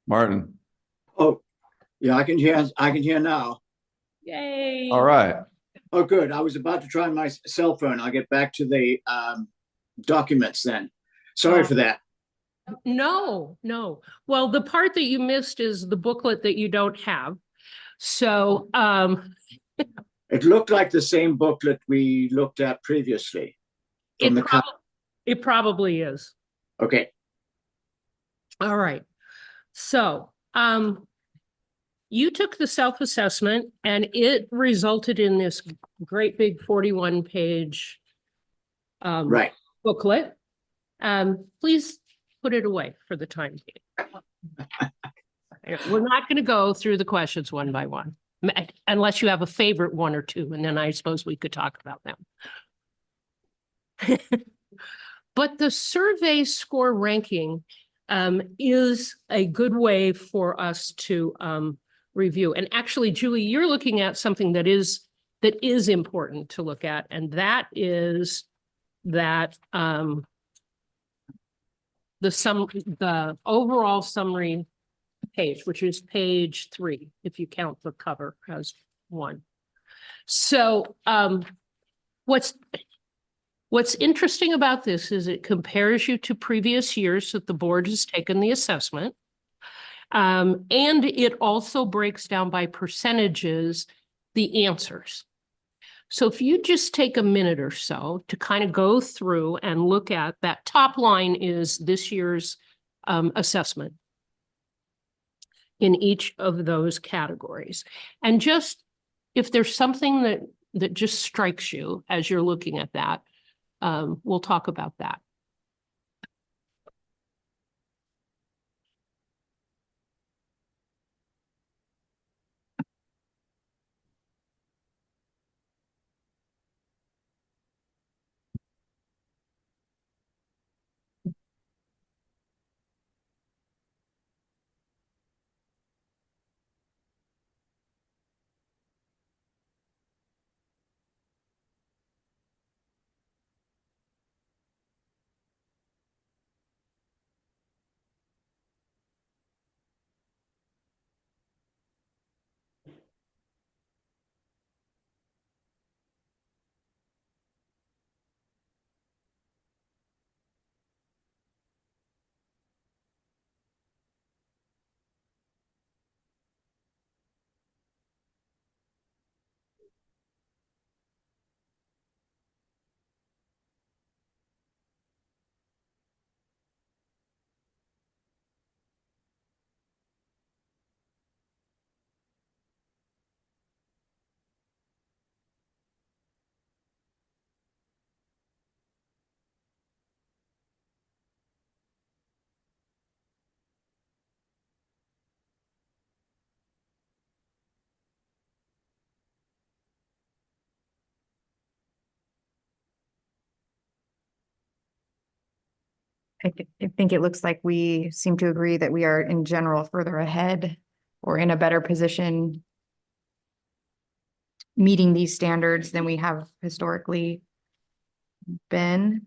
Martin. Oh, yeah, I can hear now. Yay. All right. Oh, good. I was about to try my cell phone. I'll get back to the documents then. Sorry for that. No, no. Well, the part that you missed is the booklet that you don't have. So, It looked like the same booklet we looked at previously from it the prob it probably is. Okay. All right. So, you took the self-assessment and it resulted in this great big 41 page Right. booklet. Please put it away for the time being. We're not going to go through the questions one by one, unless you have a favorite one or two, and then I suppose we could talk about them. But the survey score ranking is a good way for us to review. And actually, Julie, you're looking at something that is important to look at, and that is that the overall summary page, which is page 3, if you count the cover as one. So what's interesting about this is it compares you to previous years that the board has taken the assessment. And it also breaks down by percentages the answers. So if you just take a minute or so to kind of go through and look at that top line is this year's assessment in each of those categories. And just if there's something that just strikes you as you're looking at that, we'll talk about that. I think it looks like we seem to agree that we are in general further ahead or in a better position meeting these standards than we have historically been.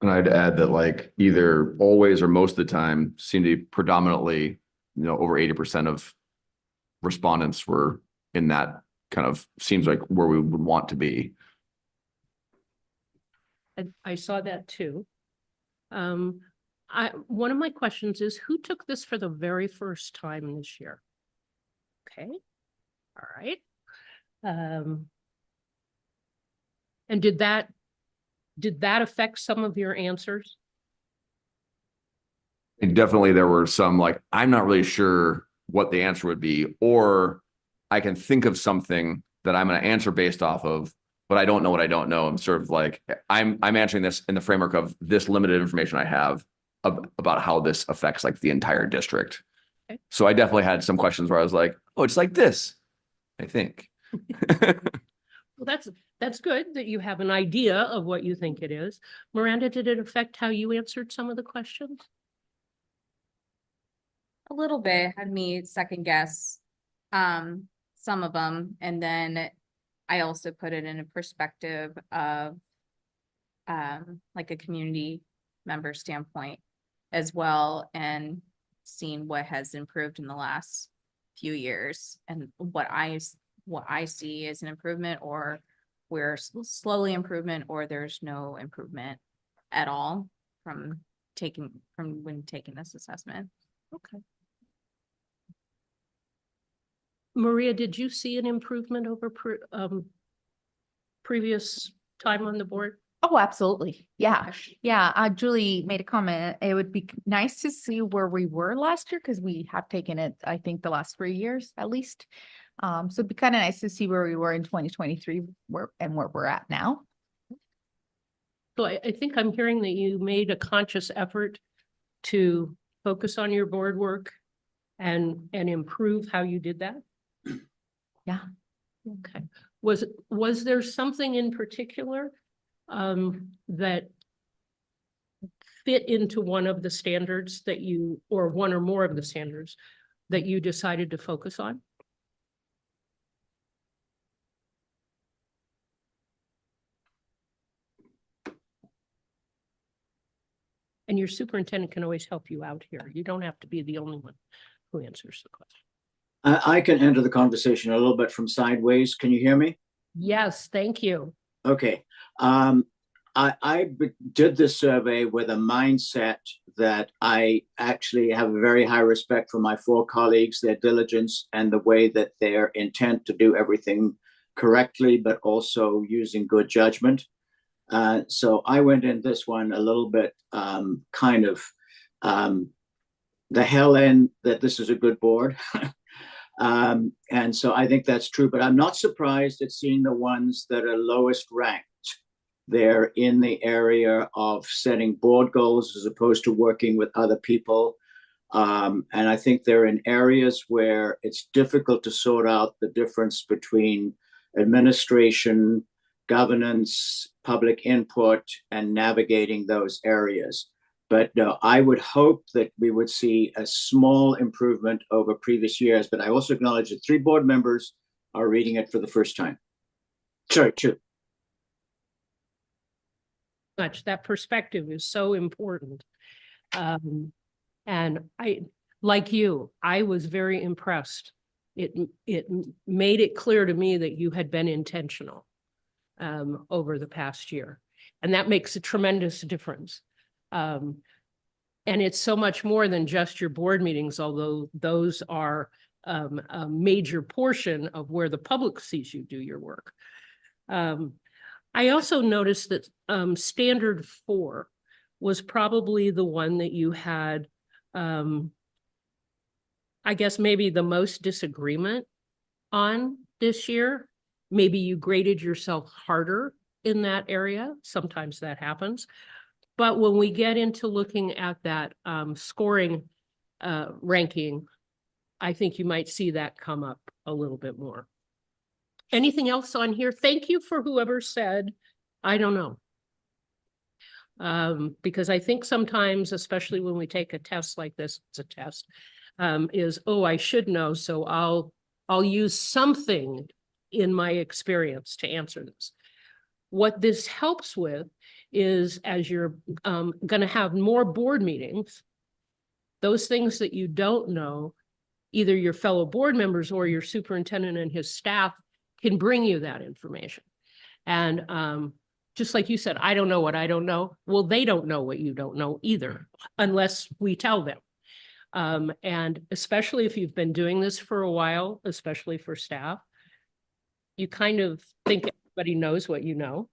And I'd add that like either always or most of the time seem to be predominantly, over 80% of respondents were in that kind of seems like where we would want to be. I saw that too. One of my questions is who took this for the very first time this year? Okay. All right. And did that affect some of your answers? And definitely there were some like, I'm not really sure what the answer would be, or I can think of something that I'm going to answer based off of, but I don't know what I don't know. I'm sort of like, I'm answering this in the framework of this limited information I have about how this affects like the entire district. Okay. So I definitely had some questions where I was like, oh, it's like this, I think. Well, that's good that you have an idea of what you think it is. Miranda, did it affect how you answered some of the questions? A little bit, had me second guess some of them, and then I also put it in a perspective of like a community member standpoint. as well and seeing what has improved in the last few years and what I see as an improvement, or we're slowly improvement, or there's no improvement at all from when taking this assessment. Okay. Maria, did you see an improvement over previous time on the board? Oh, absolutely. Yeah. Yeah. Julie made a comment. It would be nice to see where we were last year because we have taken it, I think, the last 3 years at least. So it'd be kind of nice to see where we were in 2023 where we're at now. So I think I'm hearing that you made a conscious effort to focus on your board work and improve how you did that? Yeah. Okay. Was there something in particular that fit into one of the standards that you, or one or more of the standards that you decided to focus on? And your superintendent can always help you out here. You don't have to be the only one who answers the question. I can enter the conversation a little bit from sideways. Can you hear me? Yes, thank you. Okay. Did this survey with a mindset that I actually have a very high respect for my 4 colleagues, their diligence, and the way that their intent to do everything correctly, but also using good judgment. So I went in this one a little bit kind of the hell in that this is a good board. And so I think that's true, but I'm not surprised at seeing the ones that are lowest ranked. They're in the area of setting board goals as opposed to working with other people. And I think they're in areas where it's difficult to sort out the difference between administration, governance, public input, and navigating those areas. But no, I would hope that we would see a small improvement over previous years. But I also acknowledge that 3 board members are reading it for the first time. Sorry, 2. Much that perspective is so important. And I, like you, I was very impressed. It made it clear to me that you had been intentional over the past year. And that makes a tremendous difference. And it's so much more than just your board meetings, although those are a major portion of where the public sees you do your work. I also noticed that standard 4 was probably the one that you had, I guess, maybe the most disagreement on this year. Maybe you graded yourself harder in that area. Sometimes that happens. But when we get into looking at that scoring ranking, I think you might see that come up a little bit more. Anything else on here? Thank you for whoever said, I don't know. Because I think sometimes, especially when we take a test like this, it's a test, is, oh, I should know, so I'll use something in my experience to answer this. What this helps with is, as you're going to have more board meetings, those things that you don't know, either your fellow board members or your superintendent and his staff can bring you that information. And just like you said, I don't know what I don't know. Well, they don't know what you don't know either, unless we tell them. And especially if you've been doing this for a while, especially for staff, you kind of think everybody knows what you know.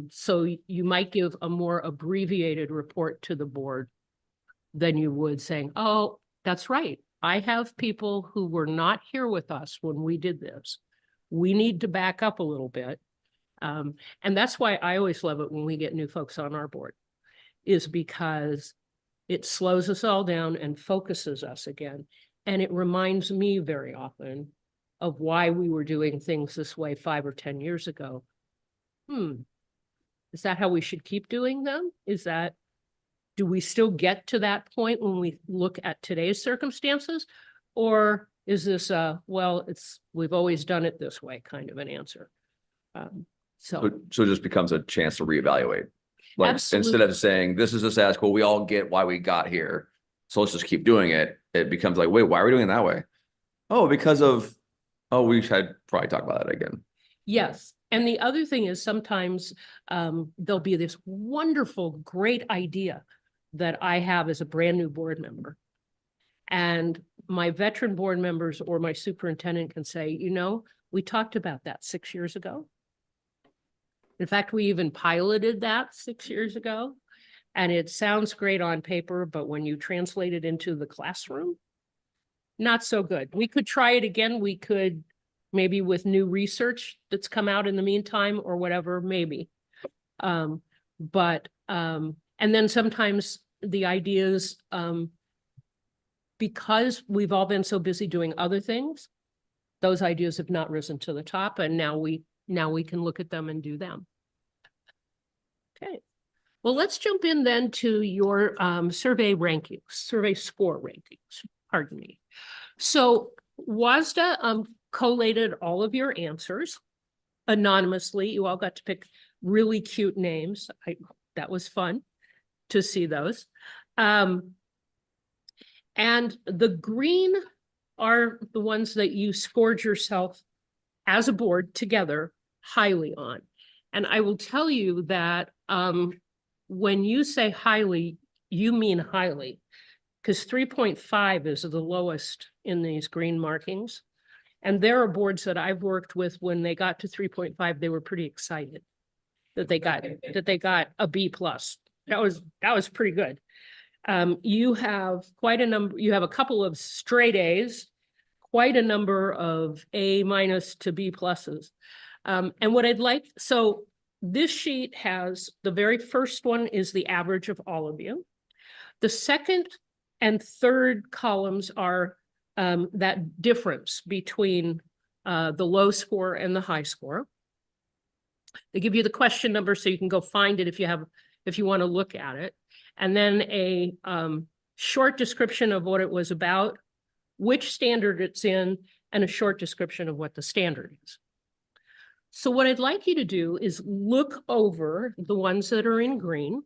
So you might give a more abbreviated report to the board than you would saying, oh, that's right. I have people who were not here with us when we did this. We need to back up a little bit. And that's why I always love it when we get new folks on our board, is because it slows us all down and focuses us again. And it reminds me very often of why we were doing things this way 5 or 10 years ago. Is that how we should keep doing them? Do we still get to that point when we look at today's circumstances? Or is this well, we've always done it this way kind of an answer? So it just becomes a chance to reevaluate. Like, instead Absolutely. of saying, this is the status quo, we all get why we got here. So let's just keep doing it. It becomes like, wait, why are we doing it that way? Oh, because of, oh, we should probably talk about that again. Yes. And the other thing is sometimes there'll be this wonderful, great idea that I have as a brand new board member. And my veteran board members or my superintendent can say, you know, we talked about that 6 years ago. In fact, we even piloted that 6 years ago. And it sounds great on paper, but when you translate it into the classroom, not so good. We could try it again. We could maybe with new research that's come out in the meantime or whatever, maybe. And then sometimes the ideas, because we've all been so busy doing other things, those ideas have not risen to the top, and now we can look at them and do them. Okay. Well, let's jump in then to your survey rankings, survey score rankings, pardon me. So WASDA collated all of your answers anonymously. You all got to pick really cute names. That was fun to see those. And the green are the ones that you scored yourself as a board together highly on. And I will tell you that when you say highly, you mean highly, because 3.5 is the lowest in these green markings. And there are boards that I've worked with, when they got to 3.5, they were pretty excited that they got a B plus. That was pretty good. You have quite a number, you have a couple of straight A's, quite a number of A minus to B pluses. And what I'd like, so this sheet has, the very first one is the average of all of you. The second and third columns are that difference between the low score and the high score. They give you the question number so you can go find it if you want to look at it. And then a short description of what it was about, which standard it's in, and a short description of what the standard is. So what I'd like you to do is look over the ones that are in green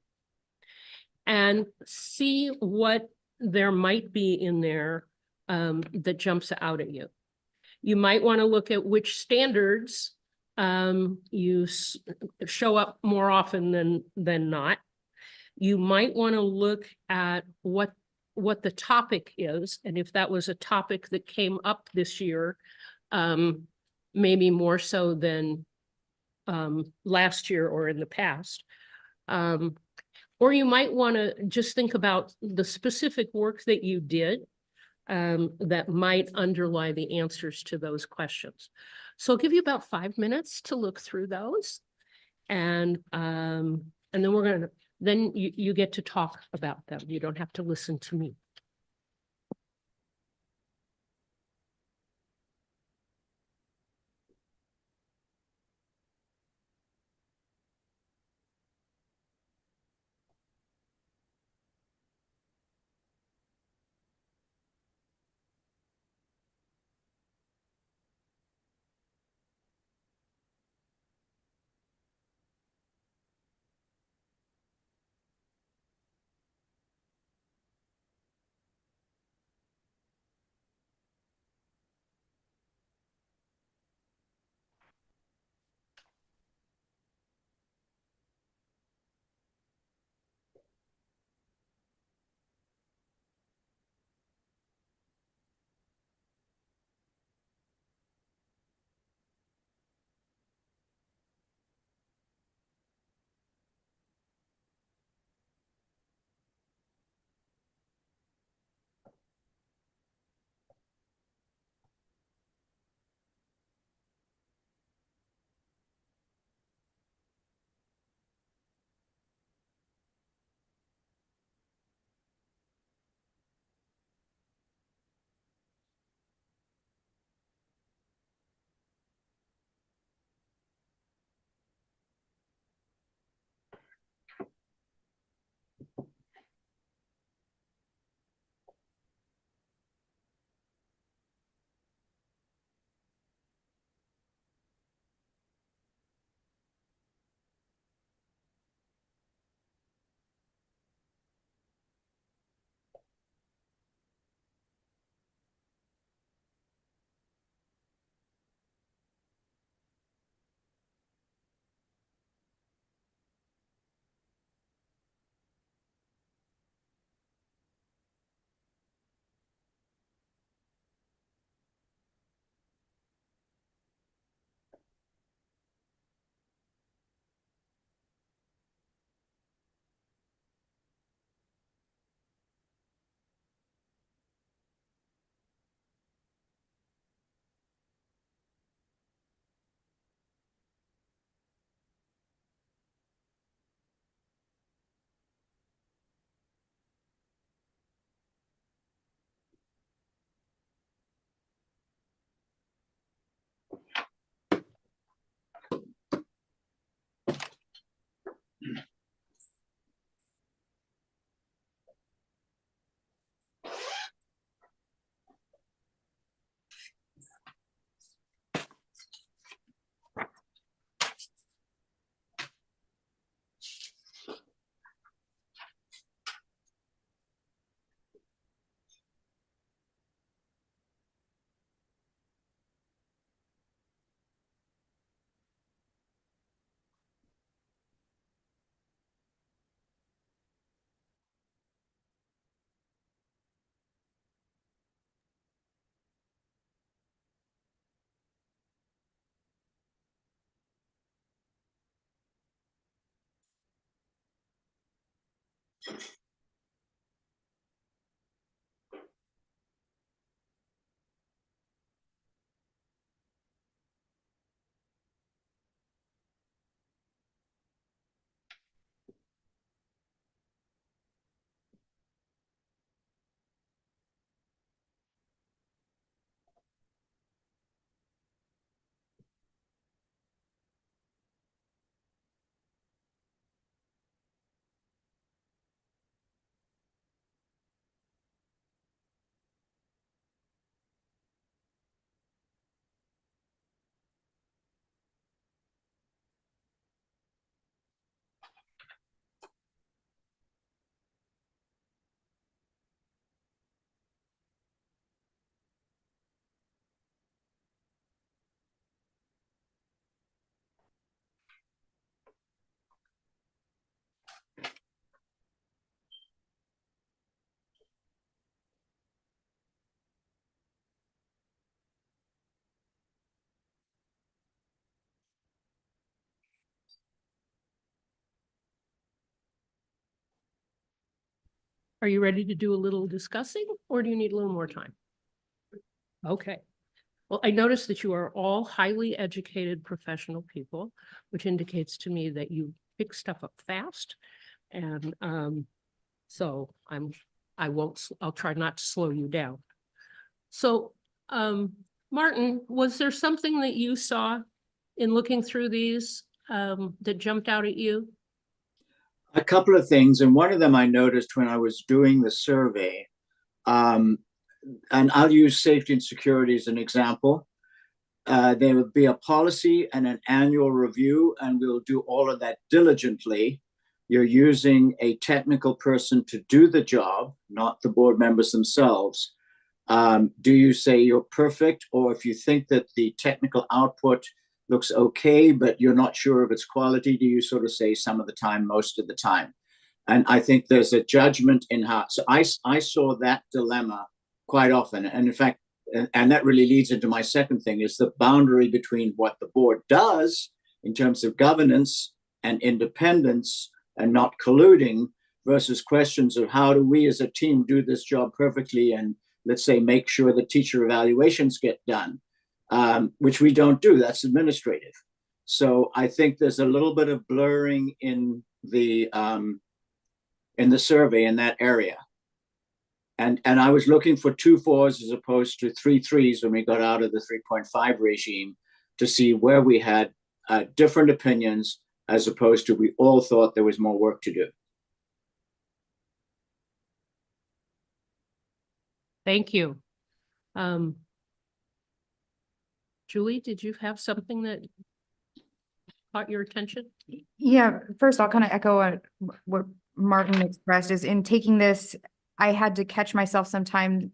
and see what there might be in there that jumps out at you. You might want to look at which standards show up more often than not. You might want to look at what the topic is, and if that was a topic that came up this year, maybe more so than last year or in the past. Or you might want to just think about the specific work that you did that might underlie the answers to those questions. So I'll give you about 5 minutes to look through those. And then then you get to talk about them. You don't have to listen to me. Are you ready to do a little discussing, or do you need a little more time? Okay. Well, I noticed that you are all highly educated professional people, which indicates to me that you pick stuff up fast. And so I'll try not to slow you down. So Martin, was there something that you saw in looking through these that jumped out at you? A couple of things, and one of them I noticed when I was doing the survey, and I'll use safety and security as an example. There would be a policy and an annual review, and we'll do all of that diligently. You're using a technical person to do the job, not the board members themselves. Do you say you're perfect, or if you think that the technical output looks okay, but you're not sure of its quality, do you sort of say some of the time, most of the time? And I think there's a judgment in how, so I saw that dilemma quite often. And in fact, and that really leads into my second thing, is the boundary between what the board does in terms of governance and independence and not colluding versus questions of how do we as a team do this job perfectly and, let's say, make sure the teacher evaluations get done. Which we don't do. That's administrative. So I think there's a little bit of blurring in the survey in that area. And I was looking for 2 4s as opposed to 3 3s when we got out of the 3.5 regime to see where we had different opinions as opposed to we all thought there was more work to do. Thank you. Julie, did you have something that caught your attention? Yeah, first I'll kind of echo what Martin expressed is in taking this, I had to catch myself sometimes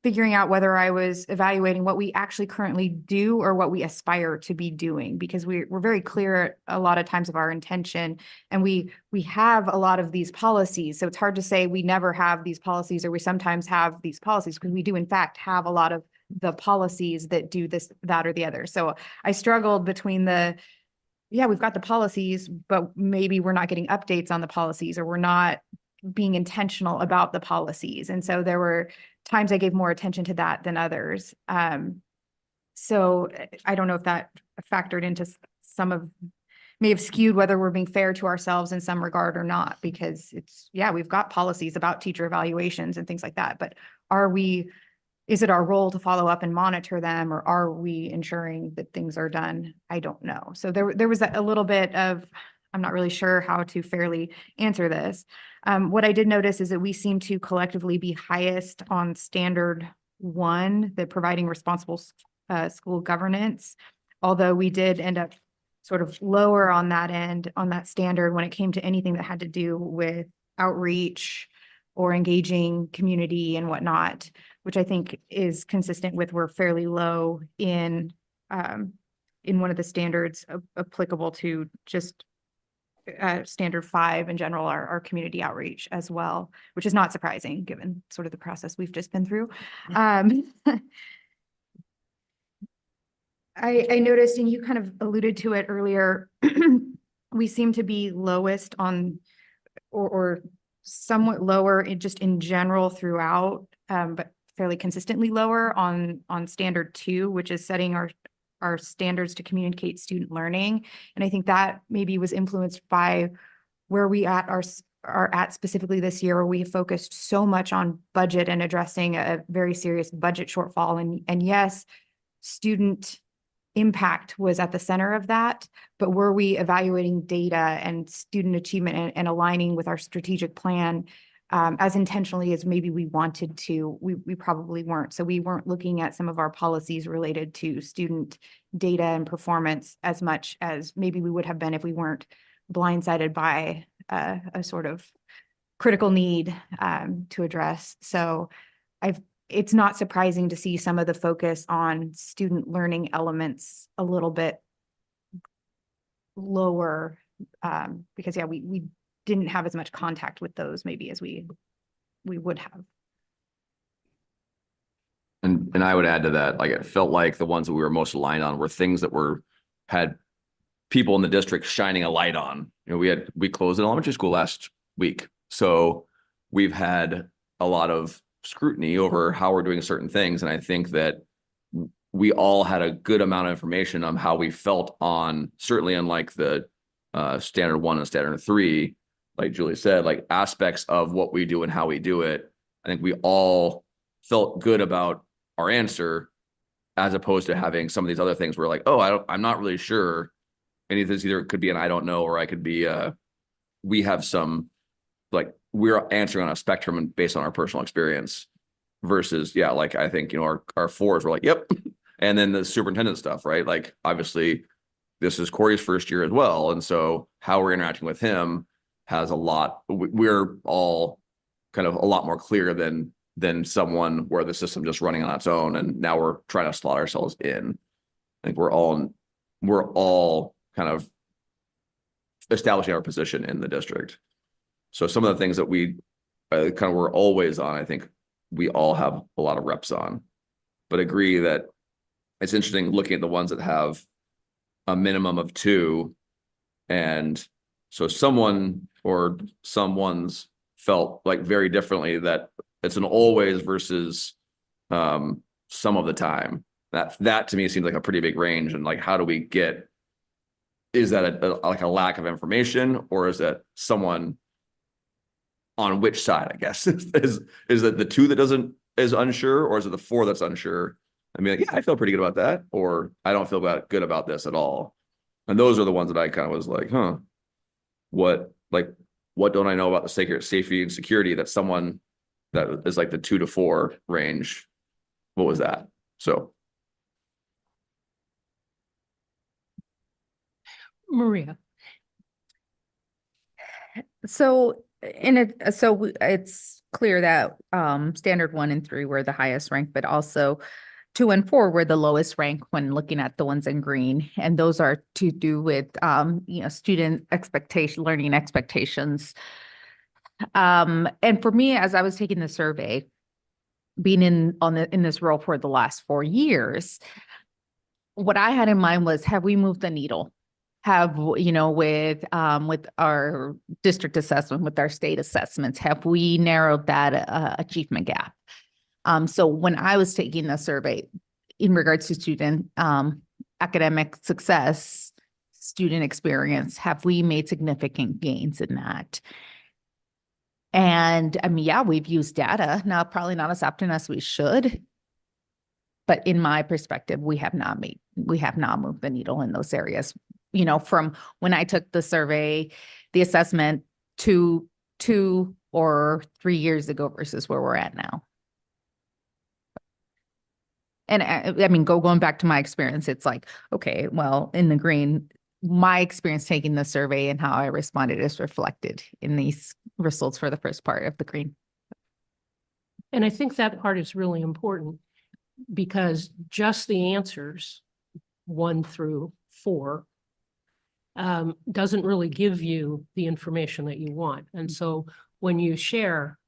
figuring out whether I was evaluating what we actually currently do or what we aspire to be doing, because we're very clear a lot of times of our intention, and we have a lot of these policies. So it's hard to say we never have these policies or we sometimes have these policies, because we do in fact have a lot of the policies that do this, that, or the other. So I struggled between yeah, we've got the policies, but maybe we're not getting updates on the policies, or we're not being intentional about the policies. And so there were times I gave more attention to that than others. So I don't know if that factored into may have skewed whether we're being fair to ourselves in some regard or not, because yeah, we've got policies about teacher evaluations and things like that, but is it our role to follow up and monitor them, or are we ensuring that things are done? I don't know. So there was a little bit of, I'm not really sure how to fairly answer this. What I did notice is that we seem to collectively be highest on standard 1, the providing responsible school governance, although we did end up sort of lower on that end, on that standard, when it came to anything that had to do with outreach or engaging community and whatnot, which I think is consistent with we're fairly low in one of the standards applicable to just standard 5 in general, our community outreach as well, which is not surprising given sort of the process we've just been through. I noticed, and you kind of alluded to it earlier, we seem to be lowest on, or somewhat lower in just in general throughout, but fairly consistently lower on standard 2, which is setting our standards to communicate student learning. And I think that maybe was influenced by where we are at specifically this year, where we focused so much on budget and addressing a very serious budget shortfall. And yes, student impact was at the center of that, but were we evaluating data and student achievement and aligning with our strategic plan as intentionally as maybe we wanted to? We probably weren't. So we weren't looking at some of our policies related to student data and performance as much as maybe we would have been if we weren't blindsided by a sort of critical need to address. So it's not surprising to see some of the focus on student learning elements a little bit lower, because yeah, we didn't have as much contact with those maybe as we would have. And I would add to that, like, it felt like the ones that we were most aligned on were things that had people in the district shining a light on. You know, we closed an elementary school last week. So we've had a lot of scrutiny over how we're doing certain things. And I think that we all had a good amount of information on how we felt on, certainly unlike the standard 1 and standard 3, like Julie said, like aspects of what we do and how we do it. I think we all felt good about our answer, as opposed to having some of these other things where like, oh, I'm not really sure. Any of this either could be an I don't know, or I could be we have some, like, we're answering on a spectrum and based on our personal experience versus, yeah, like I think, you know, our 4s were like, yep. And then the superintendent stuff, right? Like, obviously this is Corey's first year as well. And so how we're interacting with him has a lot, we're all kind of a lot more clear than someone where the system just running on its own. And now we're trying to slot ourselves in. I think we're all kind of establishing our position in the district. So some of the things that we kind of were always on, I think we all have a lot of reps on, but agree that it's interesting looking at the ones that have a minimum of 2. And so someone or someone's felt like very differently that it's an always versus some of the time. That to me seems like a pretty big range. And like, how do we get, is that like a lack of information, or is that someone on which side, I guess, is it the 2 that is unsure, or is it the 4 that's unsure? I mean, like, yeah, I feel pretty good about that, or I don't feel good about this at all. And those are the ones that I kind of was like, what don't I know about the safety and security that someone that is like the 2 to 4 range? What was that? So. Maria. So it's clear that standard 1 and 3 were the highest ranked, but also 2 and 4 were the lowest ranked when looking at the ones in green. And those are to do with student learning expectations. And for me, as I was taking the survey, being in this role for the last 4 years, what I had in mind was, have we moved the needle? With our district assessment, with our state assessments, have we narrowed that achievement gap? So when I was taking the survey in regards to student academic success, student experience, have we made significant gains in that? And I mean, yeah, we've used data, now probably not as often as we should, but in my perspective, we have not moved the needle in those areas. From when I took the survey, the assessment 2 or 3 years ago versus where we're at now. And I mean, going back to my experience, it's like, okay, well, in the green, my experience taking the survey and how I responded is reflected in these results for the first part of the green. And I think that part is really important, because just the answers 1 through 4 doesn't really give you the information that you want. And so when you share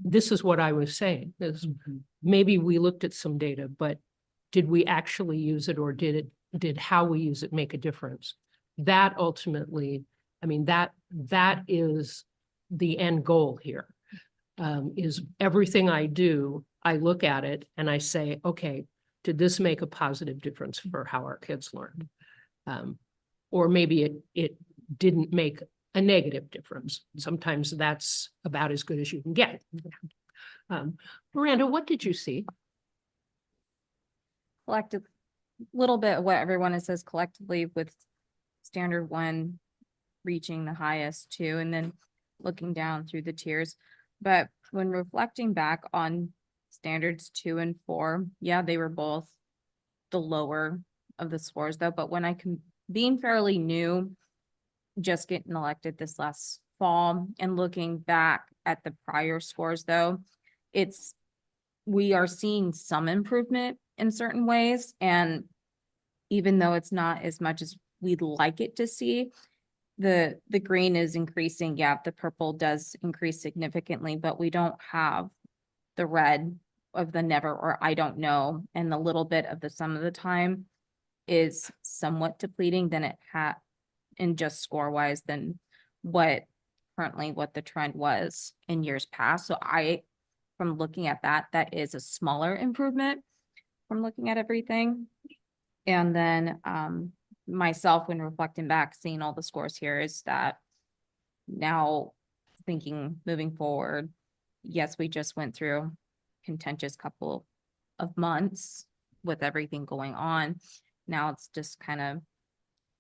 this is what I was saying, is maybe we looked at some data, but did we actually use it, or did how we use it make a difference? that ultimately, I mean, that is the end goal here. Is everything I do, I look at it and I say, okay, did this make a positive difference for how our kids learned? Or maybe it didn't make a negative difference. Sometimes that's about as good as you can get. Miranda, what did you see? Collective, little bit of what everyone says collectively with standard 1 reaching the highest 2, and then looking down through the tiers. But when reflecting back on standards 2 and 4, yeah, they were both the lower of the scores though. But when being fairly new, just getting elected this last fall and looking back at the prior scores though, we are seeing some improvement in certain ways. And even though it's not as much as we'd like it to see, the green is increasing. Yeah, the purple does increase significantly, but we don't have the red of the never or I don't know. And the little bit of the some of the time is somewhat depleting than it had in just score wise than what the trend was in years past. So from looking at that is a smaller improvement from looking at everything. And then myself, when reflecting back, seeing all the scores here, is that now thinking moving forward, yes, we just went through contentious couple of months with everything going on. Now it's just kind of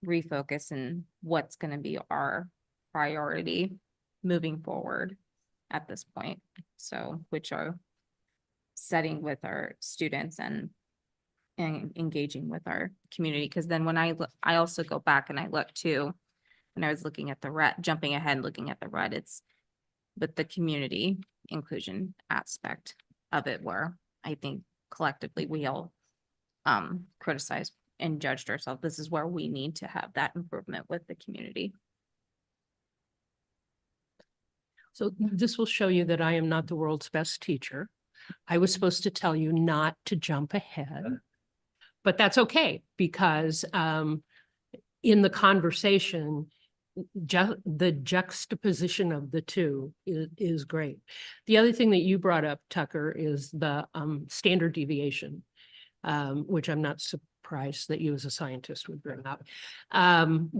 refocus and what's going to be our priority moving forward at this point. So, which are setting with our students and engaging with our community. Because then when I also go back and I look too, when I was looking at the red, jumping ahead, looking at the red, it's with the community inclusion aspect of it, where I think collectively we all criticized and judged ourselves. This is where we need to have that improvement with the community. So this will show you that I am not the world's best teacher. I was supposed to tell you not to jump ahead, but that's okay, because in the conversation, the juxtaposition of the two is great. The other thing that you brought up, Tucker, is the standard deviation, which I'm not surprised that you as a scientist would bring up. And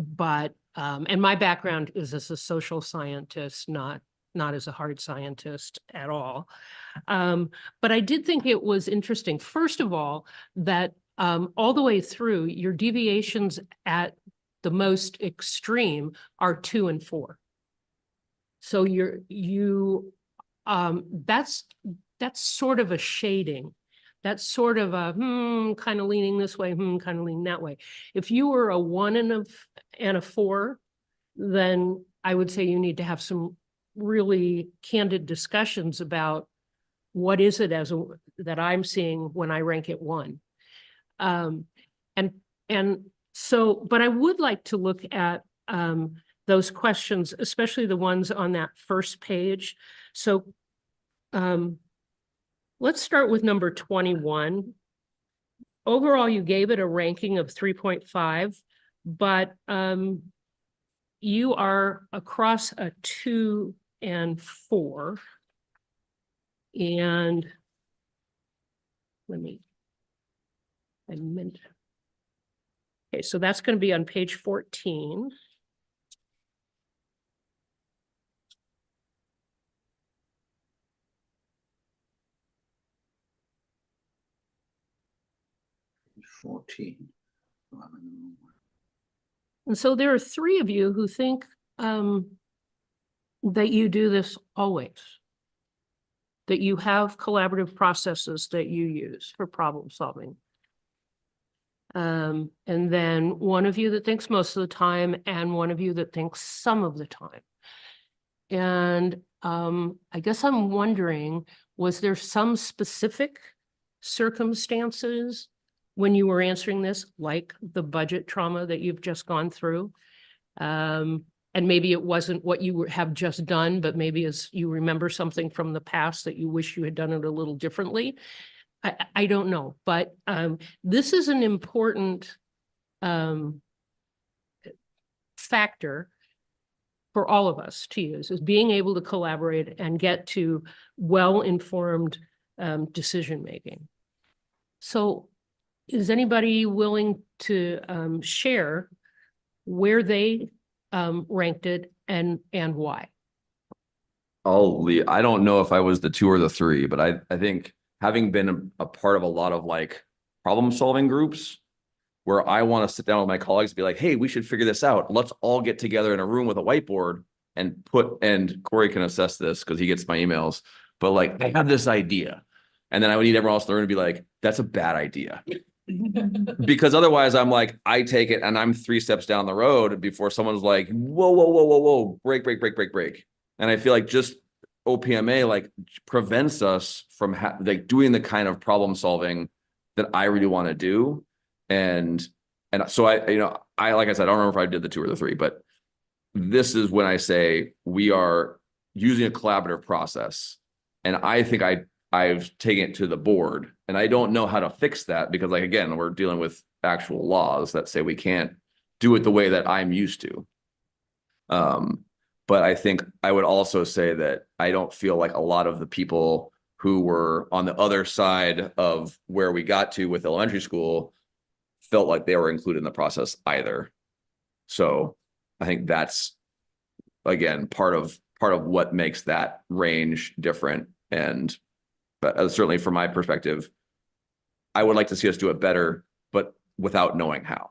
my background is as a social scientist, not as a hard scientist at all. But I did think it was interesting, first of all, that all the way through, your deviations at the most extreme are 2 and 4. So that's sort of a shading. That's sort of a kind of leaning this way, kind of leaning that way. If you were a 1 and a 4, then I would say you need to have some really candid discussions about what is it that I'm seeing when I rank it 1. So, but I would like to look at those questions, especially the ones on that first page. So let's start with number 21. Overall, you gave it a ranking of 3.5, but you are across a 2 and 4. And okay, so that's going to be on page 14. And so there are 3 of you who think that you do this always, that you have collaborative processes that you use for problem solving. And then one of you that thinks most of the time, and one of you that thinks some of the time. And I guess I'm wondering, was there some specific circumstances when you were answering this, like the budget trauma that you've just gone through? And maybe it wasn't what you have just done, but maybe as you remember something from the past that you wish you had done it a little differently. I don't know, but this is an important factor for all of us to use, is being able to collaborate and get to well-informed decision-making. So is anybody willing to share where they ranked it and why? I don't know if I was the 2 or the 3, but I think having been a part of a lot of like problem solving groups where I want to sit down with my colleagues and be like, hey, we should figure this out. Let's all get together in a room with a whiteboard and Corey can assess this because he gets my emails, but like, I have this idea. And then I would need everyone else to learn to be like, that's a bad idea. Because otherwise I'm like, I take it and I'm 3 steps down the road before someone's like, whoa, break. And I feel like just OPMA like prevents us from like doing the kind of problem solving that I really want to do. And so I like I said, I don't remember if I did the 2 or the 3, but this is when I say we are using a collaborative process. And I think I've taken it to the board, and I don't know how to fix that because, like, again, we're dealing with actual laws that say we can't do it the way that I'm used to. But I think I would also say that I don't feel like a lot of the people who were on the other side of where we got to with elementary school felt like they were included in the process either. So I think that's, again, part of what makes that range different. But certainly from my perspective, I would like to see us do it better, but without knowing how.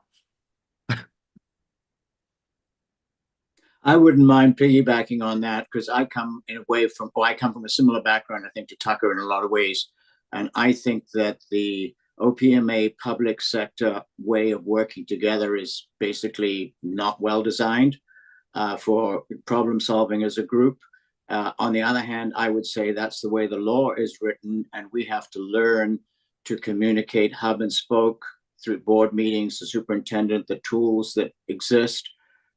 I wouldn't mind piggybacking on that because I come from a similar background, I think, to Tucker in a lot of ways. And I think that the OPMA public sector way of working together is basically not well designed for problem solving as a group. On the other hand, I would say that's the way the law is written, and we have to learn to communicate hub and spoke through board meetings, the superintendent, the tools that exist.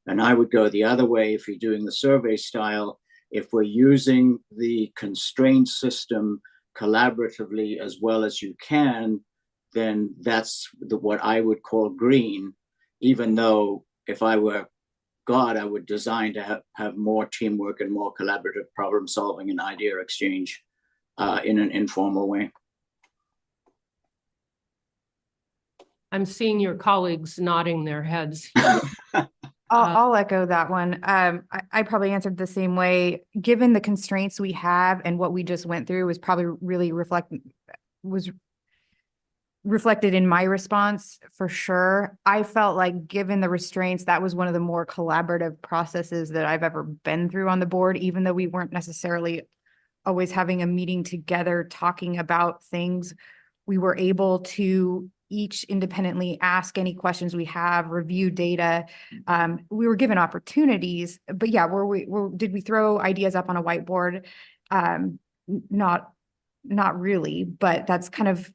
And I would go the other way if you're doing the survey style. If we're using the constraint system collaboratively as well as you can, then that's what I would call green, even though if I were God, I would design to have more teamwork and more collaborative problem solving and idea exchange in an informal way. I'm seeing your colleagues nodding their heads. I'll echo that one. I probably answered the same way. Given the constraints we have and what we just went through was probably really reflected in my response for sure. I felt like given the restraints, that was one of the more collaborative processes that I've ever been through on the board, even though we weren't necessarily always having a meeting together talking about things. We were able to each independently ask any questions we have, review data. We were given opportunities, but yeah, did we throw ideas up on a whiteboard? Not really, but that's kind of,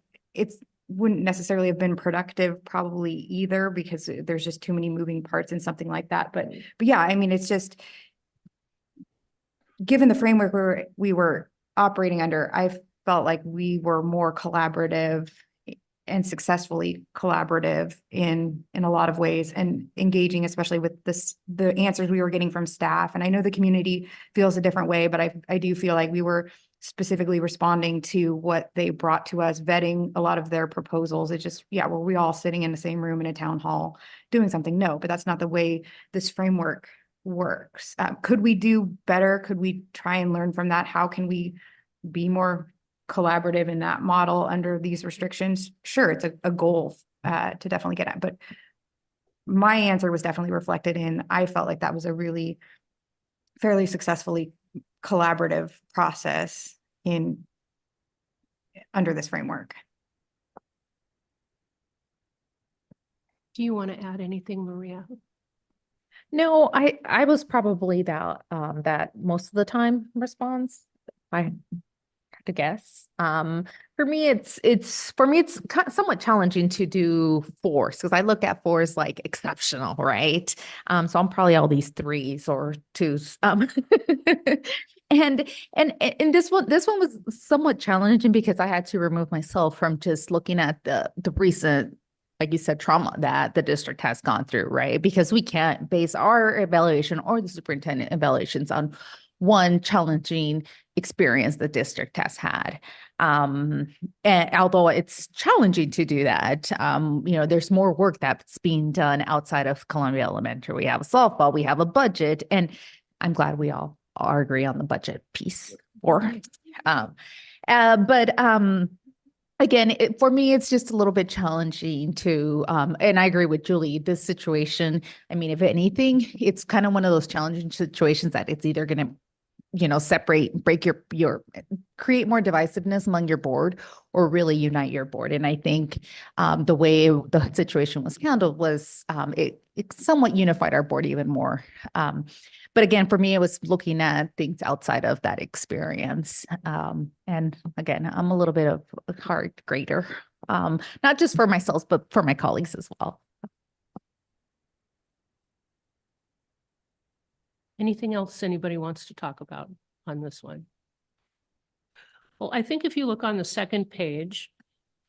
wouldn't necessarily have been productive probably either because there's just too many moving parts in something like that. But yeah, I mean, it's just given the framework we were operating under, I felt like we were more collaborative and successfully collaborative in a lot of ways and engaging, especially with the answers we were getting from staff. And I know the community feels a different way, but I do feel like we were specifically responding to what they brought to us, vetting a lot of their proposals. It just, yeah, were we all sitting in the same room in a town hall doing something? No, but that's not the way this framework works. Could we do better? Could we try and learn from that? How can we be more collaborative in that model under these restrictions? Sure, it's a goal to definitely get at, but my answer was definitely reflected in, I felt like that was a really fairly successfully collaborative process under this framework. Do you want to add anything, Maria? No, I was probably that most of the time response. I have to guess. For me, it's somewhat challenging to do 4s because I look at 4 as like exceptional, right? So I'm probably all these 3s or 2s. And this one was somewhat challenging because I had to remove myself from just looking at the recent like you said, trauma that the district has gone through, right? Because we can't base our evaluation or the superintendent evaluations on one challenging experience the district has had. And although it's challenging to do that, there's more work that's being done outside of Columbia Elementary. We have a softball, we have a budget, and I'm glad we all agree on the budget piece. Again, for me, it's just a little bit challenging to, and I agree with Julie, this situation, I mean, if anything, it's kind of one of those challenging situations that it's either going to, separate, break create more divisiveness among your board or really unite your board. And I think the way the situation was handled was it somewhat unified our board even more. But again, for me, it was looking at things outside of that experience. And again, I'm a little bit of a heart grader, not just for myself, but for my colleagues as well. Anything else anybody wants to talk about on this one? Well, I think if you look on the second page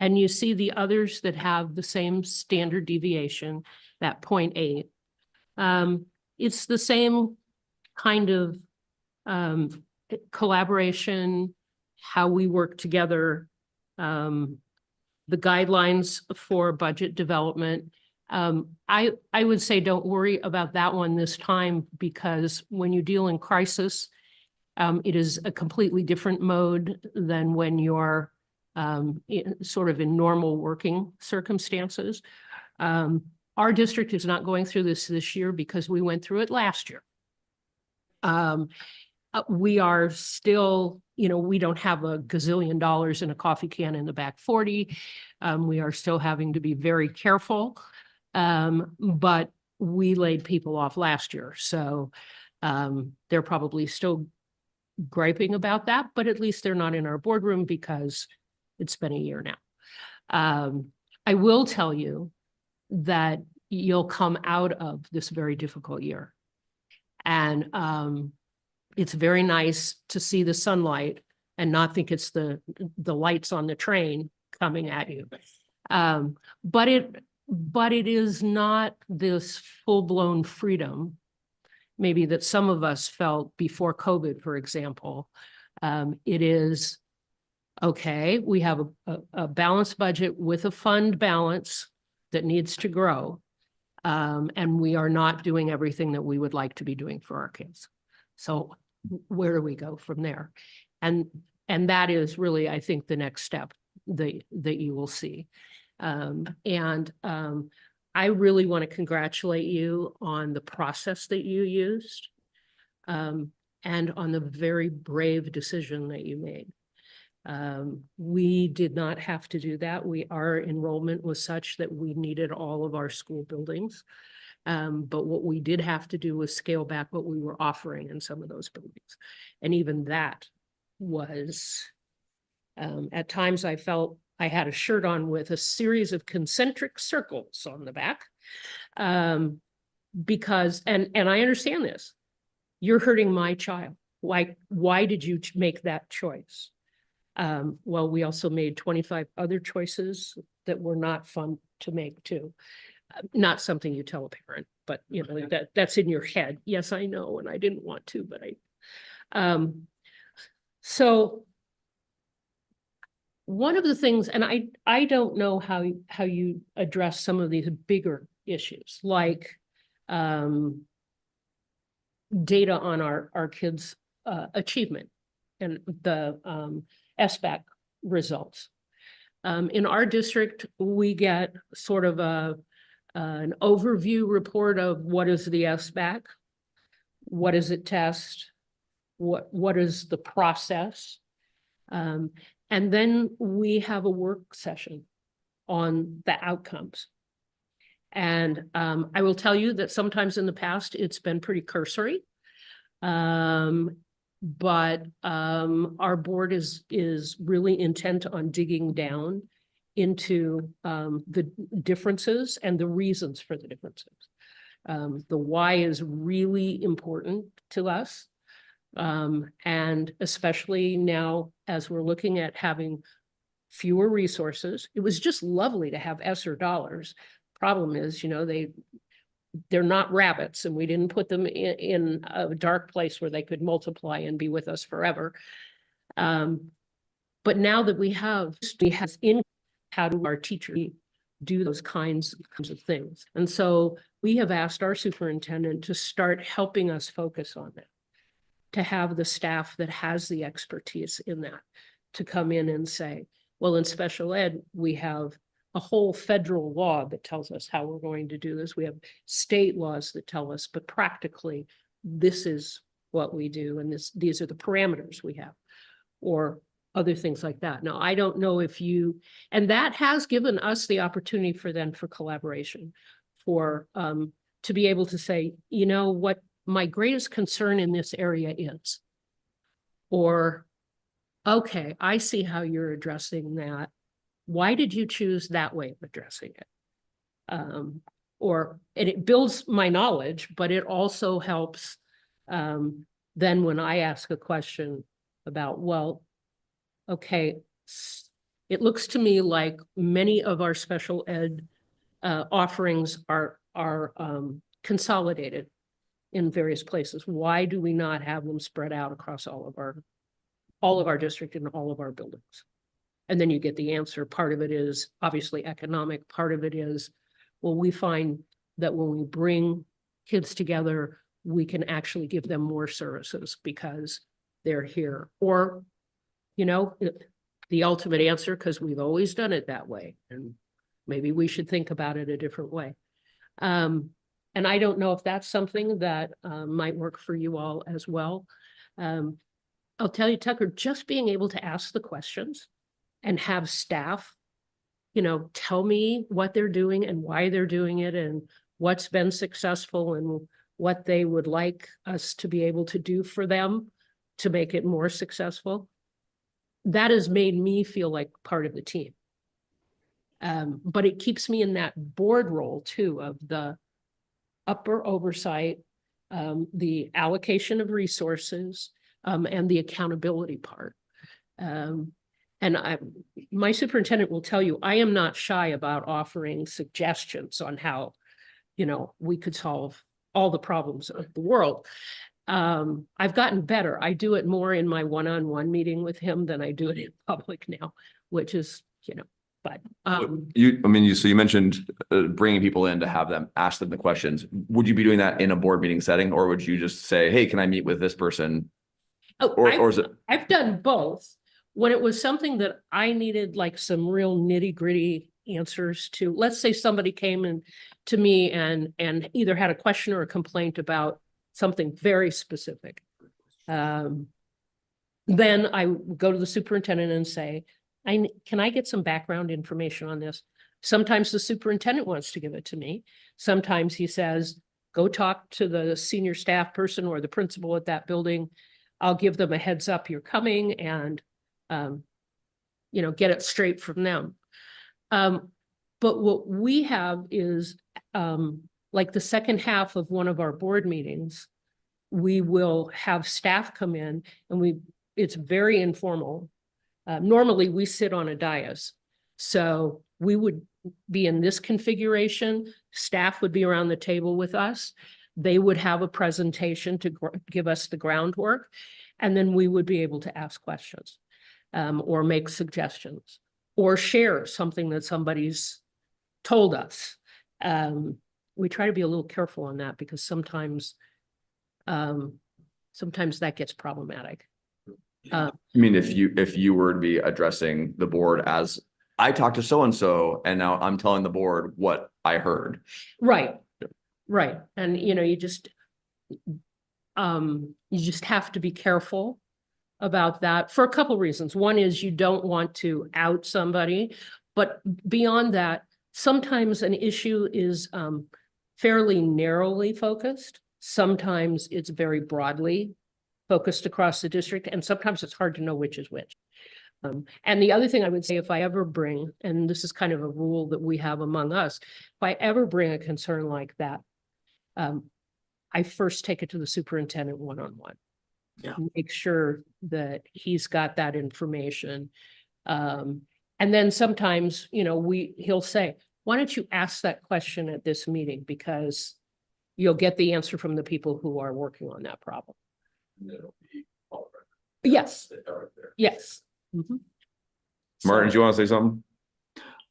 and you see the others that have the same standard deviation, that 0.8, it's the same kind of collaboration, how we work together, the guidelines for budget development. I would say don't worry about that one this time, because when you deal in crisis, it is a completely different mode than when you're sort of in normal working circumstances. Our district is not going through this year because we went through it last year. We are still, we don't have a gazillion dollars in a coffee can in the back 40. We are still having to be very careful. But we laid people off last year. So they're probably still griping about that, but at least they're not in our boardroom because it's been a year now. I will tell you that you'll come out of this very difficult year. And it's very nice to see the sunlight and not think it's the lights on the train coming at you. But it is not this full-blown freedom, maybe that some of us felt before COVID, for example. It is, okay, we have a balanced budget with a fund balance that needs to grow. And we are not doing everything that we would like to be doing for our kids. So where do we go from there? And that is really, I think, the next step that you will see. I really want to congratulate you on the process that you used, and on the very brave decision that you made. We did not have to do that. Our enrollment was such that we needed all of our school buildings. But what we did have to do was scale back what we were offering in some of those buildings. And even that was, at times I felt I had a shirt on with a series of concentric circles on the back. Because, and I understand this, you're hurting my child. Why did you make that choice? Well, we also made 25 other choices that were not fun to make too. Not something you tell a parent, but that's in your head. Yes, I know, and I didn't want to, but so one of the things, and I don't know how you address some of these bigger issues, like data on our kids' achievement and the SBAC results. In our district, we get sort of an overview report of what is the SBAC, what does it test, what is the process, and then we have a work session on the outcomes. And I will tell you that sometimes in the past it's been pretty cursory. But our board is really intent on digging down into the differences and the reasons for the differences. The why is really important to us. And especially now, as we're looking at having fewer resources. It was just lovely to have ESSER dollars. Problem is, they're not rabbits, and we didn't put them in a dark place where they could multiply and be with us forever. But now that we have in, how do our teachers do those kinds of things? And so we have asked our superintendent to start helping us focus on that, to have the staff that has the expertise in that, to come in and say, well, in special ed, we have a whole federal law that tells us how we're going to do this. We have state laws that tell us, but practically, this is what we do, and these are the parameters we have, or other things like that. Now, I don't know if and that has given us the opportunity for collaboration, to be able to say, what my greatest concern in this area is, or, okay, I see how you're addressing that. Why did you choose that way of addressing it? And it builds my knowledge, but it also helps then when I ask a question about, well, okay, it looks to me like many of our special ed offerings are consolidated in various places. Why do we not have them spread out across all of our district and all of our buildings? And then you get the answer. Part of it is obviously economic. Part of it is, well, we find that when we bring kids together, we can actually give them more services because they're here. Or, the ultimate answer, because we've always done it that way, and maybe we should think about it a different way. And I don't know if that's something that might work for you all as well. I'll tell you, Tucker, just being able to ask the questions and have staff, tell me what they're doing and why they're doing it and what's been successful and what they would like us to be able to do for them to make it more successful. That has made me feel like part of the team. But it keeps me in that board role too, of the upper oversight, the allocation of resources, and the accountability part. And my superintendent will tell you, I am not shy about offering suggestions on how, we could solve all the problems of the world. I've gotten better. I do it more in my one-on-one meeting with him than I do it in public now, which is, but. So you mentioned bringing people in to have them ask them the questions. Would you be doing that in a board meeting setting, or would you just say, hey, can I meet with this person? Or is it? I've done both. When it was something that I needed like some real nitty-gritty answers to, let's say somebody came to me and either had a question or a complaint about something very specific. Then I go to the superintendent and say, can I get some background information on this? Sometimes the superintendent wants to give it to me. Sometimes he says, go talk to the senior staff person or the principal at that building. I'll give them a heads up you're coming and, get it straight from them. But what we have is like the second half of one of our board meetings, we will have staff come in and it's very informal. Normally we sit on a dais. So we would be in this configuration. Staff would be around the table with us. They would have a presentation to give us the groundwork, and then we would be able to ask questions or make suggestions or share something that somebody's told us. We try to be a little careful on that because sometimes that gets problematic. If you were to be addressing the board as, I talked to so-and-so and now I'm telling the board what I heard. Right. And you just have to be careful about that for a couple of reasons. One is you don't want to out somebody, but beyond that, sometimes an issue is fairly narrowly focused. Sometimes it's very broadly focused across the district, and sometimes it's hard to know which is which. And the other thing I would say, if I ever bring, and this is kind of a rule that we have among us, if I ever bring a concern like that, I first take it to the superintendent one-on-one. Yeah. Make sure that he's got that information. And then sometimes, you know, he'll say, why don't you ask that question at this meeting? Because you'll get the answer from the people who are working on that problem. Yes, yes. Mhm. Martin, So- do you want to say something?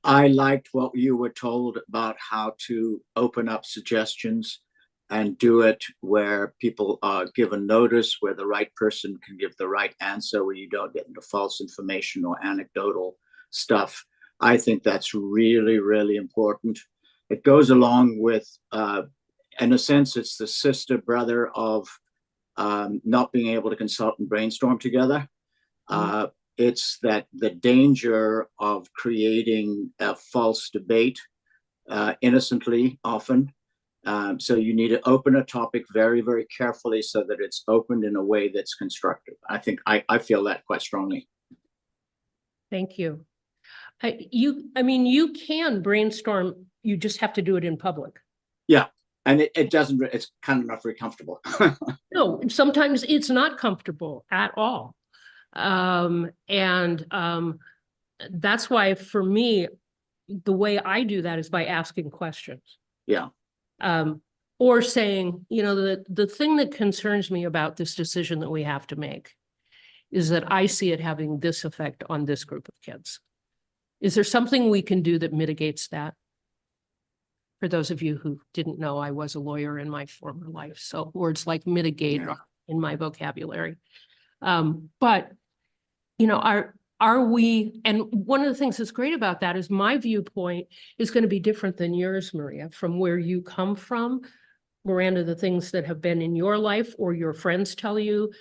I liked what you were told about how to open up suggestions and do it where people are given notice, where the right person can give the right answer, where you don't get into false information or anecdotal stuff. I think that's really, really important. It goes along with, in a sense, it's the sister brother of not being able to consult and brainstorm together. It's that the danger of creating a false debate innocently often. So you need to open a topic very, very carefully so that it's opened in a way that's constructive. I think I feel that quite strongly. Thank you. I mean, you can brainstorm, you just have to do it in public. Yeah. And it doesn't, it's kind of not very comfortable. No, sometimes it's not comfortable at all. That's why for me, the way I do that is by asking questions. Yeah. Or saying, you know, the thing that concerns me about this decision that we have to make is that I see it having this effect on this group of kids. Is there something we can do that mitigates that? For those of you who didn't know, I was a lawyer in my former life, so words like mitigate are in my vocabulary. But, you know, are we, and one of the things that's great about that is my viewpoint is going to be different than yours, Maria, from where you come from. Miranda, the things that have been in your life or your friends tell you,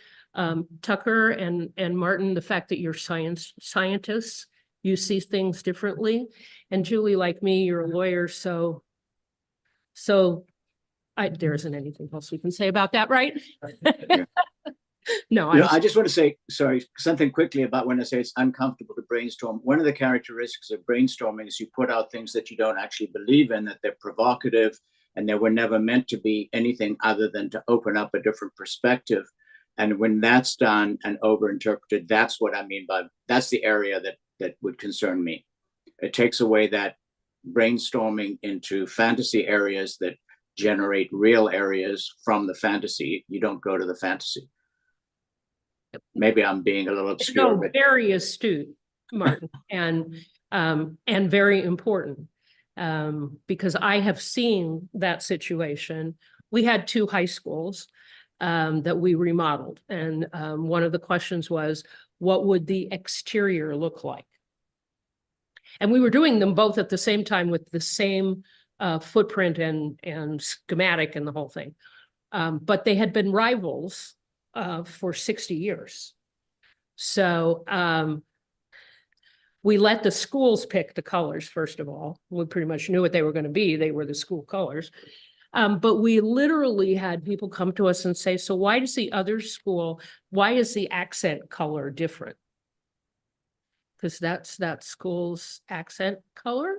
Tucker and Martin, the fact that you're scientists, you see things differently. And Julie, like me, you're a lawyer, so there isn't anything else we can say about that, right? No, I just want to say, sorry, something quickly about when I say it's uncomfortable to brainstorm. One of the characteristics of brainstorming is you put out things that you don't actually believe in, that they're provocative, and they were never meant to be anything other than to open up a different perspective. And when that's done and overinterpreted, that's what I mean by, that's the area that would concern me. It takes away that brainstorming into fantasy areas that generate real areas from the fantasy. You don't go to the fantasy. Maybe I'm being a little obscure, no, but very astute, Martin, and very important. Because I have seen that situation. We had 2 high schools that we remodeled. And one of the questions was, what would the exterior look like? And we were doing them both at the same time with the same footprint and schematic and the whole thing. But they had been rivals for 60 years. So we let the schools pick the colors, first of all. We pretty much knew what they were going to be. They were the school colors. But we literally had people come to us and say, so why does the other school, why is the accent color different? Because that's that school's accent color?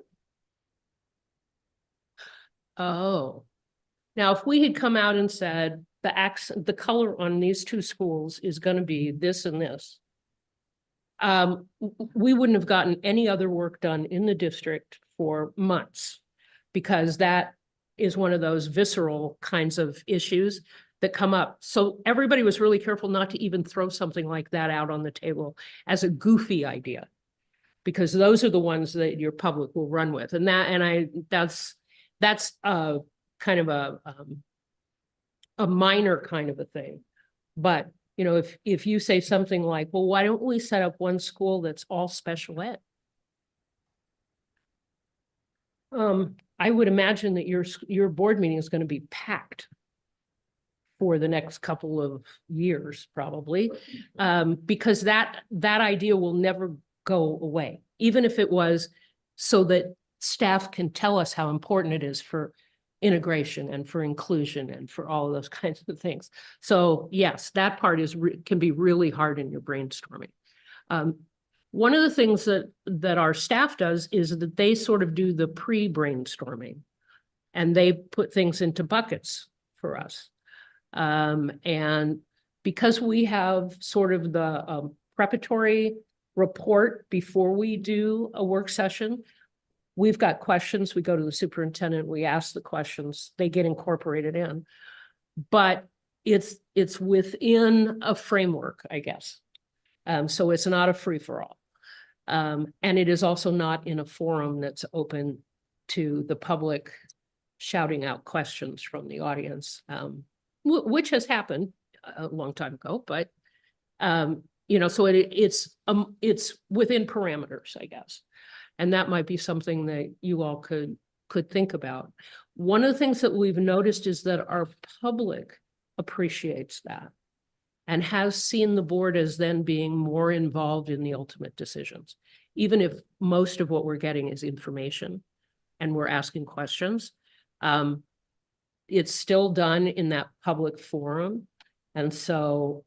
Oh. Now, if we had come out and said the color on these 2 schools is going to be this and this, we wouldn't have gotten any other work done in the district for months, because that is one of those visceral kinds of issues that come up. So everybody was really careful not to even throw something like that out on the table as a goofy idea, because those are the ones that your public will run with. And that's kind of a minor kind of a thing. But, you know, if you say something like, well, why don't we set up one school that's all special ed? I would imagine that your board meeting is going to be packed for the next couple of years, probably, because that idea will never go away, even if it was so that staff can tell us how important it is for integration and for inclusion and for all of those kinds of things. So yes, that part can be really hard in your brainstorming. One of the things that our staff does is that they sort of do the pre-brainstorming, and they put things into buckets for us. And because we have sort of the preparatory report before we do a work session. We've got questions, we go to the superintendent, we ask the questions, they get incorporated in. But it's within a framework, I guess. So it's not a free-for-all. And it is also not in a forum that's open to the public shouting out questions from the audience, which has happened a long time ago, but so it's within parameters, I guess. And that might be something that you all could think about. One of the things that we've noticed is that our public appreciates that and has seen the board as then being more involved in the ultimate decisions. Even if most of what we're getting is information and we're asking questions, it's still done in that public forum. And so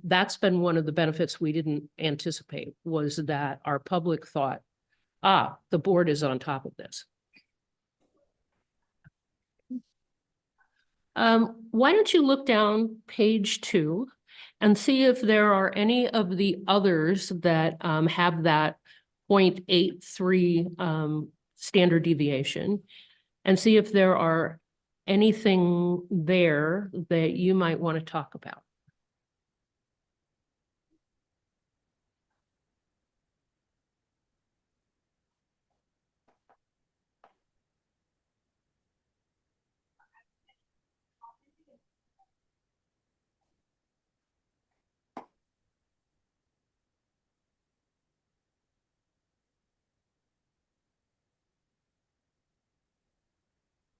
that's been one of the benefits we didn't anticipate, was that our public thought, the board is on top of this. Why don't you look down page 2 and see if there are any of the others that have that 0.83 standard deviation, and see if there are anything there that you might want to talk about.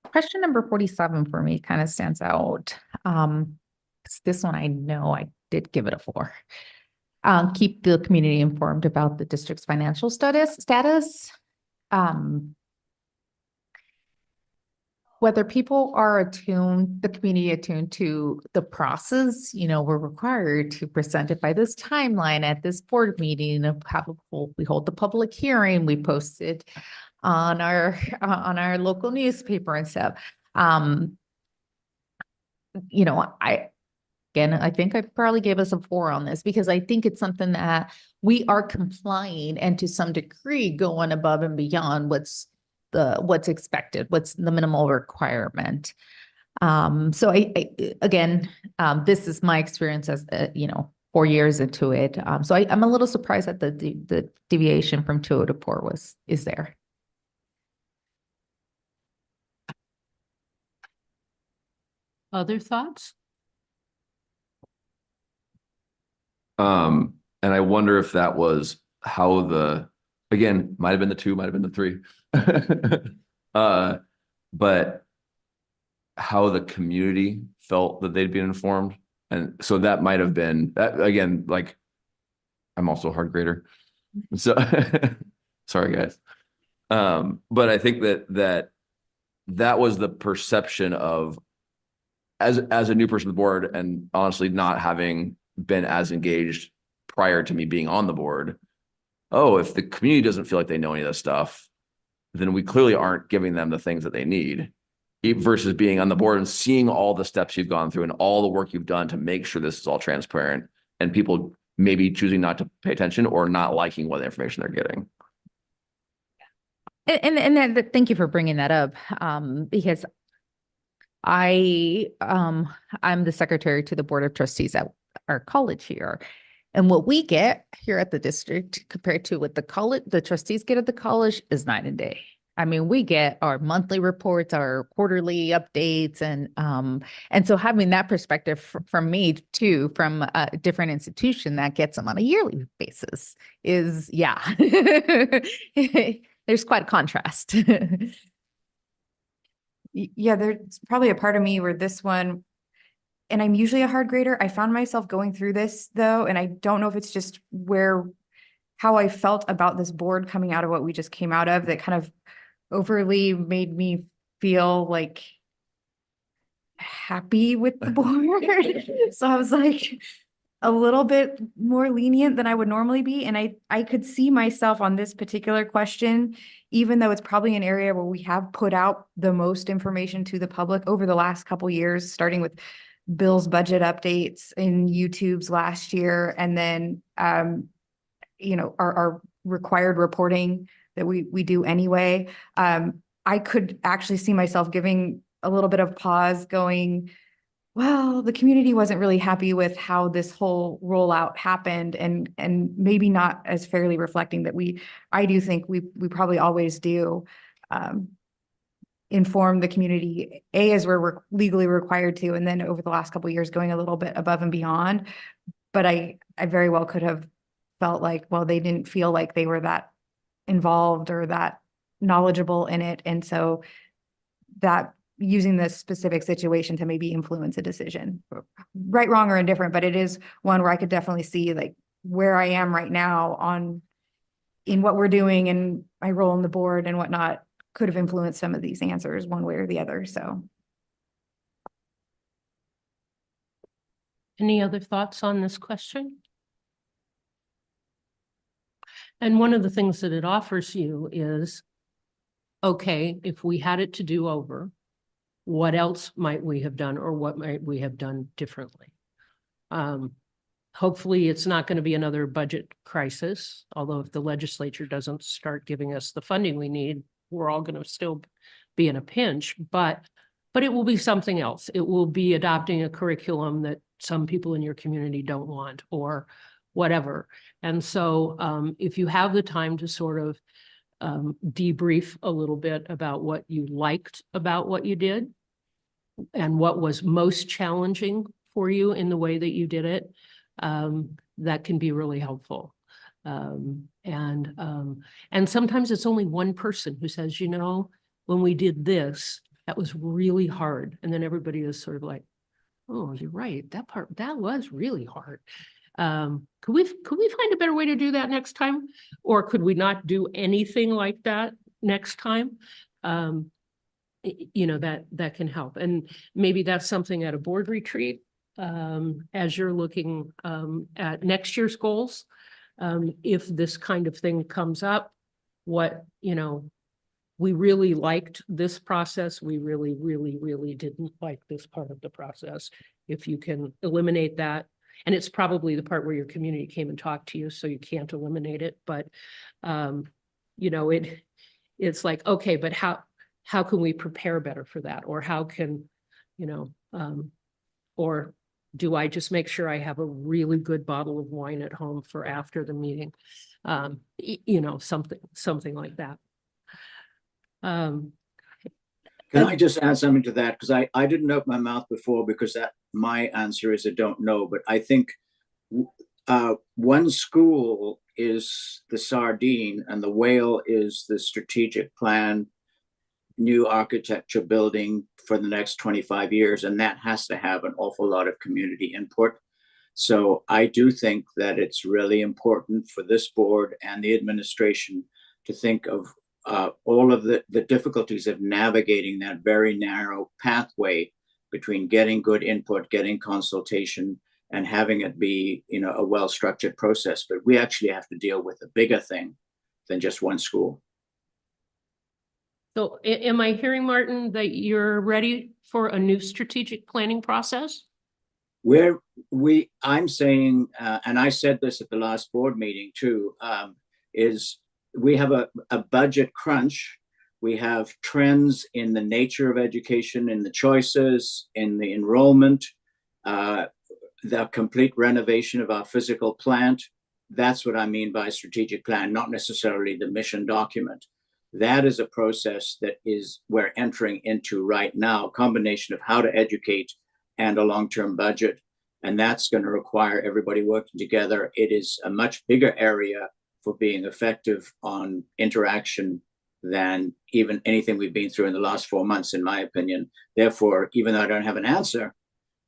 Question number 47 for me kind of stands out. 'Cause this one I know I did give it a 4. Keep the community informed about the district's financial status. Whether people are attuned, the community attuned to the process, we're required to present it by this timeline at this board meeting. We hold the public hearing, we post it on our local newspaper and stuff. I think I probably gave us a 4 on this, because I think it's something that we are complying and to some degree going above and beyond what's expected, what's the minimal requirement. So this is my experience as 4 years into it. So I'm a little surprised that the deviation from 2 to 4 is there. Other thoughts? And I wonder if that was how again, might have been the 2, might have been the 3. But how the community felt that they'd been informed. And so that might have been that, again, like, I'm also a hard grader. So sorry, guys. But I think that was the perception of, as a new person to the board, and honestly not having been as engaged prior to me being on the board. Oh, if the community doesn't feel like they know any of this stuff, then we clearly aren't giving them the things that they need, versus being on the board and seeing all the steps you've gone through and all the work you've done to make sure this is all transparent, and people maybe choosing not to pay attention or not liking what information they're getting. And thank you for bringing that up, because I'm the secretary to the board of trustees at our college here. And what we get here at the district compared to what the trustees get at the college is night and day. I mean, we get our monthly reports, our quarterly updates, and so having that perspective from me too, from a different institution that gets them on a yearly basis is, there's quite a contrast. Yeah, there's probably a part of me where this one, and I'm usually a hard grader. I found myself going through this though, and I don't know if it's just how I felt about this board coming out of what we just came out of that kind of overly made me feel like happy with the board. So I was like a little bit more lenient than I would normally be. And I could see myself on this particular question, even though it's probably an area where we have put out the most information to the public over the last couple years, starting with Bill's budget updates in YouTube's last year. And then our required reporting that we do anyway. I could actually see myself giving a little bit of pause going, well, the community wasn't really happy with how this whole rollout happened and maybe not as fairly reflecting that I do think we probably always do inform the community, as we're legally required to, and then over the last couple of years going a little bit above and beyond. But I very well could have felt like, well, they didn't feel like they were that involved or that knowledgeable in it. And so that using this specific situation to maybe influence a decision, right, wrong, or indifferent, but it is one where I could definitely see like where I am right now in what we're doing and my role on the board and whatnot could have influenced some of these answers one way or the other. So. Any other thoughts on this question? And one of the things that it offers you is, okay, if we had it to do over, what else might we have done, or what might we have done differently? Hopefully it's not going to be another budget crisis, although if the legislature doesn't start giving us the funding we need, we're all going to still be in a pinch, but it will be something else. It will be adopting a curriculum that some people in your community don't want, or whatever. And so if you have the time to sort of debrief a little bit about what you liked about what you did and what was most challenging for you in the way that you did it, that can be really helpful. And sometimes it's only one person who says, when we did this, that was really hard. And then everybody is sort of like, oh, you're right. That was really hard. Could we find a better way to do that next time? Or could we not do anything like that next time? That can help. And maybe that's something at a board retreat, as you're looking at next year's goals. If this kind of thing comes up, we really liked this process. We really, really, really didn't like this part of the process. If you can eliminate that, and it's probably the part where your community came and talked to you, so you can't eliminate it. But, it's like, okay, but how can we prepare better for that? Or how can, or do I just make sure I have a really good bottle of wine at home for after the meeting? Something like that. Can I just add something to that? Because I didn't open my mouth before because my answer is I don't know. But I think one school is the sardine and the whale is the strategic plan, new architecture building for the next 25 years. And that has to have an awful lot of community input. So I do think that it's really important for this board and the administration to think of all of the difficulties of navigating that very narrow pathway between getting good input, getting consultation, and having it be, a well-structured process. But we actually have to deal with a bigger thing than just one school. So am I hearing, Martin, that you're ready for a new strategic planning process? I'm saying, and I said this at the last board meeting too, is we have a budget crunch. We have trends in the nature of education, in the choices, in the enrollment, the complete renovation of our physical plant. That's what I mean by strategic plan, not necessarily the mission document. That is a process that we're entering into right now, a combination of how to educate and a long-term budget. And that's going to require everybody working together. It is a much bigger area for being effective on interaction than even anything we've been through in the last 4 months, in my opinion. Therefore, even though I don't have an answer,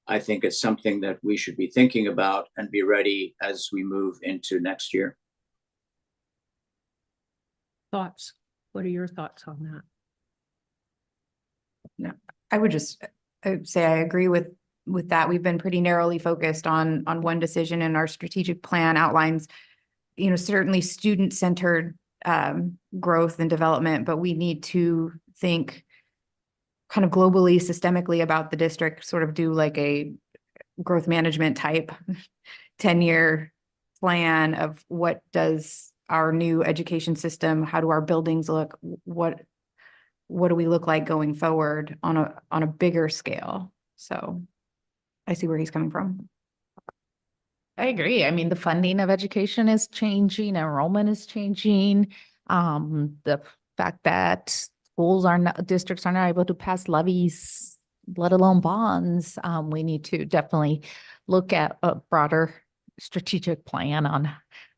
I think it's something that we should be thinking about and be ready as we move into next year. Thoughts? What are your thoughts on that? No, I would just say I agree with that. We've been pretty narrowly focused on one decision, and our strategic plan outlines, certainly student-centered growth and development, but we need to think kind of globally, systemically about the district, sort of do like a growth management type 10-year plan of what does our new education system, how do our buildings look? What do we look like going forward on a bigger scale? So I see where he's coming from. I agree. I mean, the funding of education is changing, enrollment is changing. The fact that districts are not able to pass levies, let alone bonds. We need to definitely look at a broader strategic plan on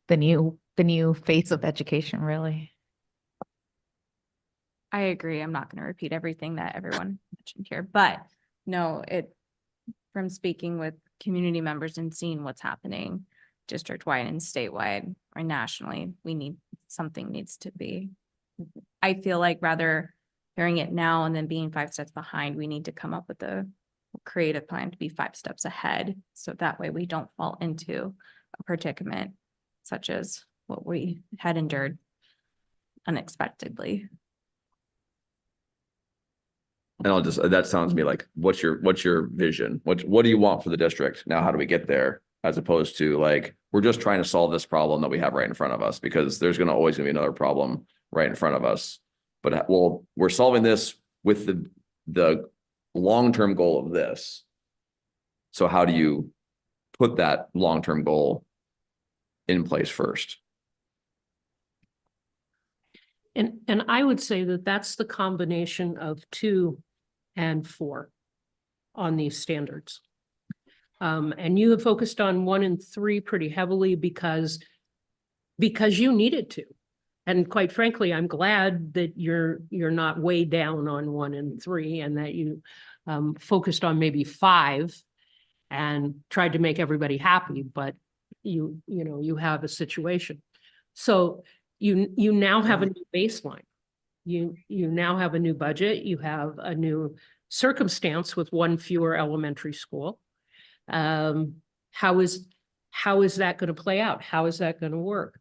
the new phase of education, really. I agree. I'm not going to repeat everything that everyone mentioned here, but no, from speaking with community members and seeing what's happening district-wide and statewide or nationally, something needs to be. I feel like rather hearing it now and then being 5 steps behind, we need to come up with a creative plan to be 5 steps ahead. So that way we don't fall into a predicament such as what we had endured unexpectedly. And that sounds to me like, what's your vision? What do you want for the district? Now, how do we get there? As opposed to like, we're just trying to solve this problem that we have right in front of us, because there's always gonna be another problem right in front of us. But we're solving this with the long-term goal of this. So how do you put that long-term goal in place first? And I would say that that's the combination of 2 and 4 on these standards. And you have focused on 1 and 3 pretty heavily because you needed to. And quite frankly, I'm glad that you're not way down on 1 and 3, and that you focused on maybe 5 and tried to make everybody happy, but you have a situation. So you now have a new baseline. You now have a new budget. You have a new circumstance with 1 fewer elementary school. How is that going to play out? How is that going to work?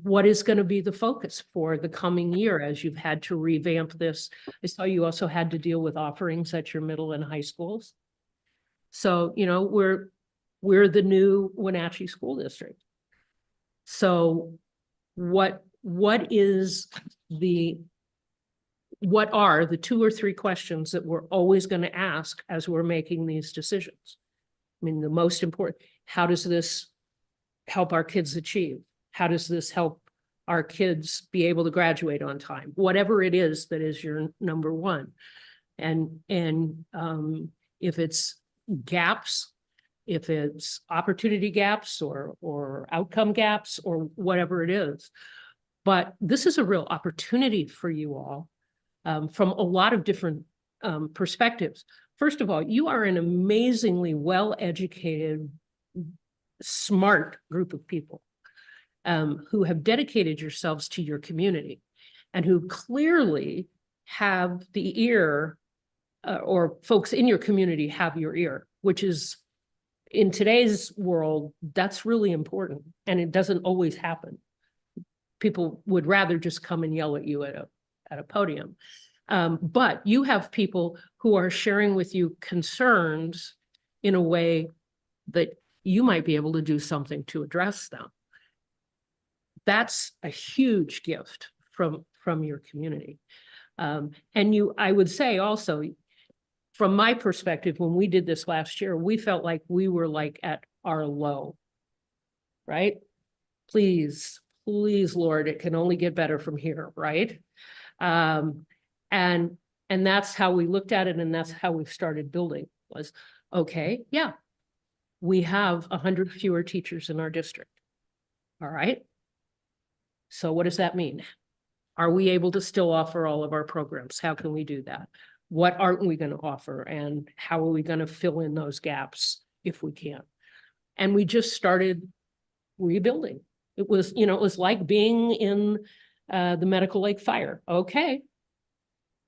What is going to be the focus for the coming year as you've had to revamp this? I saw you also had to deal with offerings at your middle and high schools. So, we're the new Wenatchee School District. So what are the 2 or 3 questions that we're always going to ask as we're making these decisions? I mean, the most important, how does this help our kids achieve? How does this help our kids be able to graduate on time? Whatever it is that is your number 1. And if it's gaps, if it's opportunity gaps or outcome gaps or whatever it is. But this is a real opportunity for you all from a lot of different perspectives. First of all, you are an amazingly well-educated, smart group of people who have dedicated yourselves to your community and who clearly have the ear or folks in your community have your ear, which is in today's world, that's really important. And it doesn't always happen. People would rather just come and yell at you at a podium. But you have people who are sharing with you concerns in a way that you might be able to do something to address them. That's a huge gift from your community. And I would say also, from my perspective, when we did this last year, we felt like we were like at our low, right? Please, Lord, it can only get better from here, right? And that's how we looked at it, and that's how we started building was, okay, yeah, we have 100 fewer teachers in our district. All right. So what does that mean? Are we able to still offer all of our programs? How can we do that? What aren't we going to offer? And how are we going to fill in those gaps if we can? And we just started rebuilding. It was like being in the Medical Lake fire. Okay,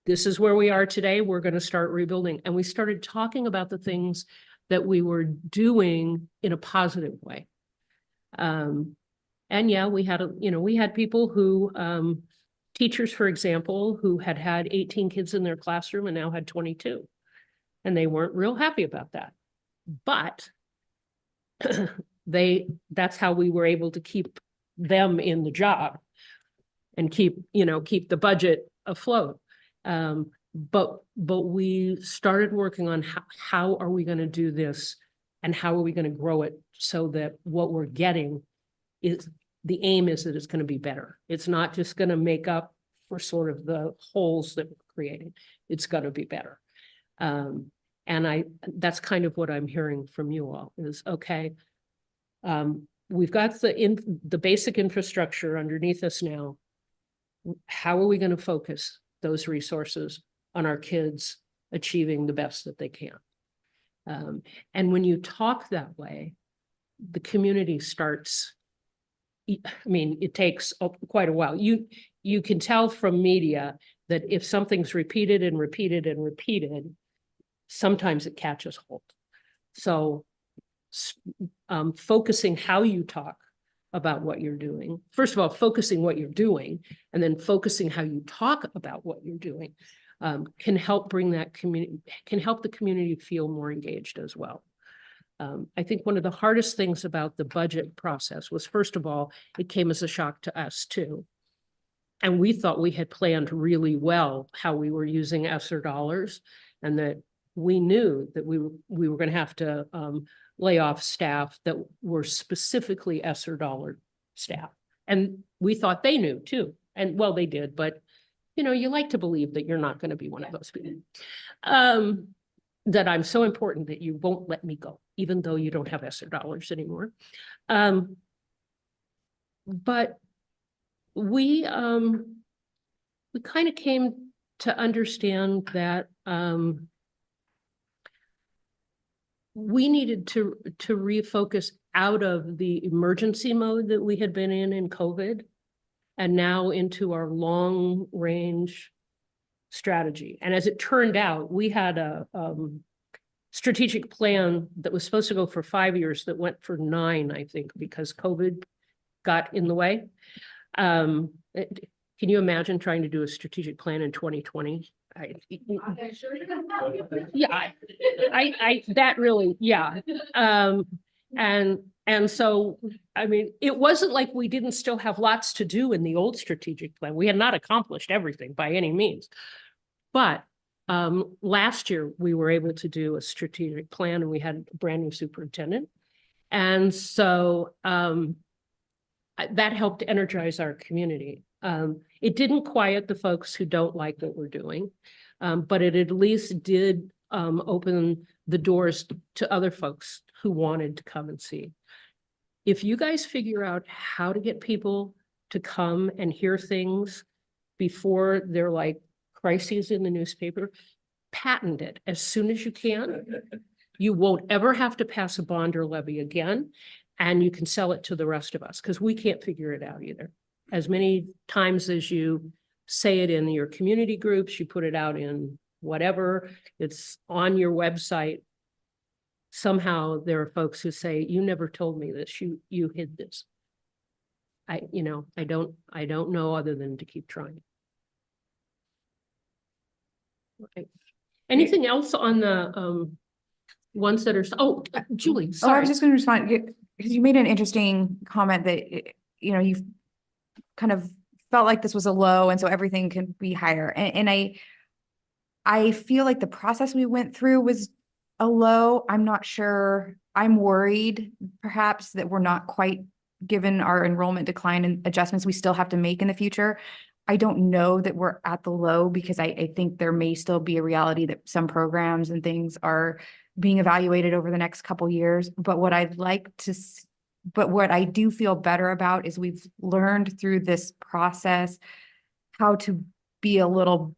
this is where we are today. We're going to start rebuilding. And we started talking about the things that we were doing in a positive way. And yeah, we had people who, teachers, for example, who had 18 kids in their classroom and now had 22. And they weren't real happy about that. But that's how we were able to keep them in the job and keep the budget afloat. But we started working on how are we going to do this and how are we going to grow it so that what we're getting is, the aim is that it's going to be better. It's not just going to make up for sort of the holes that we're creating. It's going to be better. And that's kind of what I'm hearing from you all is, okay, we've got the basic infrastructure underneath us now. How are we going to focus those resources on our kids achieving the best that they can? And when you talk that way, the community starts, I mean, it takes quite a while. You can tell from media that if something's repeated and repeated and repeated, sometimes it catches hold. So focusing how you talk about what you're doing, first of all, focusing what you're doing, and then focusing how you talk about what you're doing, can help bring that community, can help the community feel more engaged as well. I think one of the hardest things about the budget process was, first of all, it came as a shock to us too. And we thought we had planned really well how we were using ESSER dollars, and that we knew that we were going to have to lay off staff that were specifically ESSER dollar staff. And we thought they knew too. And well, they did, but you like to believe that you're not going to be one of those people. That I'm so important that you won't let me go, even though you don't have ESSER dollars anymore. But we kind of came to understand that we needed to refocus out of the emergency mode that we had been in COVID and now into our long range strategy. And as it turned out, we had a strategic plan that was supposed to go for 5 years that went for 9, I think, because COVID got in the way. Can you imagine trying to do a strategic plan in 2020? Yeah, that really, yeah. And so, I mean, it wasn't like we didn't still have lots to do in the old strategic plan. We had not accomplished everything by any means. But last year we were able to do a strategic plan and we had a brand new superintendent. And so that helped energize our community. It didn't quiet the folks who don't like what we're doing, but it at least did open the doors to other folks who wanted to come and see. If you guys figure out how to get people to come and hear things before they're like crises in the newspaper, patent it as soon as you can. You won't ever have to pass a bond or levy again, and you can sell it to the rest of us because we can't figure it out either. As many times as you say it in your community groups, you put it out in whatever, it's on your website. Somehow there are folks who say, you never told me this, you hid this. I don't know other than to keep trying. Okay. Anything else on the ones that are, Julie, Oh, I sorry. was just going to respond because you made an interesting comment that, you've kind of felt like this was a low and so everything can be higher. And I feel like the process we went through was a low. I'm not sure. I'm worried perhaps that we're not quite given our enrollment decline and adjustments we still have to make in the future. I don't know that we're at the low because I think there may still be a reality that some programs and things are being evaluated over the next couple years. But what I do feel better about is we've learned through this process how to be a little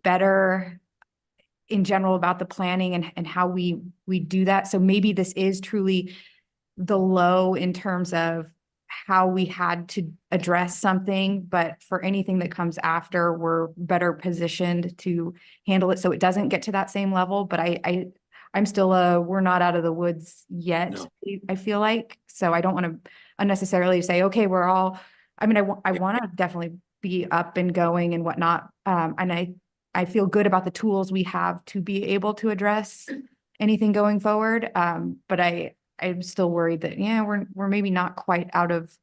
better in general about the planning and how we do that. So maybe this is truly the low in terms of how we had to address something, but for anything that comes after, we're better positioned to handle it so it doesn't get to that same level. But I'm still we're not out of the woods yet, no. I feel like. So I don't want to unnecessarily say, okay, we're all, I mean, I want to definitely be up and going and whatnot. And I feel good about the tools we have to be able to address anything going forward. But I'm still worried that, yeah, we're maybe not quite out of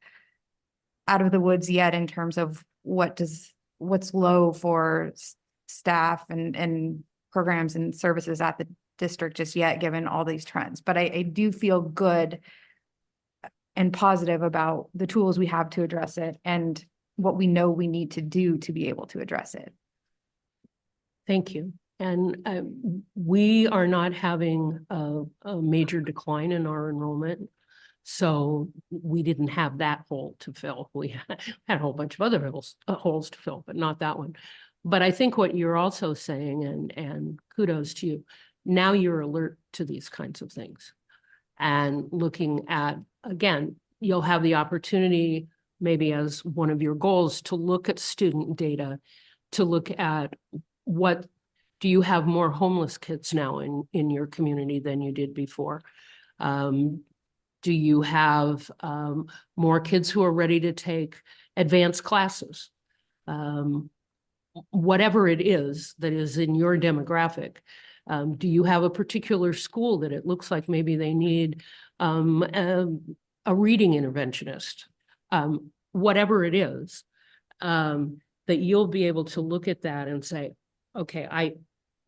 the woods yet in terms of what's low for staff and programs and services at the district just yet, given all these trends. But I do feel good and positive about the tools we have to address it and what we know we need to do to be able to address it. Thank you. And we are not having a major decline in our enrollment. So we didn't have that hole to fill. We had a whole bunch of other holes to fill, but not that one. But I think what you're also saying, and kudos to you, now you're alert to these kinds of things. And looking at, again, you'll have the opportunity, maybe as one of your goals, to look at student data, to look at what, do you have more homeless kids now in your community than you did before? Do you have more kids who are ready to take advanced classes? Whatever it is that is in your demographic. Do you have a particular school that it looks like maybe they need a reading interventionist? Whatever it is, that you'll be able to look at that and say, okay,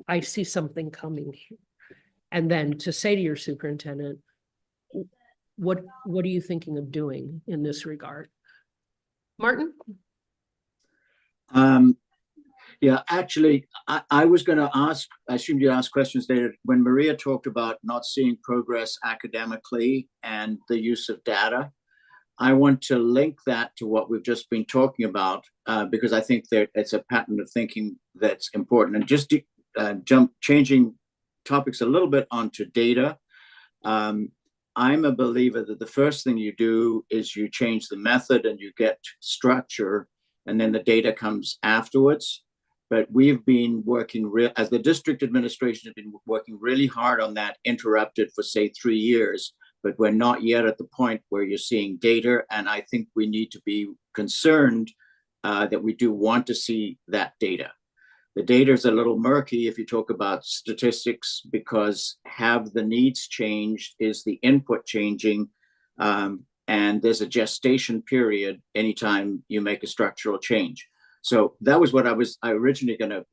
I see something coming here. And then to say to your superintendent, what are you thinking of doing in this regard? Martin? Yeah, actually, I was going to ask, I assumed you asked questions later. When Maria talked about not seeing progress academically and the use of data, I want to link that to what we've just been talking about, because I think that it's a pattern of thinking that's important. And just changing topics a little bit onto data. I'm a believer that the first thing you do is you change the method and you get structure, and then the data comes afterwards. But we've been working as the district administration has been working really hard on that, interrupted for say 3 years, but we're not yet at the point where you're seeing data. And I think we need to be concerned that we do want to see that data. The data is a little murky if you talk about statistics, because have the needs changed? Is the input changing? And there's a gestation period anytime you make a structural change. So that was what I originally going to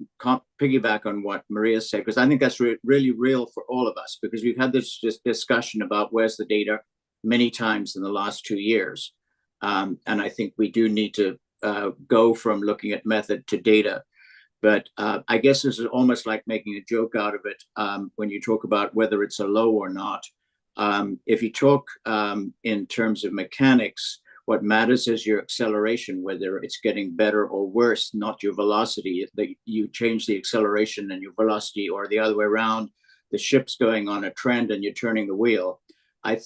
piggyback on what Maria said, because I think that's really real for all of us, because we've had this discussion about where's the data many times in the last 2 years. And I think we do need to go from looking at method to data. But I guess this is almost like making a joke out of it when you talk about whether it's a low or not. If you talk in terms of mechanics, what matters is your acceleration, whether it's getting better or worse, not your velocity. If you change the acceleration and your velocity, or the other way around, the ship's going on a trend and you're turning the wheel. I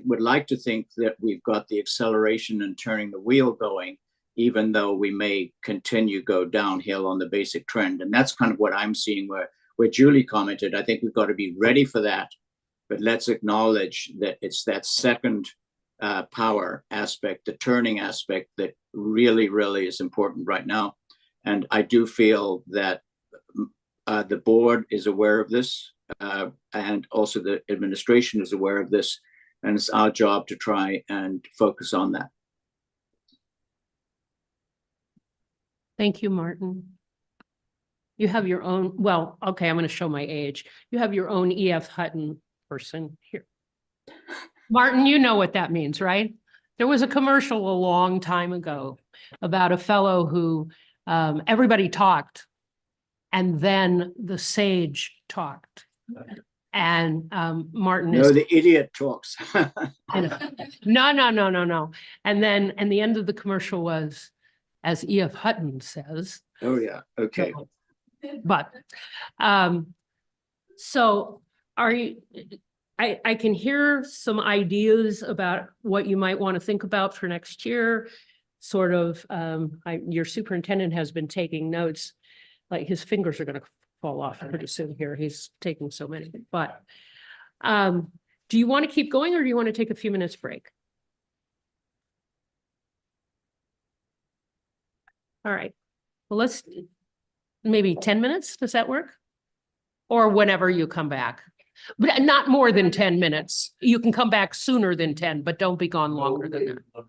would like to think that we've got the acceleration and turning the wheel going, even though we may continue go downhill on the basic trend. And that's kind of what I'm seeing where Julie commented. I think we've got to be ready for that, but let's acknowledge that it's that second power aspect, the turning aspect, that really, really is important right now. And I do feel that the board is aware of this, and also the administration is aware of this, and it's our job to try and focus on that. Thank you, Martin. You have your own, well, okay, I'm going to show my age. You have your own E.F. Hutton person here. Martin, you know what that means, right? There was a commercial a long time ago about a fellow who everybody talked, and then the sage talked. And Martin is— No, the idiot talks. No. And then, and the end of the commercial was, as E.F. Hutton says. Oh, yeah. Okay. But, so are you, I can hear some ideas about what you might want to think about for next year. Sort of, your superintendent has been taking notes, like his fingers are going to fall off pretty soon here. He's taking so many, but, do you want to keep going, or do you want to take a few minutes break? All right, well, let's maybe 10 minutes. Does that work? Or whenever you come back. But not more than 10 minutes. You can come back sooner than 10, but don't be gone longer than that.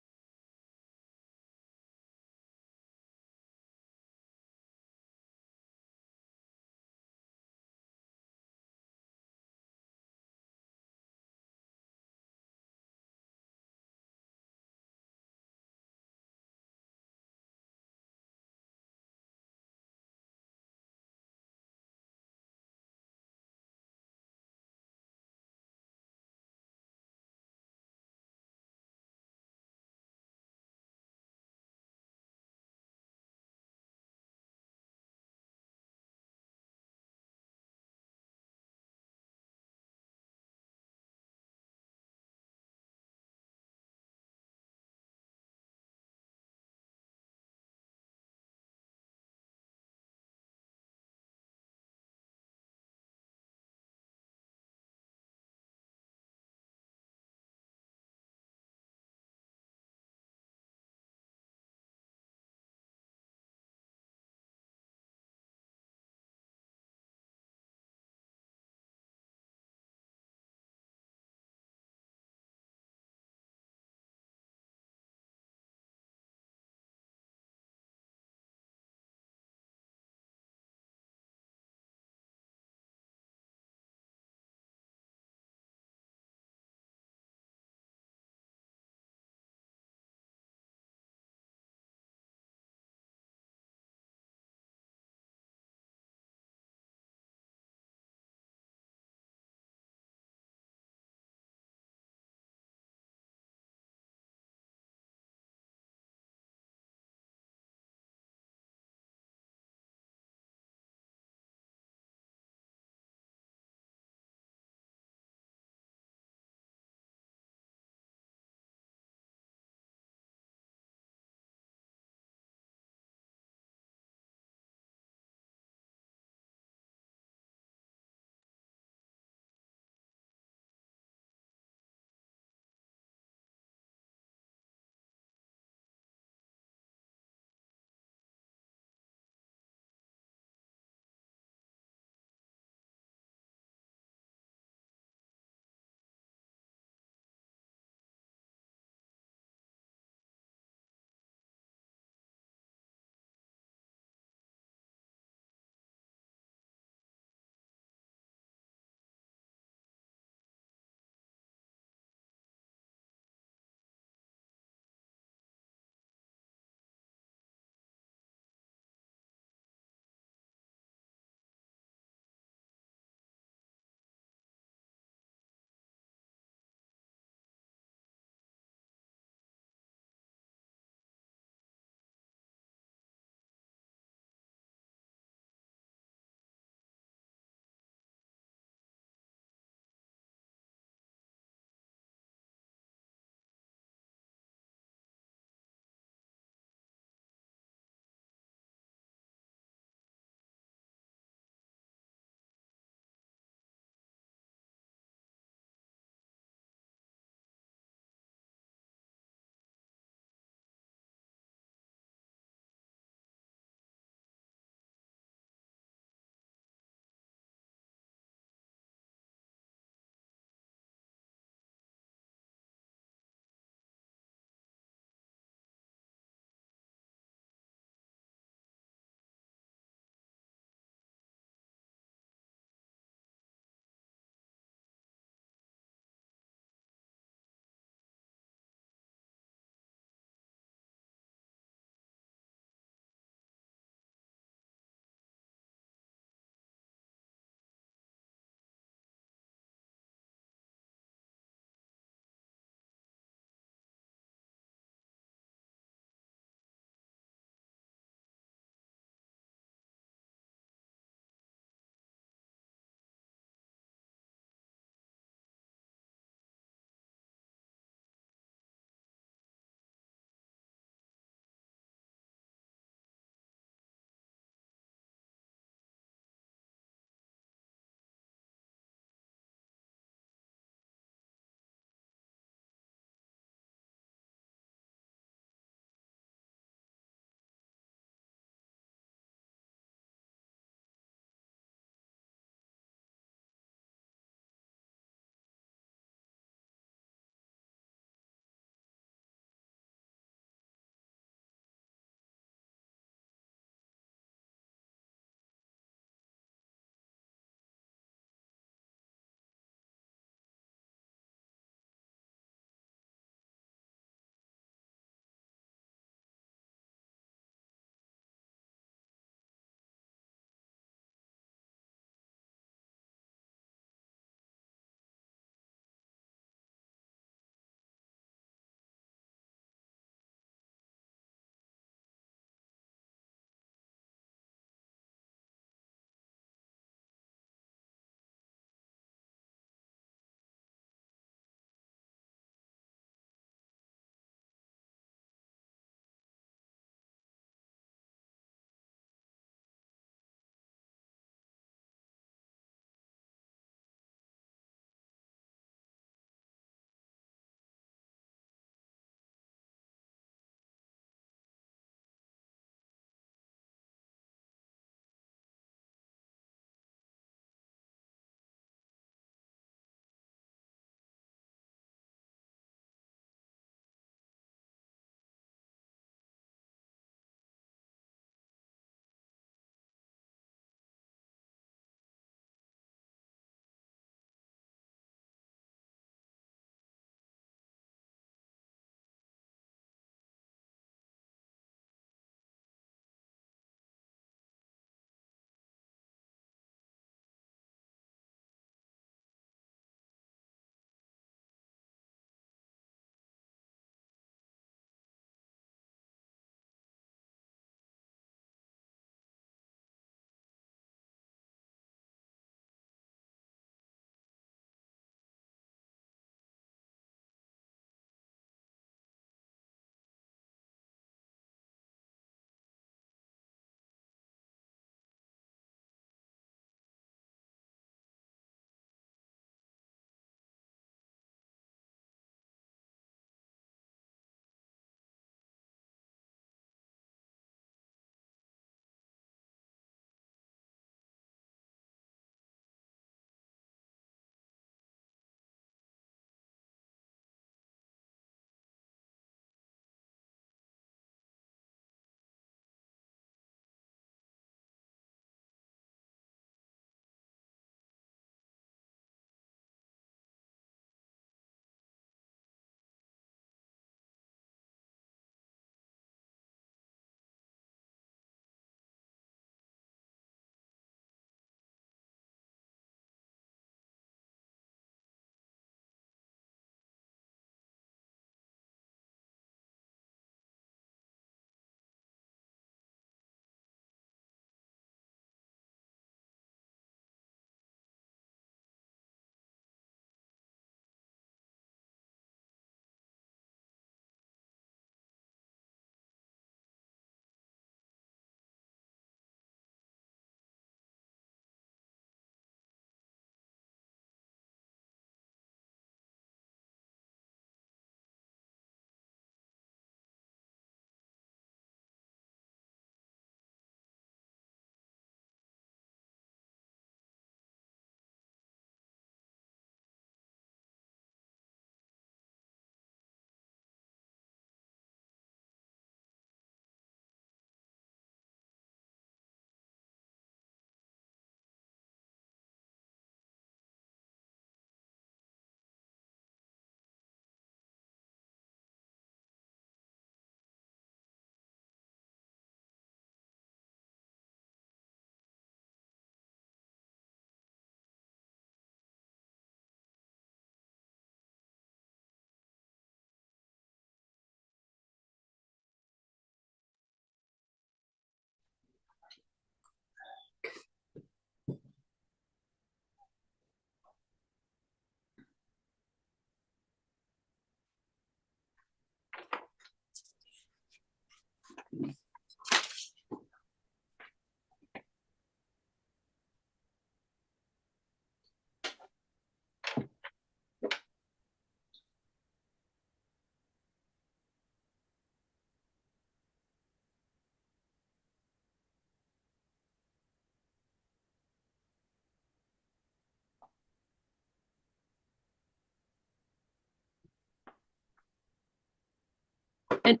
And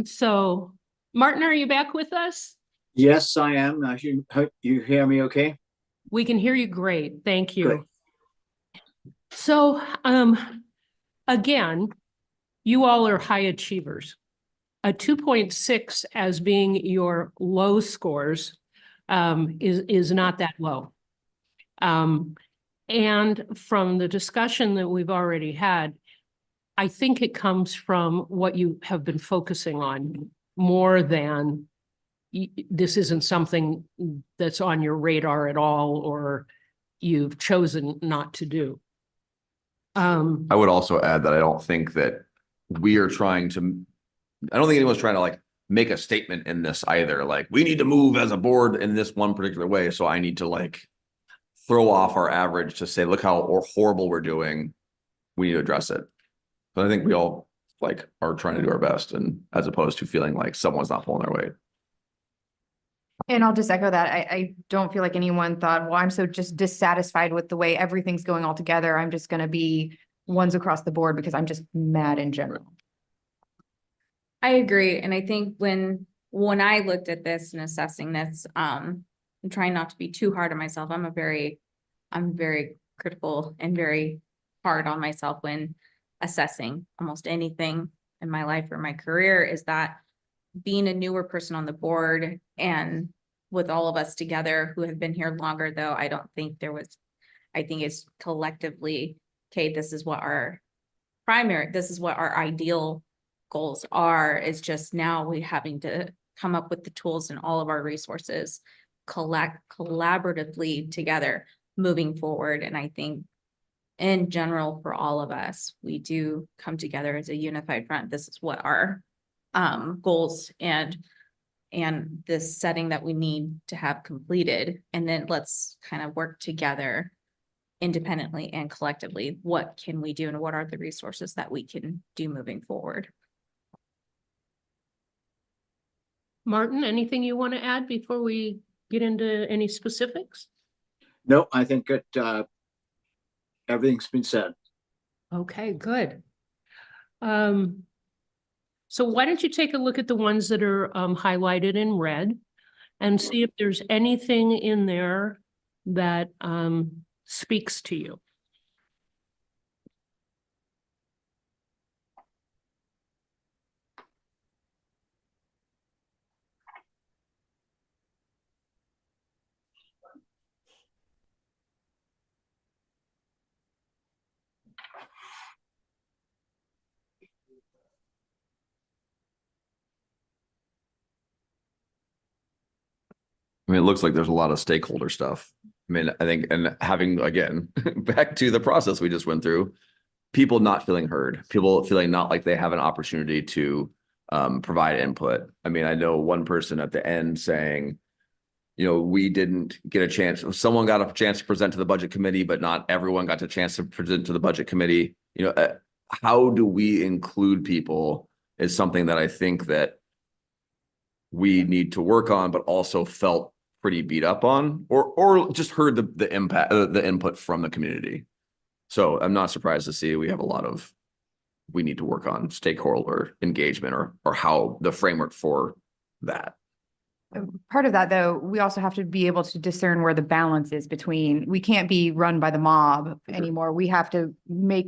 so, Martin, are you back with us? Yes, I am. You hear me okay? We can hear you great. Thank Good. you. So, again, you all are high achievers. A 2.6 as being your low scores is not that low. And from the discussion that we've already had, I think it comes from what you have been focusing on more than this isn't something that's on your radar at all, or you've chosen not to do. I would also add that I don't think that we are trying to, I don't think anyone's trying to like make a statement in this either. Like, we need to move as a board in this one particular way. So I need to like throw off our average to say, look how horrible we're doing. We need to address it. But I think we all like are trying to do our best, and as opposed to feeling like someone's not pulling their weight. And I'll just echo that. I don't feel like anyone thought, well, I'm so just dissatisfied with the way everything's going all together. I'm just going to be ones across the board because I'm just mad in general. I agree. And I think when I looked at this and assessing this, I'm trying not to be too hard on myself. I'm very critical and very hard on myself when assessing almost anything in my life or my career. Is that being a newer person on the board, and with all of us together who have been here longer, though, I don't think I think it's collectively, okay, this is what our ideal goals are, is just now we having to come up with the tools and all of our resources, collaboratively together moving forward. And I think in general, for all of us, we do come together as a unified front. This is what our goals and this setting that we need to have completed. And then let's kind of work together independently and collectively. What can we do and what are the resources that we can do moving forward? Martin, anything you want to add before we get into any specifics? No, I think that everything's been said. Okay, good. So why don't you take a look at the ones that are highlighted in red and see if there's anything in there that speaks to you. I mean, it looks like there's a lot of stakeholder stuff. I mean, I think, and having, again, back to the process we just went through, people not feeling heard, people feeling not like they have an opportunity to provide input. I mean, I know one person at the end saying, we didn't get a chance. Someone got a chance to present to the budget committee, but not everyone got a chance to present to the budget committee. How do we include people is something that I think that we need to work on, but also felt pretty beat up on, or just heard the impact, the input from the community. So I'm not surprised to see we have we need to work on stakeholder engagement or how the framework for that. Part of that, though, we also have to be able to discern where the balance is between, we can't be run by the mob anymore. We have to make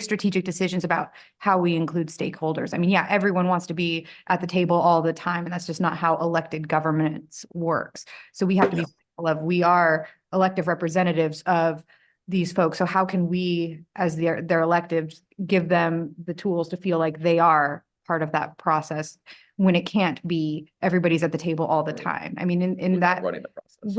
strategic decisions about how we include stakeholders. I mean, yeah, everyone wants to be at the table all the time, and that's just not how elected governance works. So we have to be mindful of, we are elective representatives of these folks. So how can we, as their electives, give them the tools to feel like they are part of that process when it can't be everybody's at the table all the time? I mean, in that running the process.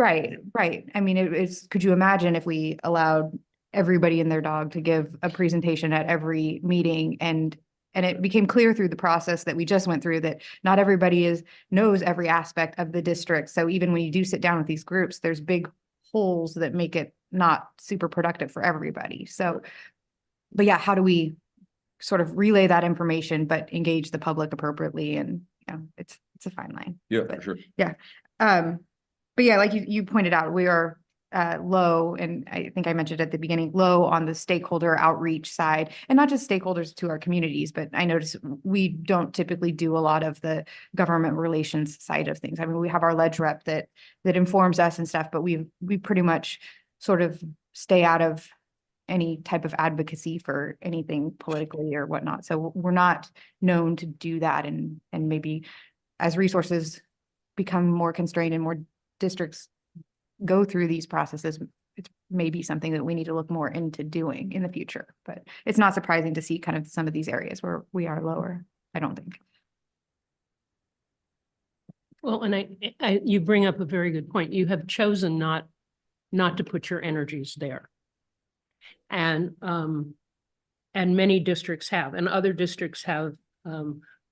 Right. I mean, could you imagine if we allowed everybody and their dog to give a presentation at every meeting, and And it became clear through the process that we just went through that not everybody knows every aspect of the district. So even when you do sit down with these groups, there's big holes that make it not super productive for everybody. So, but yeah, how do we sort of relay that information, but engage the public appropriately? And, it's a fine line. Yeah, But- for sure. But yeah, like you pointed out, we are low, and I think I mentioned at the beginning, low on the stakeholder outreach side, and not just stakeholders to our communities, but I notice we don't typically do a lot of the government relations side of things. I mean, we have our ledge rep that informs us and stuff, but we pretty much sort of stay out of any type of advocacy for anything politically or whatnot. So we're not known to do that, and maybe as resources become more constrained and more districts go through these processes, it's maybe something that we need to look more into doing in the future. But it's not surprising to see kind of some of these areas where we are lower, I don't think. Well, and you bring up a very good point. You have chosen not to put your energies there. And many districts have, and other districts have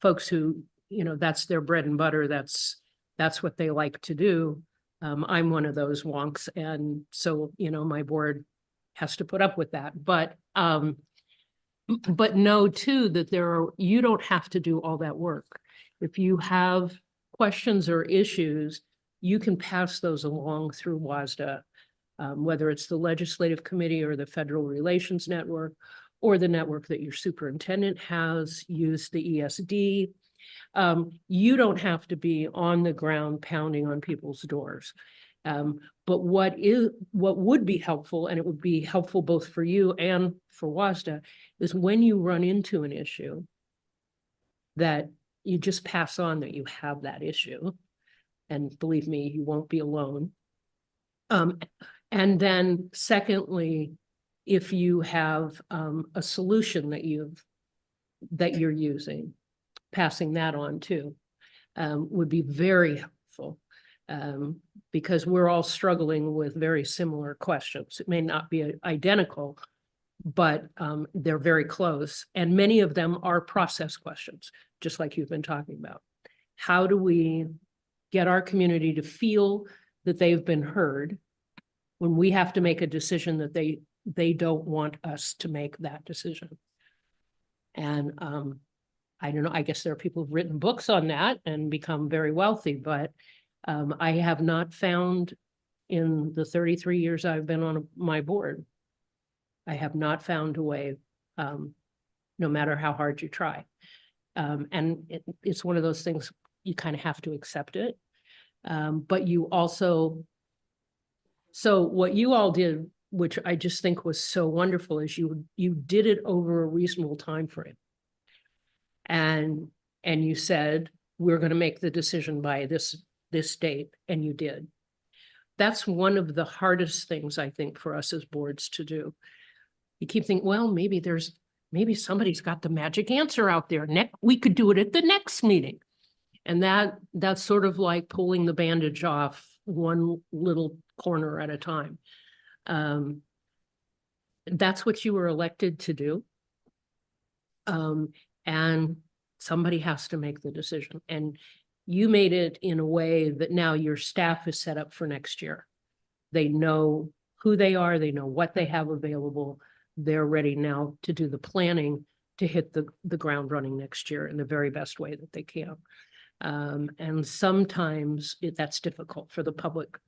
folks who, that's their bread and butter. That's what they like to do. I'm one of those wonks. And so, my board has to put up with that. But know too, that you don't have to do all that work. If you have questions or issues, you can pass those along through WASDA, whether it's the legislative committee or the Federal Relations Network, or the network that your superintendent has, use the ESD. You don't have to be on the ground pounding on people's doors. But what would be helpful, and it would be helpful both for you and for WASDA, is when you run into an issue, that you just pass on that you have that issue. And believe me, you won't be alone. And then secondly, if you have a solution that you're using, passing that on too, would be very helpful, because we're all struggling with very similar questions. It may not be identical, but they're very close. And many of them are process questions, just like you've been talking about. How do we get our community to feel that they've been heard when we have to make a decision that they don't want us to make that decision? And I don't know, I guess there are people who've written books on that and become very wealthy, but I have not found, in the 33 years I've been on my board, I have not found a way, no matter how hard you try. And it's one of those things, you kind of have to accept it. But you also, so what you all did, which I just think was so wonderful, is you did it over a reasonable time frame. And you said, we're going to make the decision by this date, and you did. That's one of the hardest things, I think, for us as boards to do. You keep thinking, well, maybe somebody's got the magic answer out there. We could do it at the next meeting. And that's sort of like pulling the bandage off one little corner at a time. That's what you were elected to do. And somebody has to make the decision. And you made it in a way that now your staff is set up for next year. They know who they are, they know what they have available. They're ready now to do the planning to hit the ground running next year in the very best way that they can. And sometimes that's difficult for the public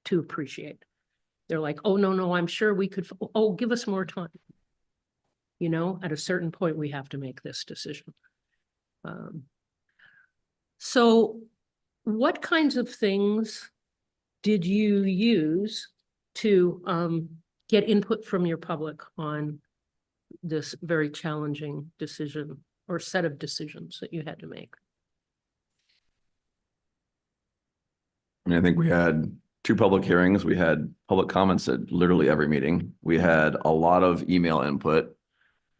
to appreciate. They're like, oh, no, I'm sure we could, give us more time. At a certain point, we have to make this decision. So what kinds of things did you use to get input from your public on this very challenging decision or set of decisions that you had to make? I think we had 2 public hearings. We had public comments at literally every meeting. We had a lot of email input.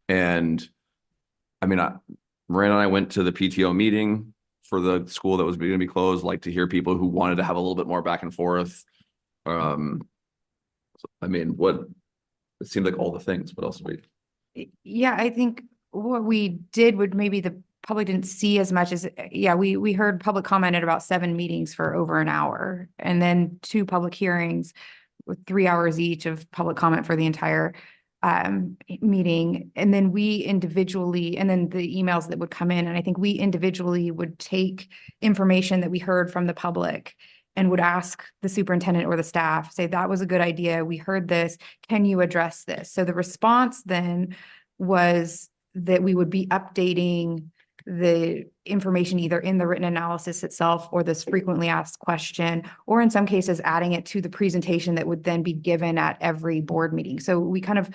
And I mean, Miranda and I went to the PTO meeting for the school that was going to be closed, like to hear people who wanted to have a little bit more back and forth. I mean, it seemed like all the things. What else we? Yeah, I think what we did would maybe the public didn't see as much as, yeah, we heard public comment at about 7 meetings for over an hour. And then 2 public hearings with 3 hours each of public comment for the entire meeting. And then we individually, and then the emails that would come in, and I think we individually would take information that we heard from the public and would ask the superintendent or the staff, say, that was a good idea. We heard this. Can you address this? So the response then was that we would be updating the information either in the written analysis itself or this frequently asked question, or in some cases adding it to the presentation that would then be given at every board meeting. So we kind of,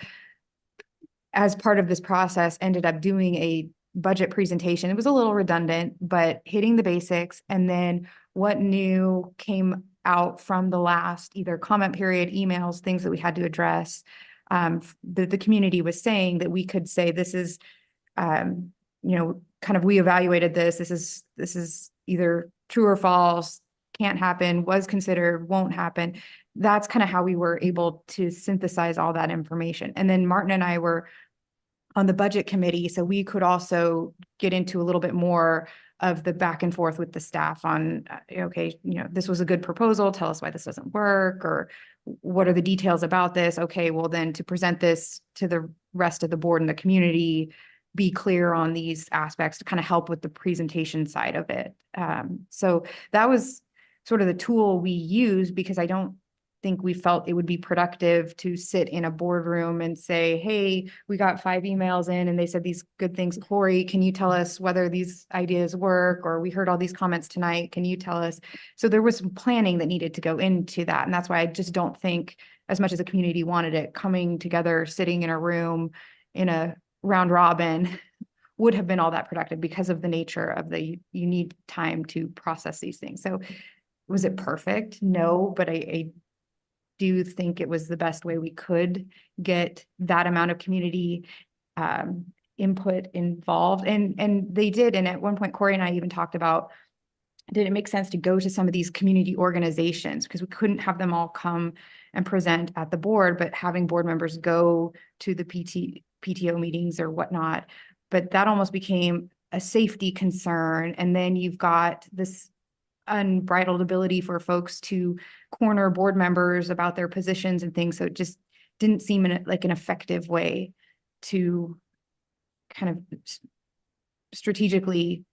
as part of this process, ended up doing a budget presentation. It was a little redundant, but hitting the basics, and then what new came out from the last either comment period, emails, things that we had to address. The community was saying that we could say, this is, kind of, we evaluated this. This is either true or false, can't happen, was considered, won't happen. That's kind of how we were able to synthesize all that information. And then Martin and I were on the budget committee, so we could also get into a little bit more of the back and forth with the staff on, okay, this was a good proposal, tell us why this doesn't work, or what are the details about this? Okay, well then to present this to the rest of the board and the community, be clear on these aspects to kind of help with the presentation side of it. So that was sort of the tool we used, because I don't think we felt it would be productive to sit in a boardroom and say, hey, we got 5 emails in and they said these good things. Corey, can you tell us whether these ideas work? Or we heard all these comments tonight. Can you tell us? So there was some planning that needed to go into that. And that's why I just don't think, as much as the community wanted it, coming together, sitting in a room in a round robin would have been all that productive, because of the nature of you need time to process these things. So was it perfect? No, but I do think it was the best way we could get that amount of community input involved. And they did. And at one point, Corey and I even talked about, did it make sense to go to some of these community organizations? Because we couldn't have them all come and present at the board, but having board members go to the PTO meetings or whatnot. But that almost became a safety concern. And then you've got this unbridled ability for folks to corner board members about their positions and things. So it just didn't seem like an effective way to kind of strategically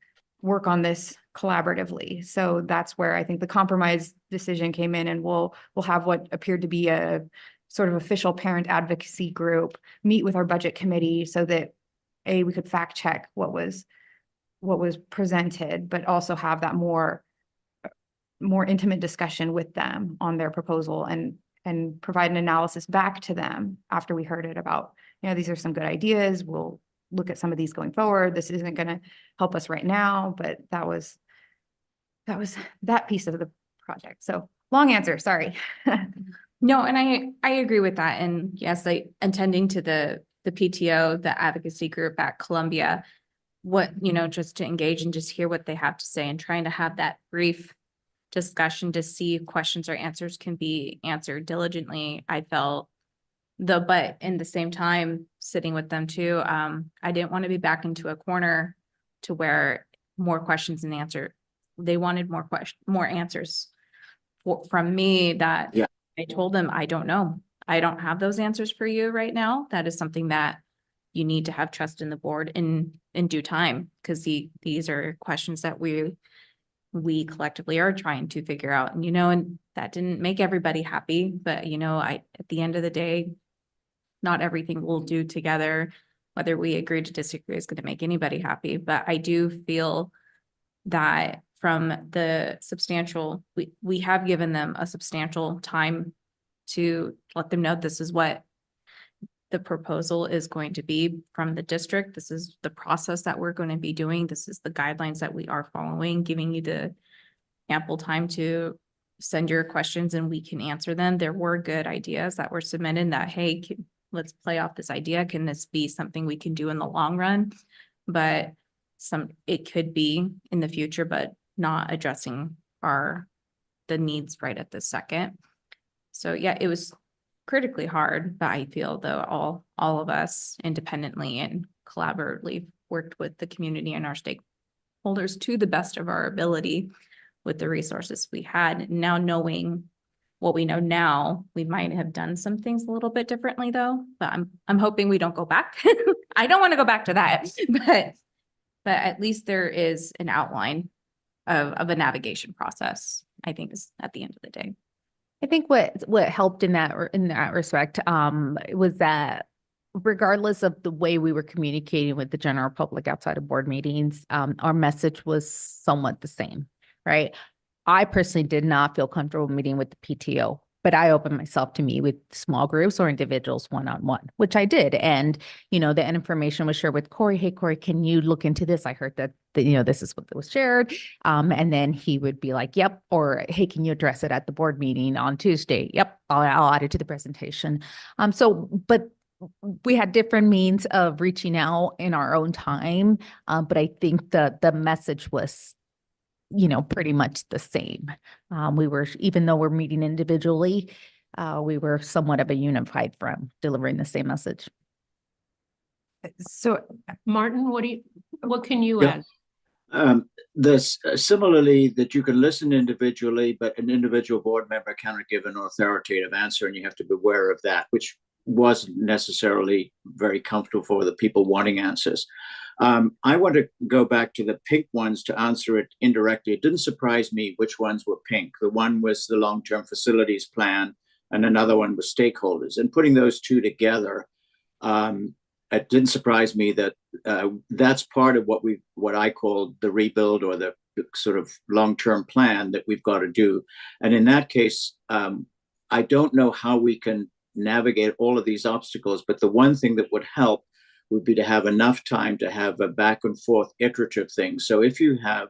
work on this collaboratively. So that's where I think the compromise decision came in, and we'll have what appeared to be a sort of official parent advocacy group meet with our budget committee, so that we could fact check what was presented, but also have that more intimate discussion with them on their proposal, and provide an analysis back to them after we heard it about, these are some good ideas. We'll look at some of these going forward. This isn't going to help us right now, but that was that piece of the project. So long answer, sorry. No, and I agree with that. And yes, like attending to the PTO, the advocacy group at Columbia, just to engage and just hear what they have to say, and trying to have that brief discussion to see if questions or answers can be answered diligently. I felt but in the same time, sitting with them too, I didn't want to be back into a corner to where more questions and answer. They wanted more answers from me that Yeah. I told them, I don't know. I don't have those answers for you right now. That is something that you need to have trust in the board in due time, because these are questions that we collectively are trying to figure out. And, and that didn't make everybody happy, but, at the end of the day, not everything we'll do together, whether we agree to disagree, is going to make anybody happy. But I do feel that from the substantial, we have given them a substantial time to let them know this is what the proposal is going to be from the district. This is the process that we're going to be doing. This is the guidelines that we are following, giving you the ample time to send your questions and we can answer them. There were good ideas that were submitted that, hey, let's play off this idea. Can this be something we can do in the long run? But it could be in the future, but not addressing the needs right at this second. So yeah, it was critically hard, but I feel though all of us independently and collaboratively worked with the community and our stakeholders to the best of our ability with the resources we had. Now knowing what we know now, we might have done some things a little bit differently though, but I'm hoping we don't go back. I don't want to go back to that, but at least there is an outline of a navigation process, I think is at the end of the day. I think what helped in that respect was that regardless of the way we were communicating with the general public outside of board meetings, our message was somewhat the same, right? I personally did not feel comfortable meeting with the PTO, but I opened myself to meet with small groups or individuals one-on-one, which I did. And, the information was shared with Corey. Hey, Corey, can you look into this? I heard that, this is what was shared. And then he would be like, yep. Or, hey, can you address it at the board meeting on Tuesday? Yep. I'll add it to the presentation. But we had different means of reaching out in our own time. But I think the message was pretty much the same. We were, even though we're meeting individually, we were somewhat of a unified front delivering the same message. So Martin, what can you Yeah. add? This similarly that you can listen individually, but an individual board member cannot give an authoritative answer, and you have to be aware of that, which wasn't necessarily very comfortable for the people wanting answers. I want to go back to the pink ones to answer it indirectly. It didn't surprise me which ones were pink. The one was the long-term facilities plan, and another one was stakeholders. And putting those two together, it didn't surprise me that that's part of what I call the rebuild or the sort of long-term plan that we've got to do. And in that case, I don't know how we can navigate all of these obstacles, but the one thing that would help would be to have enough time to have a back and forth iterative thing. So if you have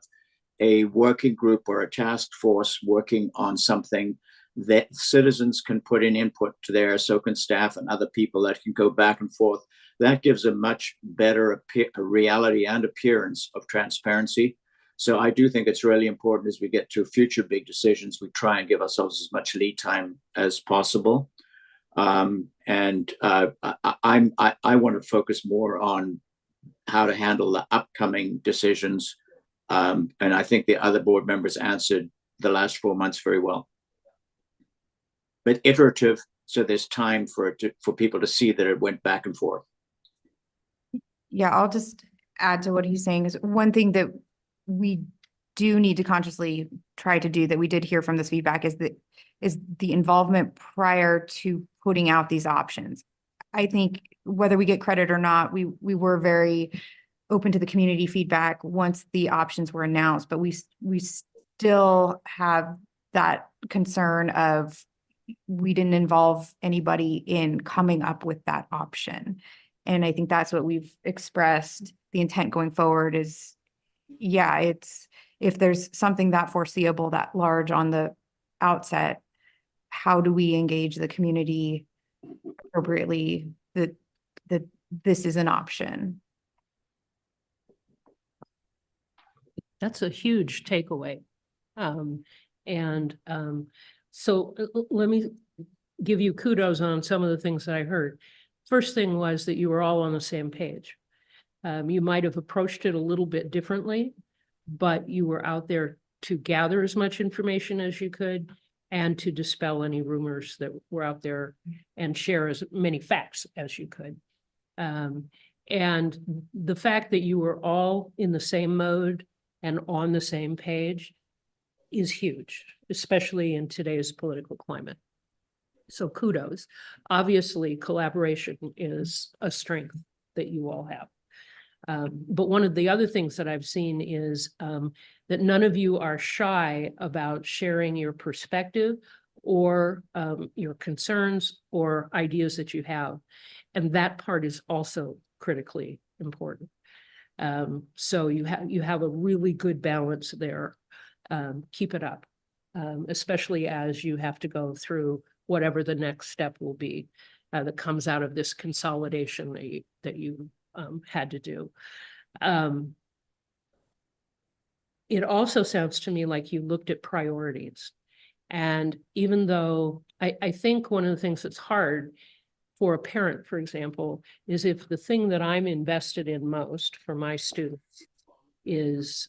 a working group or a task force working on something that citizens can put in input to there, so can staff and other people that can go back and forth, that gives a much better reality and appearance of transparency. So I do think it's really important as we get to future big decisions, we try and give ourselves as much lead time as possible. I want to focus more on how to handle the upcoming decisions. And I think the other board members answered the last 4 months very well. But iterative, so there's time for people to see that it went back and forth. yeah, I'll just add to what he's saying is one thing that we do need to consciously try to do that we did hear from this feedback is the involvement prior to putting out these options. I think whether we get credit or not, we were very open to the community feedback once the options were announced, but we still have that concern of we didn't involve anybody in coming up with that option. And I think that's what we've expressed. The intent going forward is, yeah, it's if there's something that foreseeable, that large on the outset, how do we engage the community appropriately that this is an option? That's a huge takeaway. So let me give you kudos on some of the things that I heard. First thing was that you were all on the same page. You might have approached it a little bit differently, but you were out there to gather as much information as you could and to dispel any rumors that were out there and share as many facts as you could. And the fact that you were all in the same mode and on the same page is huge, especially in today's political climate. So kudos. Obviously, collaboration is a strength that you all have. But one of the other things that I've seen is that none of you are shy about sharing your perspective or your concerns or ideas that you have. And that part is also critically important. So you have a really good balance there. Keep it up, especially as you have to go through whatever the next step will be that comes out of this consolidation that you had to do. It also sounds to me like you looked at priorities. And even though I think one of the things that's hard for a parent, for example, is if the thing that I'm invested in most for my students is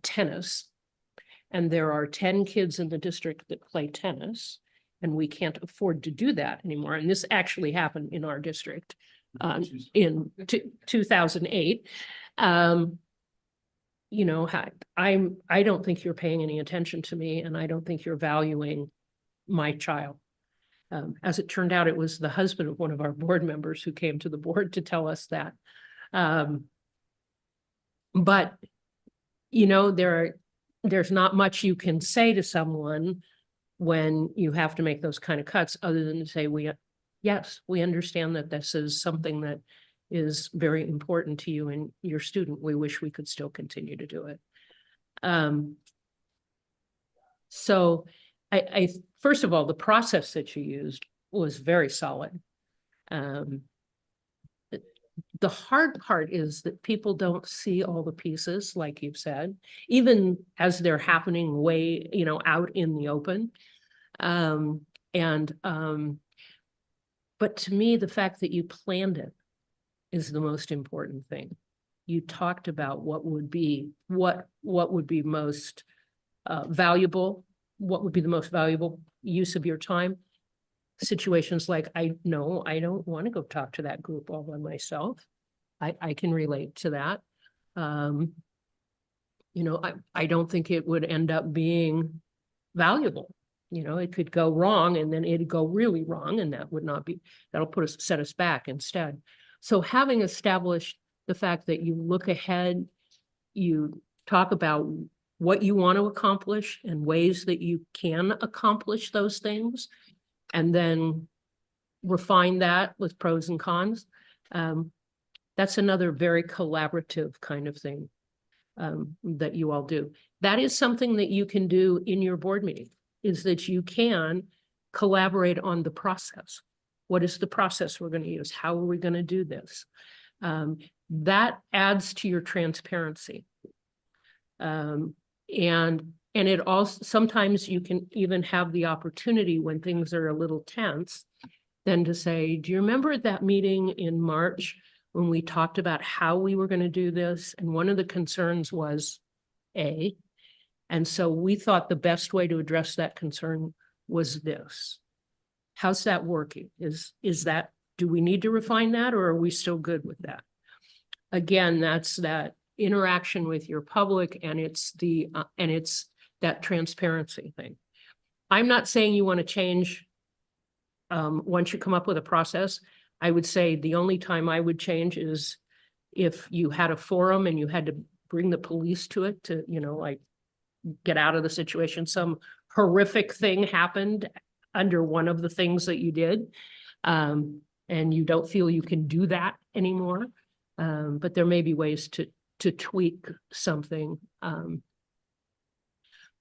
tennis, and there are 10 kids in the district that play tennis, and we can't afford to do that anymore. And this actually happened in our district in 2008. You know, I don't think you're paying any attention to me, and I don't think you're valuing my child. As it turned out, it was the husband of one of our board members who came to the board to tell us that. But, you know, there's not much you can say to someone when you have to make those kind of cuts, other than to say, yes, we understand that this is something that is very important to you and your student. We wish we could still continue to do it. So I first of all, the process that you used was very solid. The hard part is that people don't see all the pieces, like you've said, even as they're happening way, you know, out in the open. But to me, the fact that you planned it is the most important thing. You talked about what would be most valuable, what would be the most valuable use of your time. Situations like, I don't want to go talk to that group all by myself. I can relate to that. You know, I don't think it would end up being valuable. You know, it could go wrong, and then it'd go really wrong, and that would not be, that'll set us back instead. So having established the fact that you look ahead, you talk about what you want to accomplish and ways that you can accomplish those things, and then refine that with pros and cons. That's another very collaborative kind of thing that you all do. That is something that you can do in your board meeting, is that you can collaborate on the process. What is the process we're going to use? How are we going to do this? That adds to your transparency. And it also, sometimes you can even have the opportunity when things are a little tense, then to say, do you remember at that meeting in March when we talked about how we were going to do this? And one of the concerns was A. And so we thought the best way to address that concern was this. How's that working? Is that, do we need to refine that, or are we still good with that? Again, that's that interaction with your public, and it's that transparency thing. I'm not saying you want to change once you come up with a process. I would say the only time I would change is if you had a forum and you had to bring the police to it to, you know, like get out of the situation. Some horrific thing happened under one of the things that you did, and you don't feel you can do that anymore. But there may be ways to tweak something.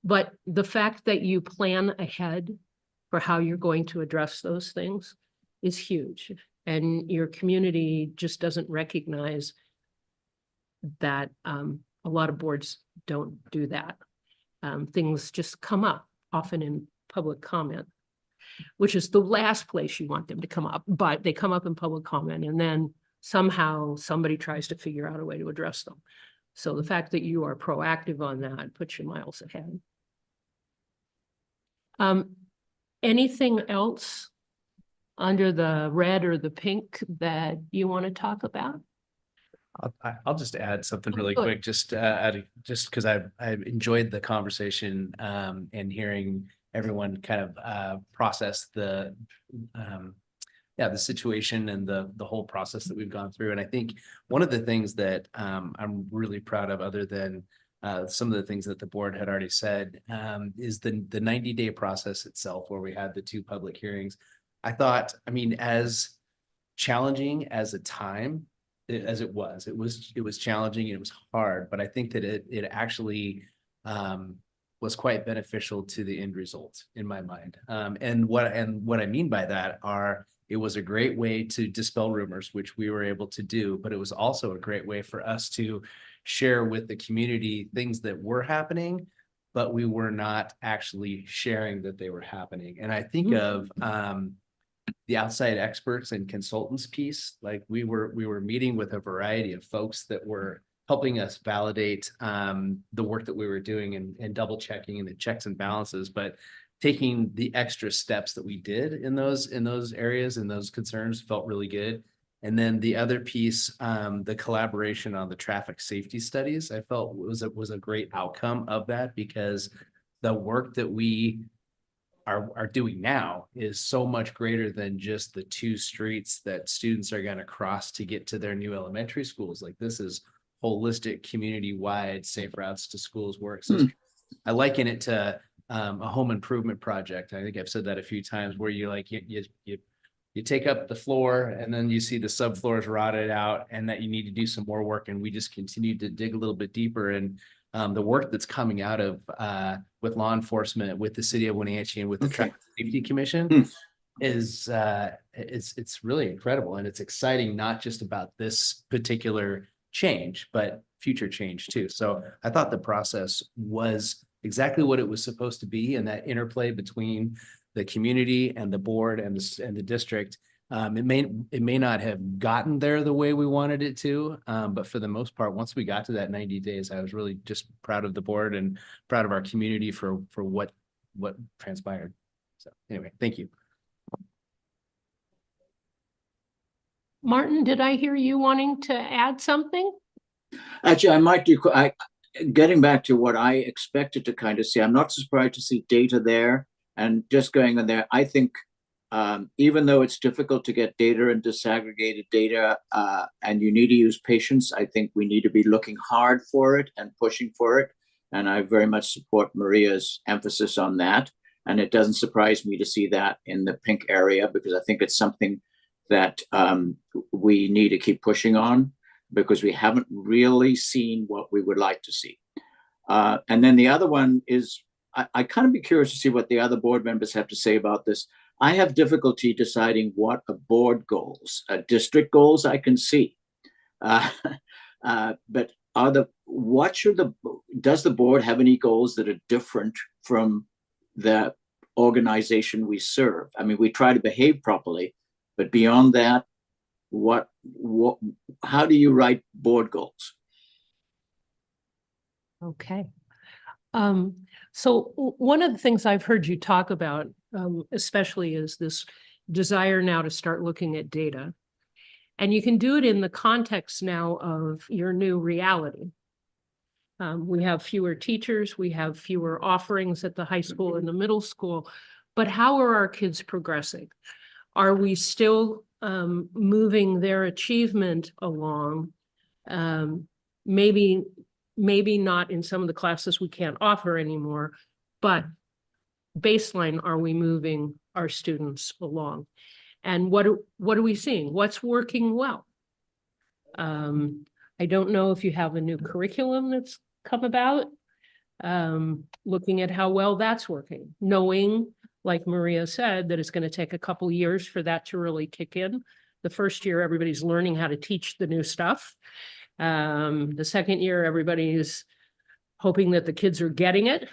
But the fact that you plan ahead for how you're going to address those things is huge. And your community just doesn't recognize that a lot of boards don't do that. Things just come up, often in public comment, which is the last place you want them to come up, but they come up in public comment, and then somehow somebody tries to figure out a way to address them. So the fact that you are proactive on that puts you miles ahead. Anything else under the red or the pink that you want to talk about? I'll just add something really Good. quick, just because I enjoyed the conversation and hearing everyone kind of process the situation and the whole process that we've gone through. And I think one of the things that I'm really proud of, other than some of the things that the board had already said, is the 90-day process itself, where we had the 2 public hearings. I thought, I mean, as challenging as a time as it was challenging and it was hard, but I think that it actually was quite beneficial to the end result in my mind. And what I mean by that it was a great way to dispel rumors, which we were able to do, but it was also a great way for us to share with the community things that were happening, but we were not actually sharing that they were happening. And I think of the outside experts and consultants piece. Like we were meeting with a variety of folks that were helping us validate the work that we were doing and double checking and the checks and balances, but taking the extra steps that we did in those areas and those concerns felt really good. And then the other piece, the collaboration on the traffic safety studies, I felt was a great outcome of that, because the work that we are doing now is so much greater than just the 2 streets that students are going to cross to get to their new elementary schools. Like, this is holistic, community-wide safe routes to schools work. So I liken it to a home improvement project. I think I've said that a few times, where you like you take up the floor and then you see the subfloors rotted out and that you need to do some more work. And we just continue to dig a little bit deeper. And the work that's coming out of with law enforcement, with the city of Wenatchee, and with the Traffic Safety Commission is it's really incredible. And it's exciting, not just about this particular change, but future change too. So I thought the process was exactly what it was supposed to be, and that interplay between the community and the board and the district. It may not have gotten there the way we wanted it to, but for the most part, once we got to that 90 days, I was really just proud of the board and proud of our community for what transpired. So anyway, thank you. Martin, did I hear you wanting to add something? Actually, I might do, getting back to what I expected to kind of see, I'm not surprised to see data there. And just going on there, I think even though it's difficult to get data and disaggregated data, and you need to use patience, I think we need to be looking hard for it and pushing for it. And I very much support Maria's emphasis on that. And it doesn't surprise me to see that in the pink area, because I think it's something that we need to keep pushing on, because we haven't really seen what we would like to see. And then the other one is, I kind of be curious to see what the other board members have to say about this. I have difficulty deciding what a board goals, district goals I can see. But does the board have any goals that are different from the organization we serve? I mean, we try to behave properly, but beyond that, how do you write board goals? Okay. So one of the things I've heard you talk about, especially, is this desire now to start looking at data. And you can do it in the context now of your new reality. We have fewer teachers, we have fewer offerings at the high school and the middle school, but how are our kids progressing? Are we still moving their achievement along? Maybe not in some of the classes we can't offer anymore, but baseline, are we moving our students along? And what are we seeing? What's working well? I don't know if you have a new curriculum that's come about, looking at how well that's working, knowing, like Maria said, that it's going to take a couple years for that to really kick in. The first year, everybody's learning how to teach the new stuff. The second year, everybody's hoping that the kids are getting it.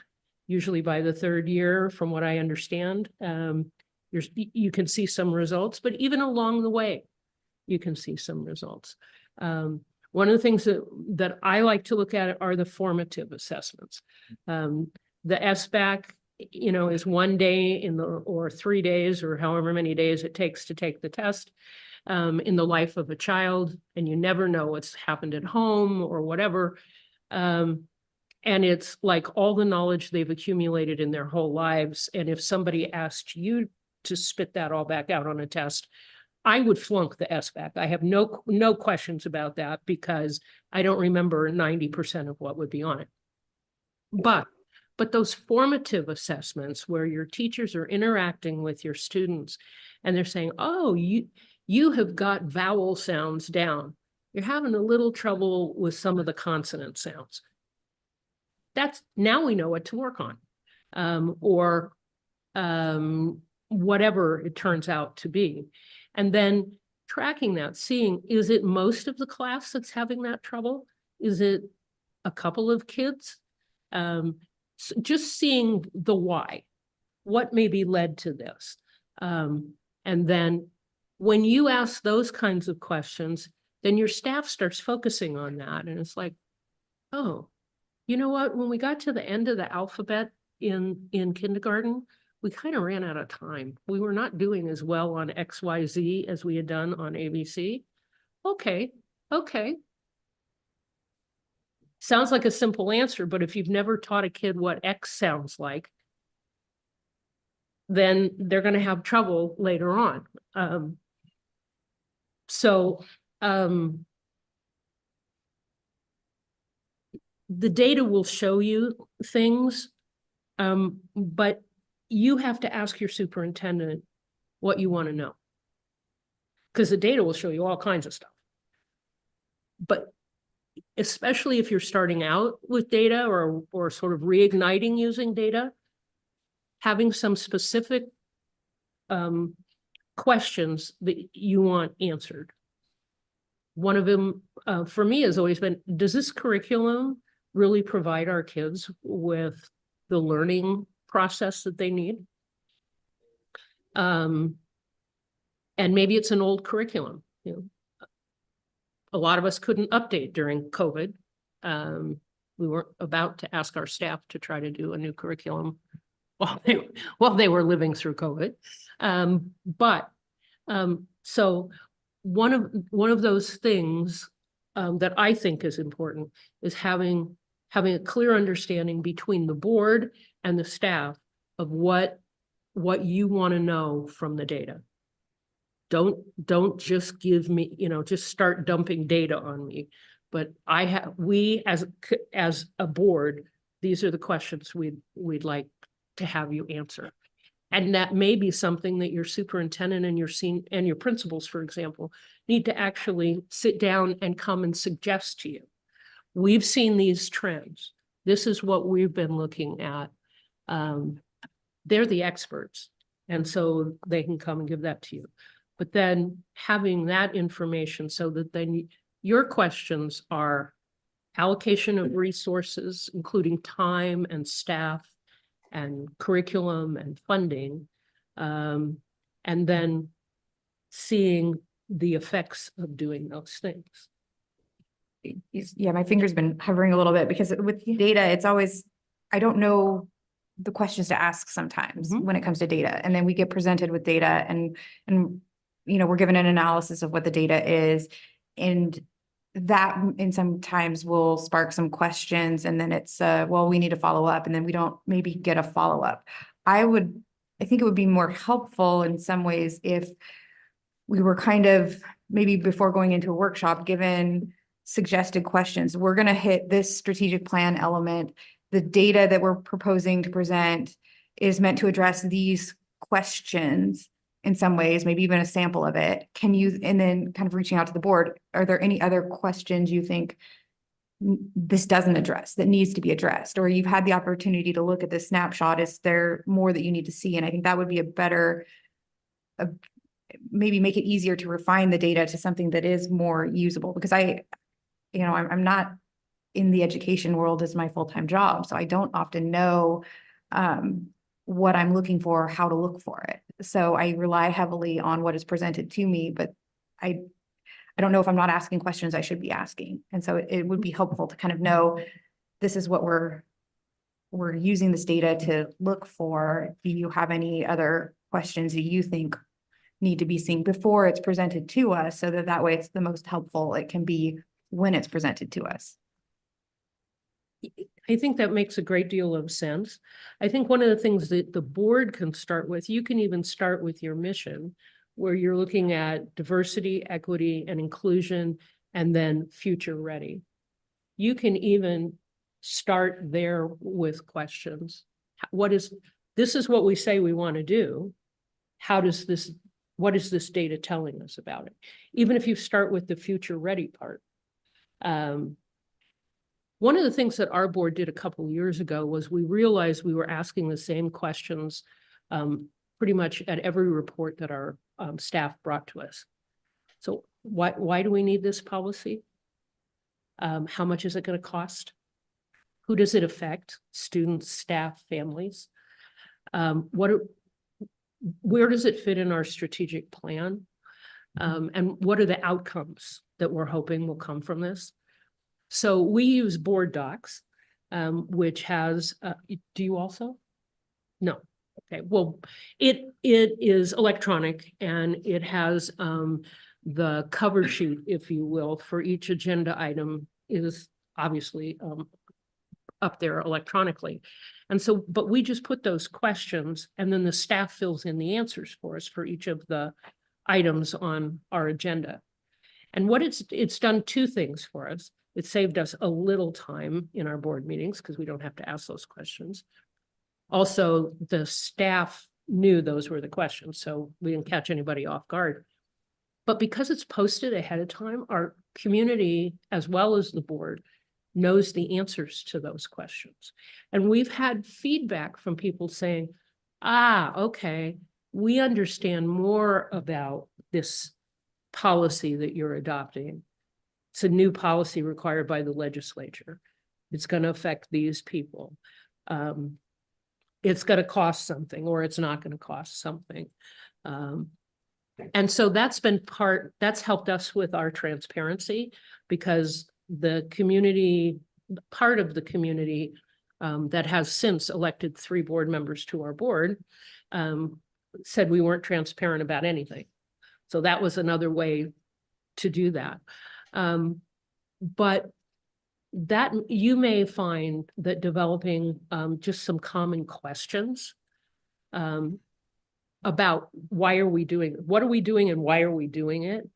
Usually by the third year, from what I understand, you can see some results, but even along the way, you can see some results. One of the things that I like to look at are the formative assessments. The SBAC, is 1 day or 3 days, or however many days it takes to take the test. In the life of a child, and you never know what's happened at home or whatever. And it's like all the knowledge they've accumulated in their whole lives. And if somebody asked you to spit that all back out on a test, I would flunk the SBAC. I have no questions about that, because I don't remember 90% of what would be on it. But those formative assessments where your teachers are interacting with your students and they're saying, oh, you have got vowel sounds down. You're having a little trouble with some of the consonant sounds. Now we know what to work on, or whatever it turns out to be. And then tracking that, seeing, is it most of the class that's having that trouble? Is it a couple of kids? So just seeing the why, what maybe led to this. And then when you ask those kinds of questions, then your staff starts focusing on that. And it's like, oh, you know what? When we got to the end of the alphabet in kindergarten, we kind of ran out of time. We were not doing as well on XYZ as we had done on ABC. Okay, okay. Sounds like a simple answer, but if you've never taught a kid what X sounds like, then they're going to have trouble later on. So the data will show you things, but you have to ask your superintendent what you want to know. Because the data will show you all kinds of stuff. But especially if you're starting out with data or sort of reigniting using data, having some specific questions that you want answered. One of them for me has always been, does this curriculum really provide our kids with the learning process that they need? And maybe it's an old curriculum. You know, a lot of us couldn't update during COVID. We weren't about to ask our staff to try to do a new curriculum while they were living through COVID. So one of those things that I think is important is having a clear understanding between the board and the staff of what you want to know from the data. Don't just give me, just start dumping data on me. But we as a board, these are the questions we'd like to have you answer. And that may be something that your superintendent and your principals, for example, need to actually sit down and come and suggest to you. We've seen these trends. This is what we've been looking at. They're the experts. And so they can come and give that to you. But then having that information so that then your questions are allocation of resources, including time and staff and curriculum and funding, and then seeing the effects of doing those things. Yeah, my finger's been hovering a little bit because with data, it's always, I don't know the questions to ask sometimes when it comes to data. And then we get presented with data and we're given an analysis of what the data is. And that in sometimes will spark some questions. And then it's, well, we need to follow up. And then we don't maybe get a follow-up. I think it would be more helpful in some ways if we were kind of, maybe before going into a workshop, given suggested questions. We're going to hit this strategic plan element. The data that we're proposing to present is meant to address these questions in some ways, maybe even a sample of it. And then kind of reaching out to the board, are there any other questions you think this doesn't address that needs to be addressed? Or you've had the opportunity to look at this snapshot. Is there more that you need to see? And I think that would be a better, maybe make it easier to refine the data to something that is more usable, because I'm not in the education world as my full-time job. So I don't often know what I'm looking for, how to look for it. So I rely heavily on what is presented to me, but I don't know if I'm not asking questions I should be asking. And so it would be helpful to kind of know, this is what we're using this data to look for. Do you have any other questions that you think need to be seen before it's presented to us, so that way it's the most helpful it can be when it's presented to us? I think that makes a great deal of sense. I think one of the things that the board can start with, you can even start with your mission, where you're looking at diversity, equity, and inclusion, and then future ready. You can even start there with questions. This is what we say we want to do. What is this data telling us about it? Even if you start with the future ready part. One of the things that our board did a couple of years ago was we realized we were asking the same questions pretty much at every report that our staff brought to us. So why do we need this policy? How much is it going to cost? Who does it affect? Students, staff, families? where does it fit in our strategic plan? And what are the outcomes that we're hoping will come from this? So we use board docs, which has, do you also? No. Okay, well, it is electronic and it has the cover sheet, if you will, for each agenda item is obviously up there electronically. And so, but we just put those questions and then the staff fills in the answers for us for each of the items on our agenda. And what it's done two things for us. It saved us a little time in our board meetings because we don't have to ask those questions. Also, the staff knew those were the questions, so we didn't catch anybody off guard. But because it's posted ahead of time, our community, as well as the board, knows the answers to those questions. And we've had feedback from people saying, okay, we understand more about this policy that you're adopting. It's a new policy required by the legislature. It's going to affect these people. It's going to cost something or it's not going to cost something. And so that's helped us with our transparency because the community, part of the community that has since elected 3 board members to our board said we weren't transparent about anything. So that was another way to do that. But that you may find that developing just some common questions about what are we doing and why are we doing it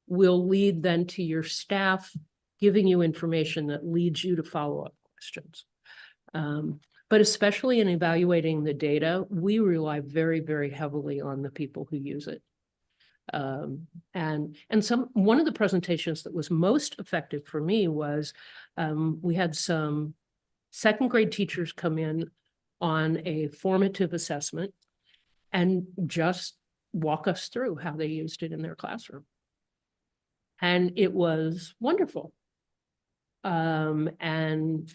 will lead then to your staff giving you information that leads you to follow-up questions. But especially in evaluating the data, we rely very, very heavily on the people who use it. And one of the presentations that was most effective for me was we had some 2nd grade teachers come in on a formative assessment and just walk us through how they used it in their classroom. And it was wonderful. And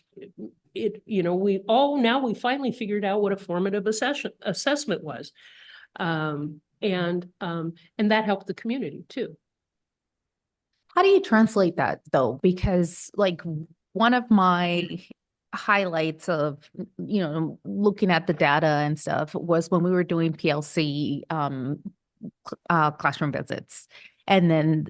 we finally figured out what a formative assessment was. And that helped the community too. How do you translate that though? Because like one of my highlights of, looking at the data and stuff was when we were doing PLC classroom visits. And then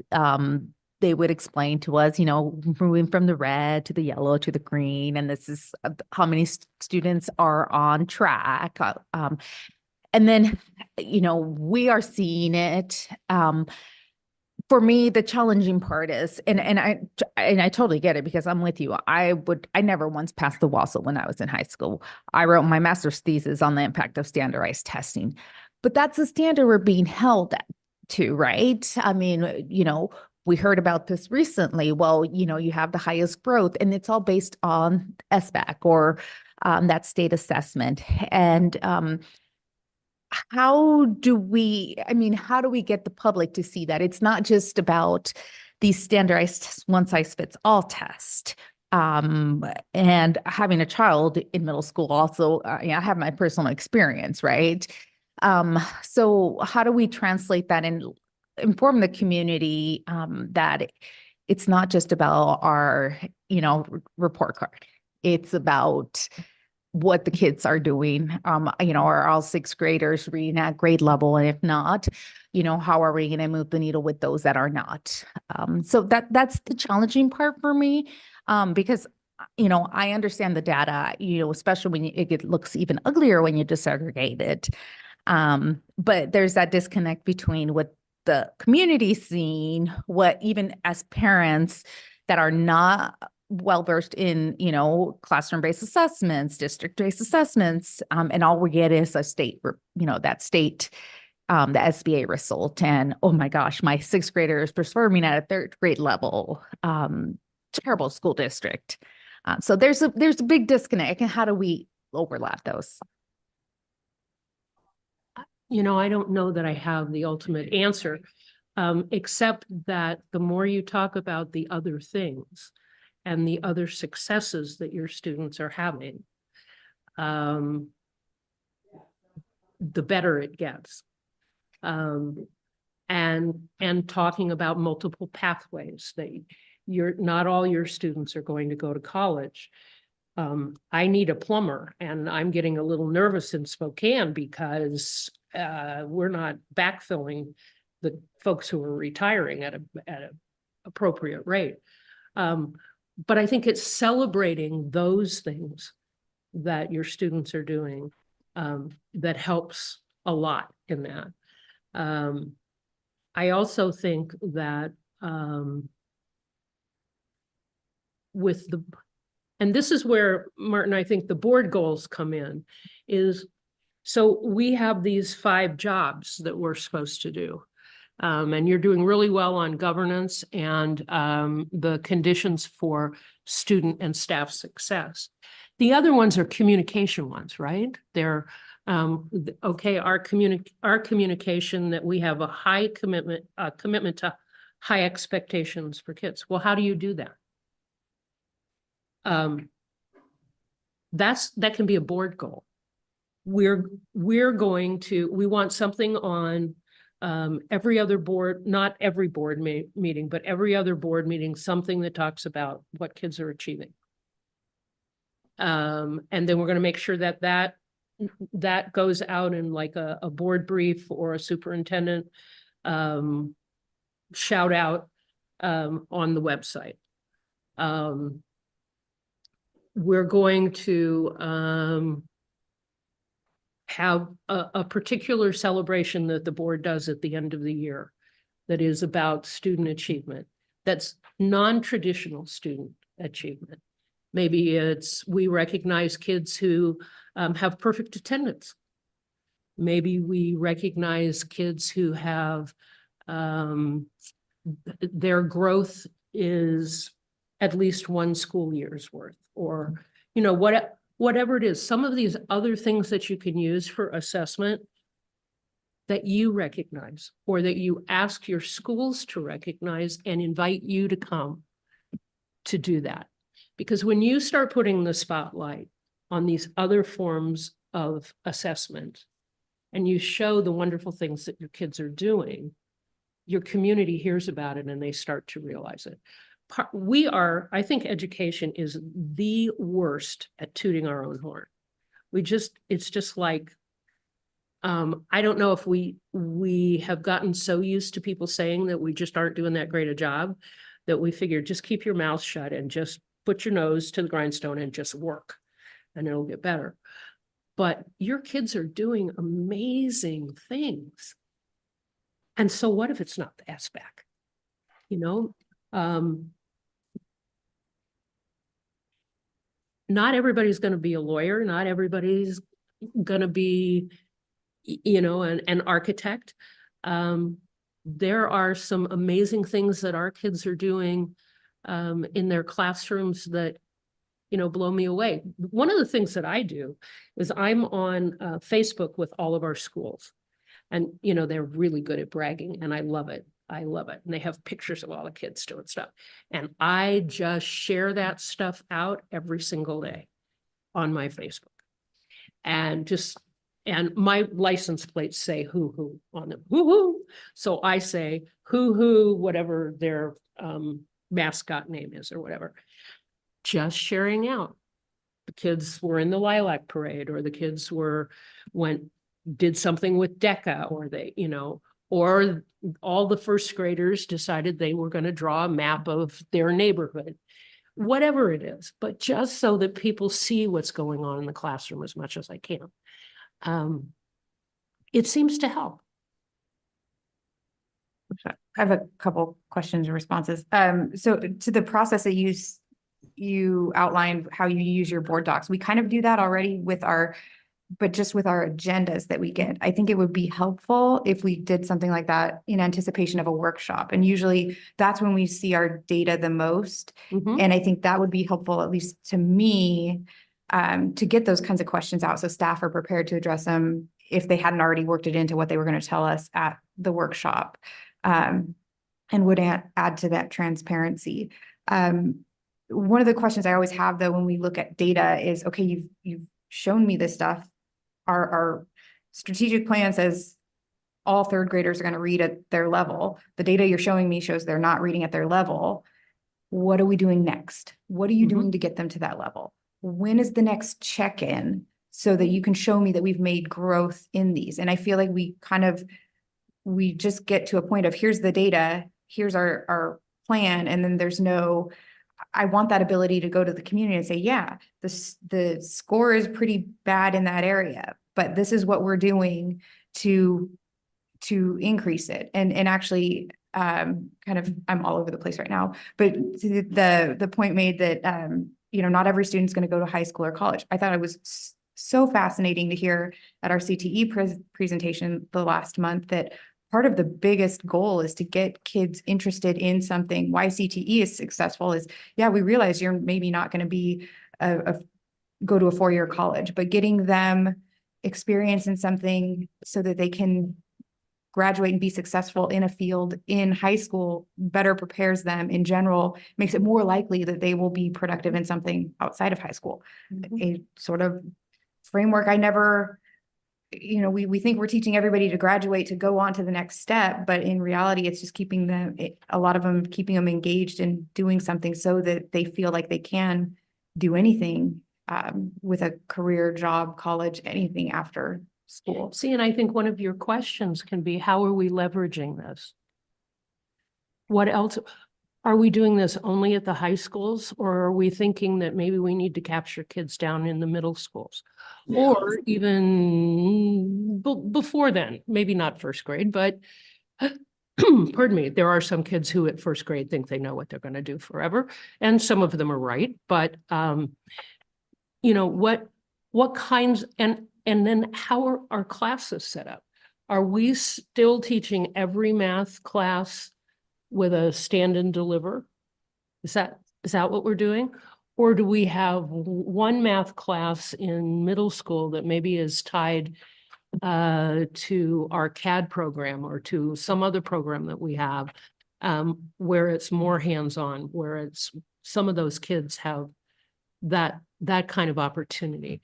they would explain to us, moving from the red to the yellow to the green, and this is how many students are on track. And then, we are seeing it. For me, the challenging part is, and I totally get it because I'm with you. I never once passed the WASL when I was in high school. I wrote my master's thesis on the impact of standardized testing, but that's the standard we're being held to, right? I mean, we heard about this recently. Well, you have the highest growth and it's all based on SBAC or that state assessment. And how do we get the public to see that it's not just about these standardized one-size-fits-all test? And having a child in middle school also, I have my personal experience, right? So how do we translate that and inform the community that it's not just about our, report card. It's about what the kids are doing. Are all 6th graders reading at grade level? And if not, how are we going to move the needle with those that are not? So that's the challenging part for me, because I understand the data, especially when it looks even uglier when you disaggregate it. But there's that disconnect between what the community seeing, what even as parents that are not well-versed in, classroom-based assessments, district-based assessments, and all we get is a state, that state, the SBA result. And oh my gosh, my 6th grader is performing at a 3rd grade level. Terrible school district. So there's a big disconnect. And how do we overlap those? I don't know that I have the ultimate answer, except that the more you talk about the other things and the other successes that your students are having, the better it gets. And talking about multiple pathways that not all your students are going to go to college. I need a plumber and I'm getting a little nervous in Spokane because we're not backfilling the folks who are retiring at a appropriate rate. But I think it's celebrating those things that your students are doing that helps a lot in that. I also think that and this is where, Martin, I think the board goals come in, is so we have these 5 jobs that we're supposed to do. And you're doing really well on governance and the conditions for student and staff success. The other ones are communication ones, right? They're okay, our communication, that we have a high commitment to high expectations for kids. Well, how do you do that? That can be a board goal. We want something on every other board, not every board meeting, but every other board meeting, something that talks about what kids are achieving. And then we're going to make sure that goes out in like a board brief or a superintendent shout out on the website. We're going to have a particular celebration that the board does at the end of the year that is about student achievement. That's non-traditional student achievement. Maybe we recognize kids who have perfect attendance. Maybe we recognize kids who have their growth is at least 1 school year's worth, or, whatever it is. Some of these other things that you can use for assessment that you recognize, or that you ask your schools to recognize and invite you to come to do that. Because when you start putting the spotlight on these other forms of assessment and you show the wonderful things that your kids are doing, your community hears about it and they start to realize it. I think education is the worst at tooting our own horn. It's just like, I don't know if we have gotten so used to people saying that we just aren't doing that great a job, that we figure just keep your mouth shut and just put your nose to the grindstone and just work and it'll get better. But your kids are doing amazing things. And so what if it's not the SBAC? Not everybody's going to be a lawyer. Not everybody's going to be, an architect. There are some amazing things that our kids are doing in their classrooms that, blow me away. One of the things that I do is I'm on Facebook with all of our schools. And, they're really good at bragging and I love it. I love it. And they have pictures of all the kids doing stuff. And I just share that stuff out every single day on my Facebook. And my license plates say hoo-hoo on them. Hoo-hoo. So I say hoo-hoo, whatever their mascot name is or whatever. Just sharing out. The kids were in the lilac parade, or the kids did something with DECA, or or all the first graders decided they were going to draw a map of their neighborhood, whatever it is, but just so that people see what's going on in the classroom as much as I can. It seems to help. I have a couple questions and responses. So to the process that you outlined how you use your board docs, we kind of do that already but just with our agendas that we get. I think it would be helpful if we did something like that in anticipation of a workshop. And usually that's when we see our data the most. Mhm. And I think that would be helpful, at least to me, to get those kinds of questions out so staff are prepared to address them if they hadn't already worked it into what they were going to tell us at the workshop, and would add to that transparency. One of the questions I always have, though, when we look at data is, okay, you've shown me this stuff. Our strategic plan says all third graders are going to read at their level. The data you're showing me shows they're not reading at their level. What are we doing next? What are you doing to get them to that level? When is the next check-in so that you can show me that we've made growth in these? And I feel like we just get to a point of here's the data, here's our plan, and then there's no, I want that ability to go to the community and say, yeah, the score is pretty bad in that area, but this is what we're doing to increase it. And actually, kind of, I'm all over the place right now, but the point made that, not every student's going to go to high school or college. I thought it was so fascinating to hear at our CTE presentation the last month that part of the biggest goal is to get kids interested in something. Why CTE is successful is, yeah, we realize you're maybe not going to be go to a 4-year college, but getting them experience in something so that they can graduate and be successful in a field in high school better prepares them in general, makes it more likely that they will be productive in something outside of high school. A sort of framework I never, we think we're teaching everybody to graduate to go on to the next step, but in reality, it's just keeping them, a lot of them, keeping them engaged and doing something so that they feel like they can do anything with a career, job, college, anything after school. See, and I think one of your questions can be, how are we leveraging this? What else? Are we doing this only at the high schools, or are we thinking that maybe we need to capture kids down in the middle schools? Or even before then, maybe not first grade, but pardon me, there are some kids who at first grade think they know what they're going to do forever. And some of them are right, but what kinds, and then how are our classes set up? Are we still teaching every math class with a stand and deliver? Is that what we're doing? Or do we have one math class in middle school that maybe is tied to our CAD program or to some other program that we have, where it's more hands-on, where it's some of those kids have that kind of opportunity.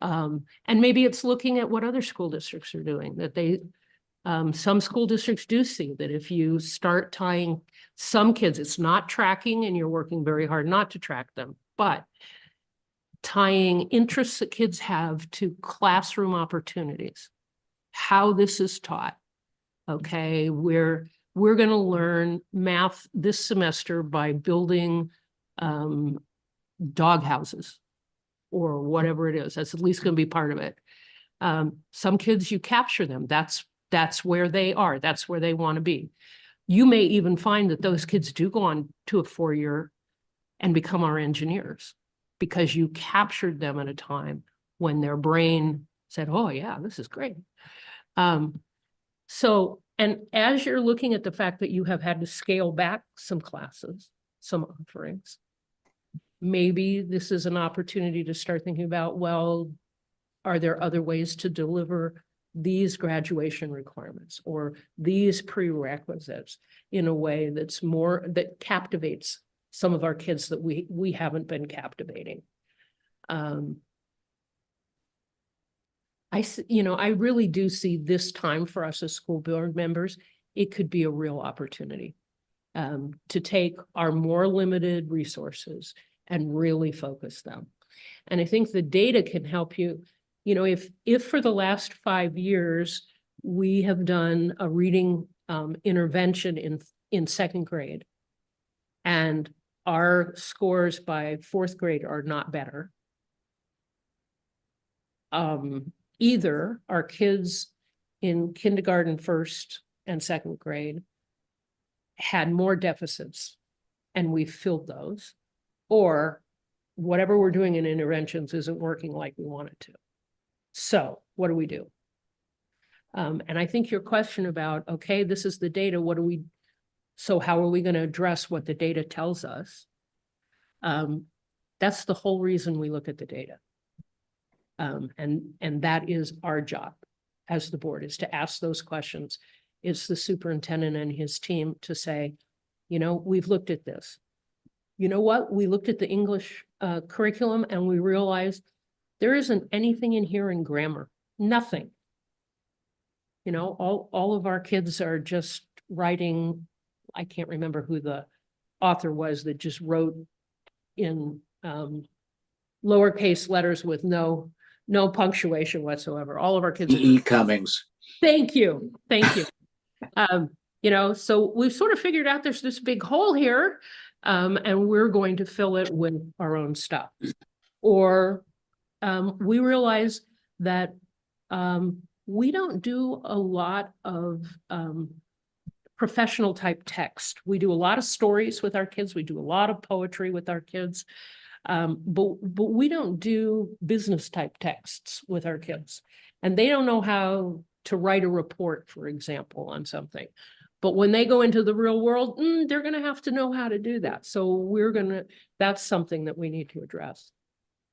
And maybe it's looking at what other school districts are doing, that some school districts do see that if you start tying some kids, it's not tracking and you're working very hard not to track them, but tying interests that kids have to classroom opportunities, how this is taught. Okay, we're going to learn math this semester by building dog houses or whatever it is. That's at least going to be part of it. Some kids, you capture them. That's where they are. That's where they want to be. You may even find that those kids do go on to a 4-year and become our engineers because you captured them at a time when their brain said, oh yeah, this is great. So, and as you're looking at the fact that you have had to scale back some classes, some offerings, maybe this is an opportunity to start thinking about, well, are there other ways to deliver these graduation requirements or these prerequisites in a way that's more, that captivates some of our kids that we haven't been captivating. I really do see this time for us as school board members, it could be a real opportunity to take our more limited resources and really focus them. And I think the data can help you. If for the last 5 years, we have done a reading intervention in 2nd grade, and our scores by 4th grade are not better. Either our kids in kindergarten, 1st and 2nd grade had more deficits and we filled those, or whatever we're doing in interventions isn't working like we want it to. So what do we do? And I think your question about, okay, this is the data, so how are we going to address what the data tells us? That's the whole reason we look at the data. And that is our job as the board, is to ask those questions. It's the superintendent and his team to say, we've looked at this. You know what? We looked at the English curriculum and we realized there isn't anything in here in grammar, nothing. You know, all of our kids are just writing, I can't remember who the author was that just wrote in lowercase letters with no punctuation whatsoever. All of our kids. E.E. Cummings. Thank you, thank you. You know, so we've sort of figured out there's this big hole here, and we're going to fill it with our own stuff. Or we realize that we don't do a lot of professional type text. We do a lot of stories with our kids. We do a lot of poetry with our kids. But we don't do business type texts with our kids. And they don't know how to write a report, for example, on something. But when they go into the real world, they're going to have to know how to do that. So that's something that we need to address.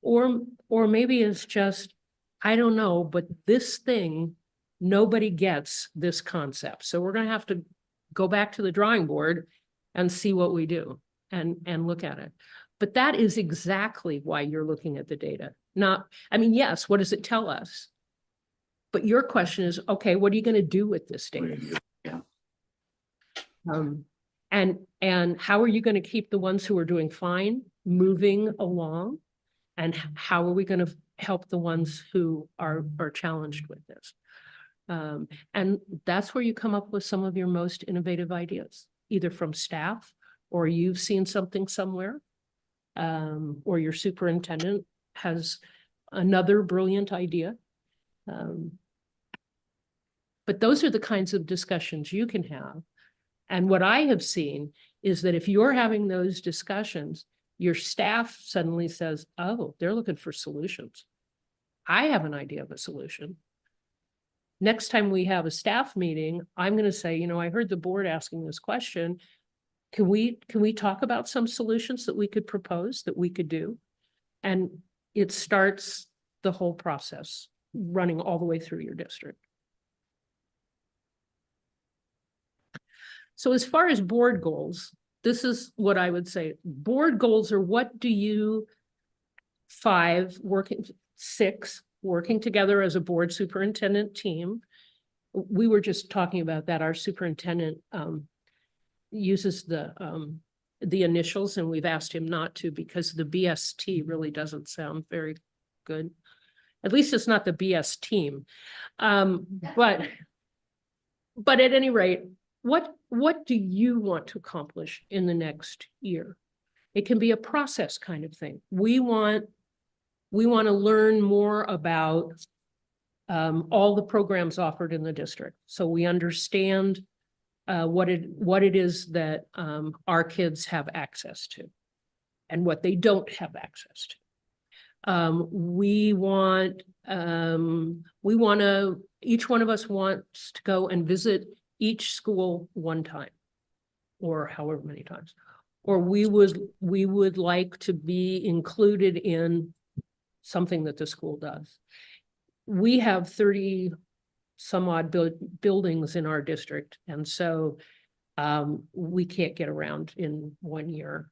Or maybe it's just, I don't know, but this thing, nobody gets this concept. So we're going to have to go back to the drawing board and see what we do and look at it. But that is exactly why you're looking at the data. Yes, what does it tell us? But your question is, okay, what are you going to do with this data? Yeah. And how are you going to keep the ones who are doing fine moving along? And how are we going to help the ones who are challenged with this? And that's where you come up with some of your most innovative ideas, either from staff or you've seen something somewhere, or your superintendent has another brilliant idea. But those are the kinds of discussions you can have. And what I have seen is that if you're having those discussions, your staff suddenly says, oh, they're looking for solutions. I have an idea of a solution. Next time we have a staff meeting, I'm going to say, you know, I heard the board asking this question. Can we talk about some solutions that we could propose, that we could do? And it starts the whole process running all the way through your district. So as far as board goals, this is what I would say. Board goals are what do you six working together as a board superintendent team. We were just talking about that. Our superintendent uses the initials, and we've asked him not to because the BST really doesn't sound very good. At least it's not the BS team. But at any rate, what do you want to accomplish in the next year? It can be a process kind of thing. We want to learn more about all the programs offered in the district. So we understand what it is that our kids have access to and what they don't have access to. Each one of us wants to go and visit each school one time or however many times, or we would like to be included in something that the school does. We have 30 some odd buildings in our district. And so we can't get around in 1 year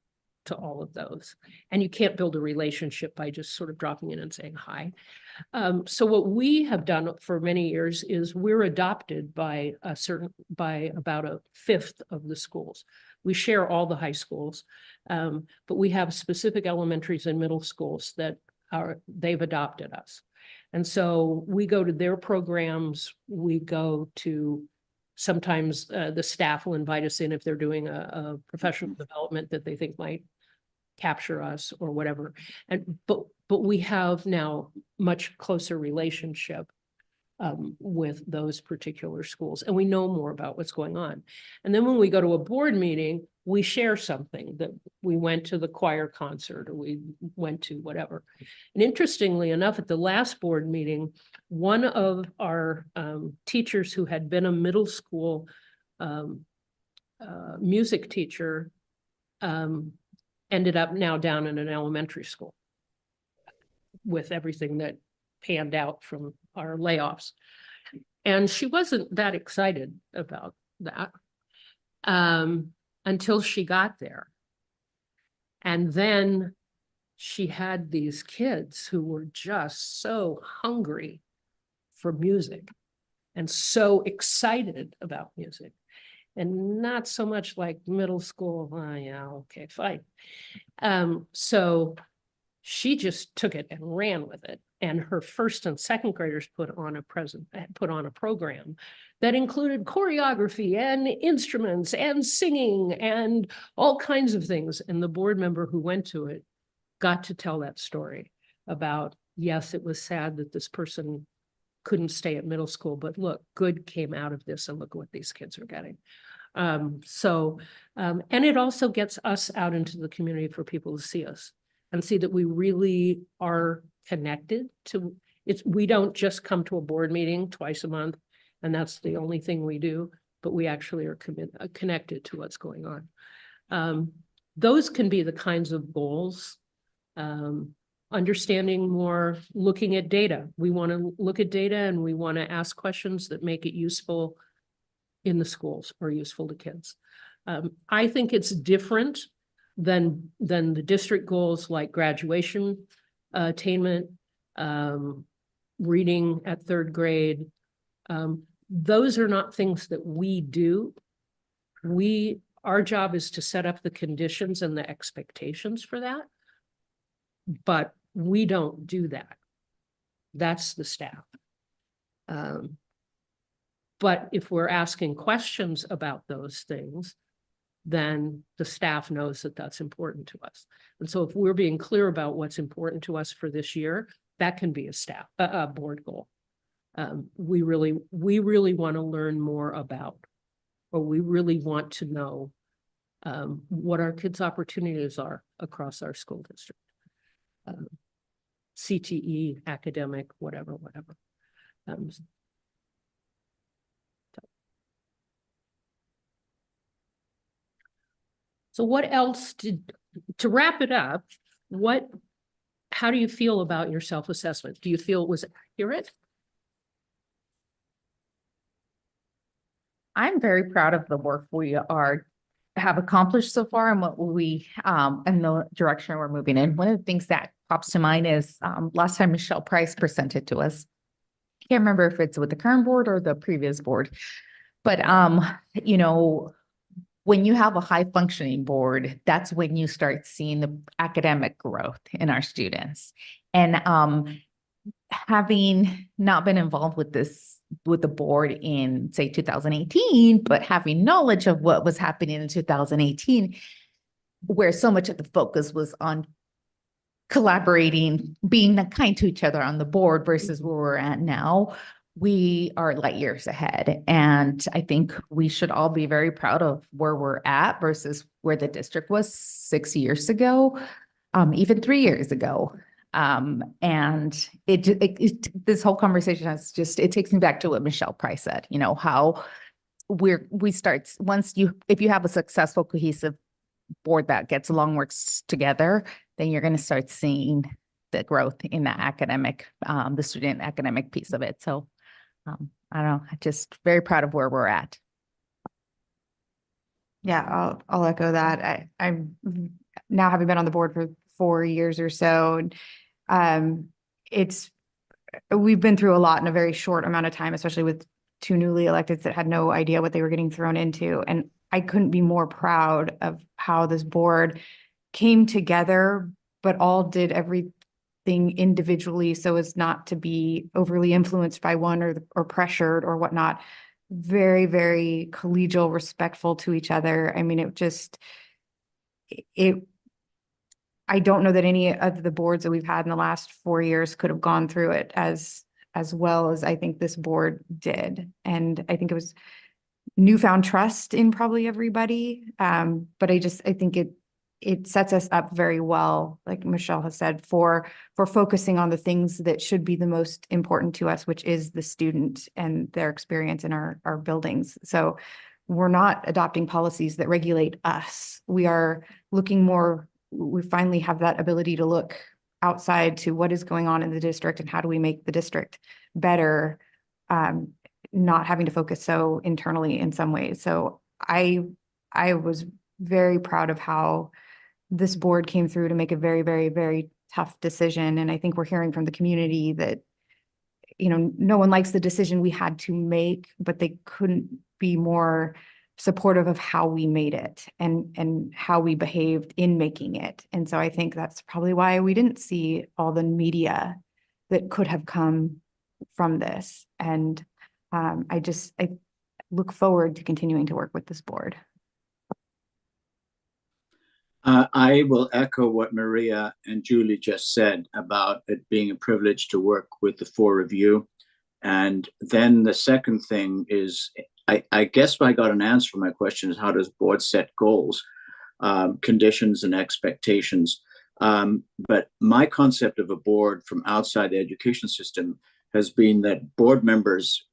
to all of those. And you can't build a relationship by just sort of dropping in and saying hi. So what we have done for many years is we're adopted by about a fifth of the schools. We share all the high schools, but we have specific elementaries and middle schools that they've adopted us. And so we go to their programs, we go to, sometimes the staff will invite us in if they're doing a professional development that they think might capture us or whatever. But we have now much closer relationship with those particular schools, and we know more about what's going on. And then when we go to a board meeting, we share something that we went to the choir concert or we went to whatever. And interestingly enough, at the last board meeting, one of our teachers who had been a middle school music teacher ended up now down in an elementary school with everything that panned out from our layoffs. And she wasn't that excited about that until she got there. And then she had these kids who were just so hungry for music. and so excited about music. And not so much like middle school, yeah, okay, fine. So she just took it and ran with it. And her first and second graders put on a program that included choreography and instruments and singing and all kinds of things. And the board member who went to it got to tell that story about, yes, it was sad that this person couldn't stay at middle school, but look, good came out of this and look what these kids are getting. And it also gets us out into the community for people to see us and see that we really are connected to it. We don't just come to a board meeting twice a month and that's the only thing we do, but we actually are connected to what's going on. Those can be the kinds of goals. Understanding more, looking at data. We want to look at data and we want to ask questions that make it useful in the schools or useful to kids. I think it's different than the district goals like graduation attainment, reading at third grade. Those are not things that we do. Our job is to set up the conditions and the expectations for that, but we don't do that. That's the staff. But if we're asking questions about those things, then the staff knows that that's important to us. And so if we're being clear about what's important to us for this year, that can be a board goal. We really want to learn more about, or we really want to know what our kids' opportunities are across our school district. CTE, academic, whatever. So what else to wrap it up, how do you feel about your self-assessment? Do you feel it was accurate? I'm very proud of the work we have accomplished so far and what we and the direction we're moving in. One of the things that pops to mind is last time Michelle Price presented to us. I can't remember if it's with the current board or the previous board, but you know, when you have a high functioning board, that's when you start seeing the academic growth in our students. And having not been involved with the board in say 2018, but having knowledge of what was happening in 2018, where so much of the focus was on collaborating, being kind to each other on the board versus where we're at now, we are light years ahead. And I think we should all be very proud of where we're at versus where the district was 6 years ago, even 3 years ago. And this whole conversation it takes me back to what Michelle Price said, you know, how we start if you have a successful, cohesive board that gets along, works together, then you're going to start seeing the growth in the academic, the student academic piece of it. So I don't know, I'm just very proud of where we're at. Yeah, I'll echo that. I'm now having been on the board for 4 years or so. We've been through a lot in a very short amount of time, especially with 2 newly electeds that had no idea what they were getting thrown into. And I couldn't be more proud of how this board came together, but all did everything individually so as not to be overly influenced by one or pressured or whatnot. Very, very collegial, respectful to each other. I mean, I don't know that any of the boards that we've had in the last 4 years could have gone through it as well as I think this board did. And I think it was newfound trust in probably everybody. But I think it sets us up very well, like Michelle has said, for focusing on the things that should be the most important to us, which is the student and their experience in our buildings. So we're not adopting policies that regulate us. We are looking more, we finally have that ability to look outside to what is going on in the district and how do we make the district better, not having to focus so internally in some ways. So I was very proud of how this board came through to make a very, very, very tough decision. And I think we're hearing from the community that no one likes the decision we had to make, but they couldn't be more supportive of how we made it and how we behaved in making it. And so I think that's probably why we didn't see all the media that could have come from this. And I look forward to continuing to work with this board. I will echo what Maria and Julie just said about it being a privilege to work with the four of you. And then the second thing is, I guess I got an answer for my question is, how does board set goals, conditions and expectations? But my concept of a board from outside the education system has been that board members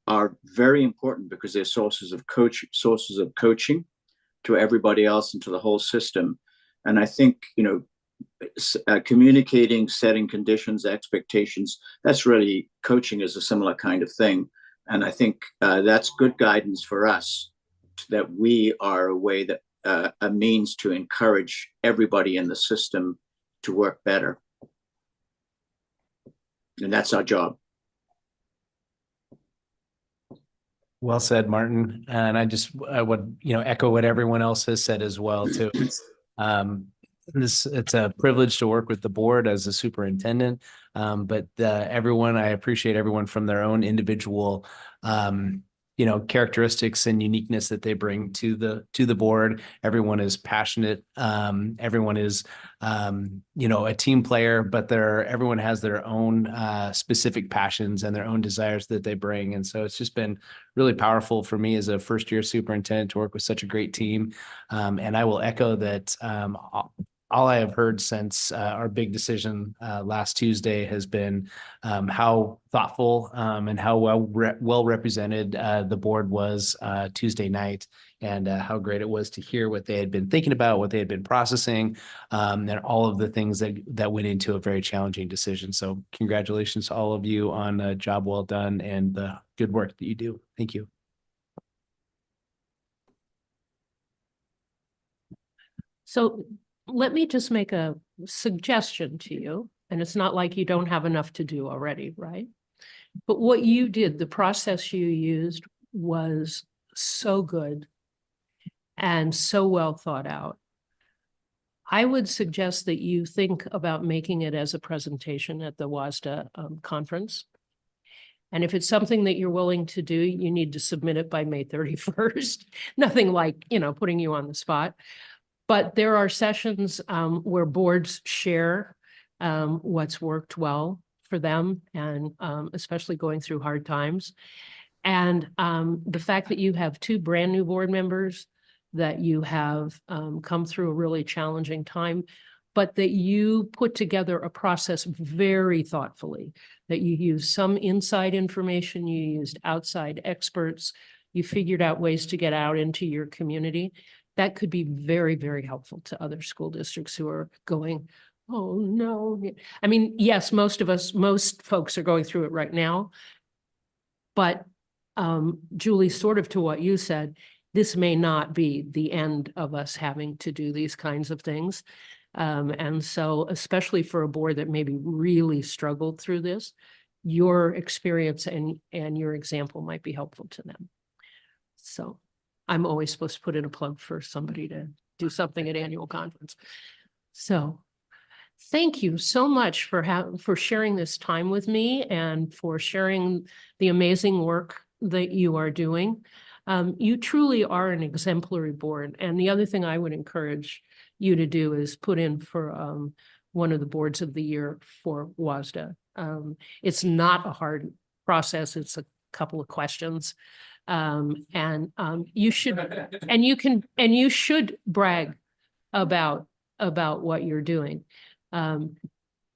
are very important because they're sources of coaching to everybody else and to the whole system. And I think, communicating, setting conditions, expectations, that's really coaching is a similar kind of thing. And I think that's good guidance for us, that we are a way that a means to encourage everybody in the system to work better. And that's our job. Well said, Martin. And I would, echo what everyone else has said as well too. It's a privilege to work with the board as a superintendent. But I appreciate everyone from their own individual, characteristics and uniqueness that they bring to the board. Everyone is passionate. Everyone is, a team player, but everyone has their own specific passions and their own desires that they bring. And so it's just been really powerful for me as a first-year superintendent to work with such a great team. And I will echo that all I have heard since our big decision last Tuesday has been how thoughtful and how well represented the board was Tuesday night, and how great it was to hear what they had been thinking about, what they had been processing, and all of the things that went into a very challenging decision. So congratulations to all of you on a job well done and the good work that you do. Thank you. So let me just make a suggestion to you, and it's not like you don't have enough to do already, right? But what you did, the process you used was so good and so well thought out. I would suggest that you think about making it as a presentation at the WASDA conference. And if it's something that you're willing to do, you need to submit it by May 31st. Nothing like, putting you on the spot. But there are sessions where boards share what's worked well for them, and especially going through hard times. And the fact that you have two brand new board members, that you have come through a really challenging time, but that you put together a process very thoughtfully, that you used some inside information, you used outside experts, you figured out ways to get out into your community. That could be very, very helpful to other school districts who are going, oh, no. I mean, yes, most folks are going through it right now. But Julie, sort of to what you said, this may not be the end of us having to do these kinds of things. And so, especially for a board that maybe really struggled through this, your experience and your example might be helpful to them. So I'm always supposed to put in a plug for somebody to do something at annual conference. So thank you so much for sharing this time with me and for sharing the amazing work that you are doing. You truly are an exemplary board. And the other thing I would encourage you to do is put in for one of the boards of the year for WASDA. It's not a hard process. It's a couple of questions. You should brag about what you're doing.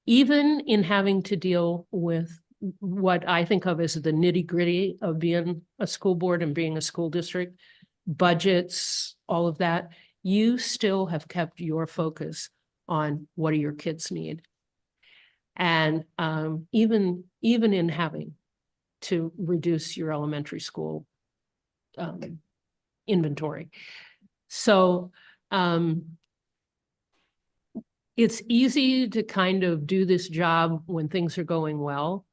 Even in having to deal with what I think of as the nitty-gritty of being a school board and being a school district, budgets, all of that, you still have kept your focus on what do your kids need. And even in having to reduce your elementary school inventory. So it's easy to kind of do this job when things are going well,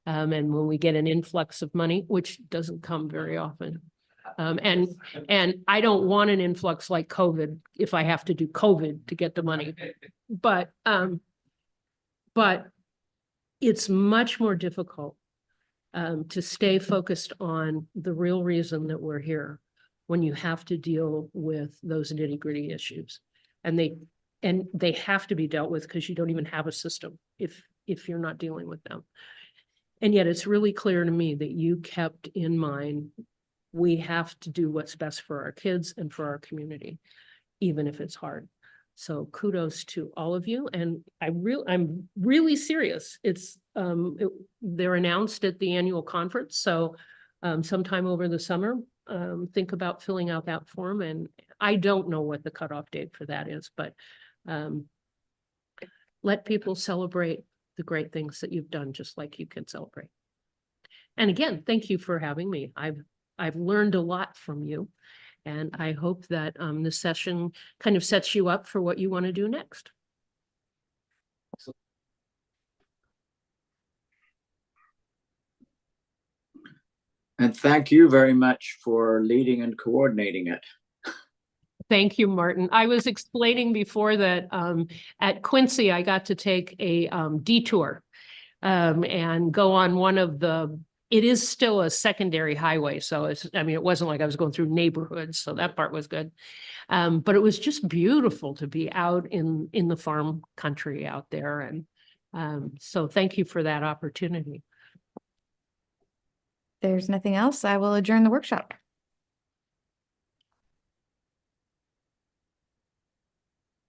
And when we get an influx of money, which doesn't come very often. And I don't want an influx like COVID if I have to do COVID to get the money. But it's much more difficult to stay focused on the real reason that we're here when you have to deal with those nitty-gritty issues. And they have to be dealt with because you don't even have a system if you're not dealing with them. And yet it's really clear to me that you kept in mind, we have to do what's best for our kids and for our community, even if it's hard. So kudos to all of you. And I'm really serious. They're announced at the annual conference. So sometime over the summer, think about filling out that form. And I don't know what the cutoff date for that is, but let people celebrate the great things that you've done, just like you can celebrate. And again, thank you for having me. I've learned a lot from you. And I hope that this session kind of sets you up for what you want to do next. And thank you very much for leading and coordinating it. Thank you, Martin. I was explaining before that at Quincy, I got to take a detour and go on one of it is still a secondary highway. So it wasn't like I was going through neighborhoods. So that part was good. But it was just beautiful to be out in the farm country out there. And so thank you for that opportunity. There's nothing else. I will adjourn the workshop.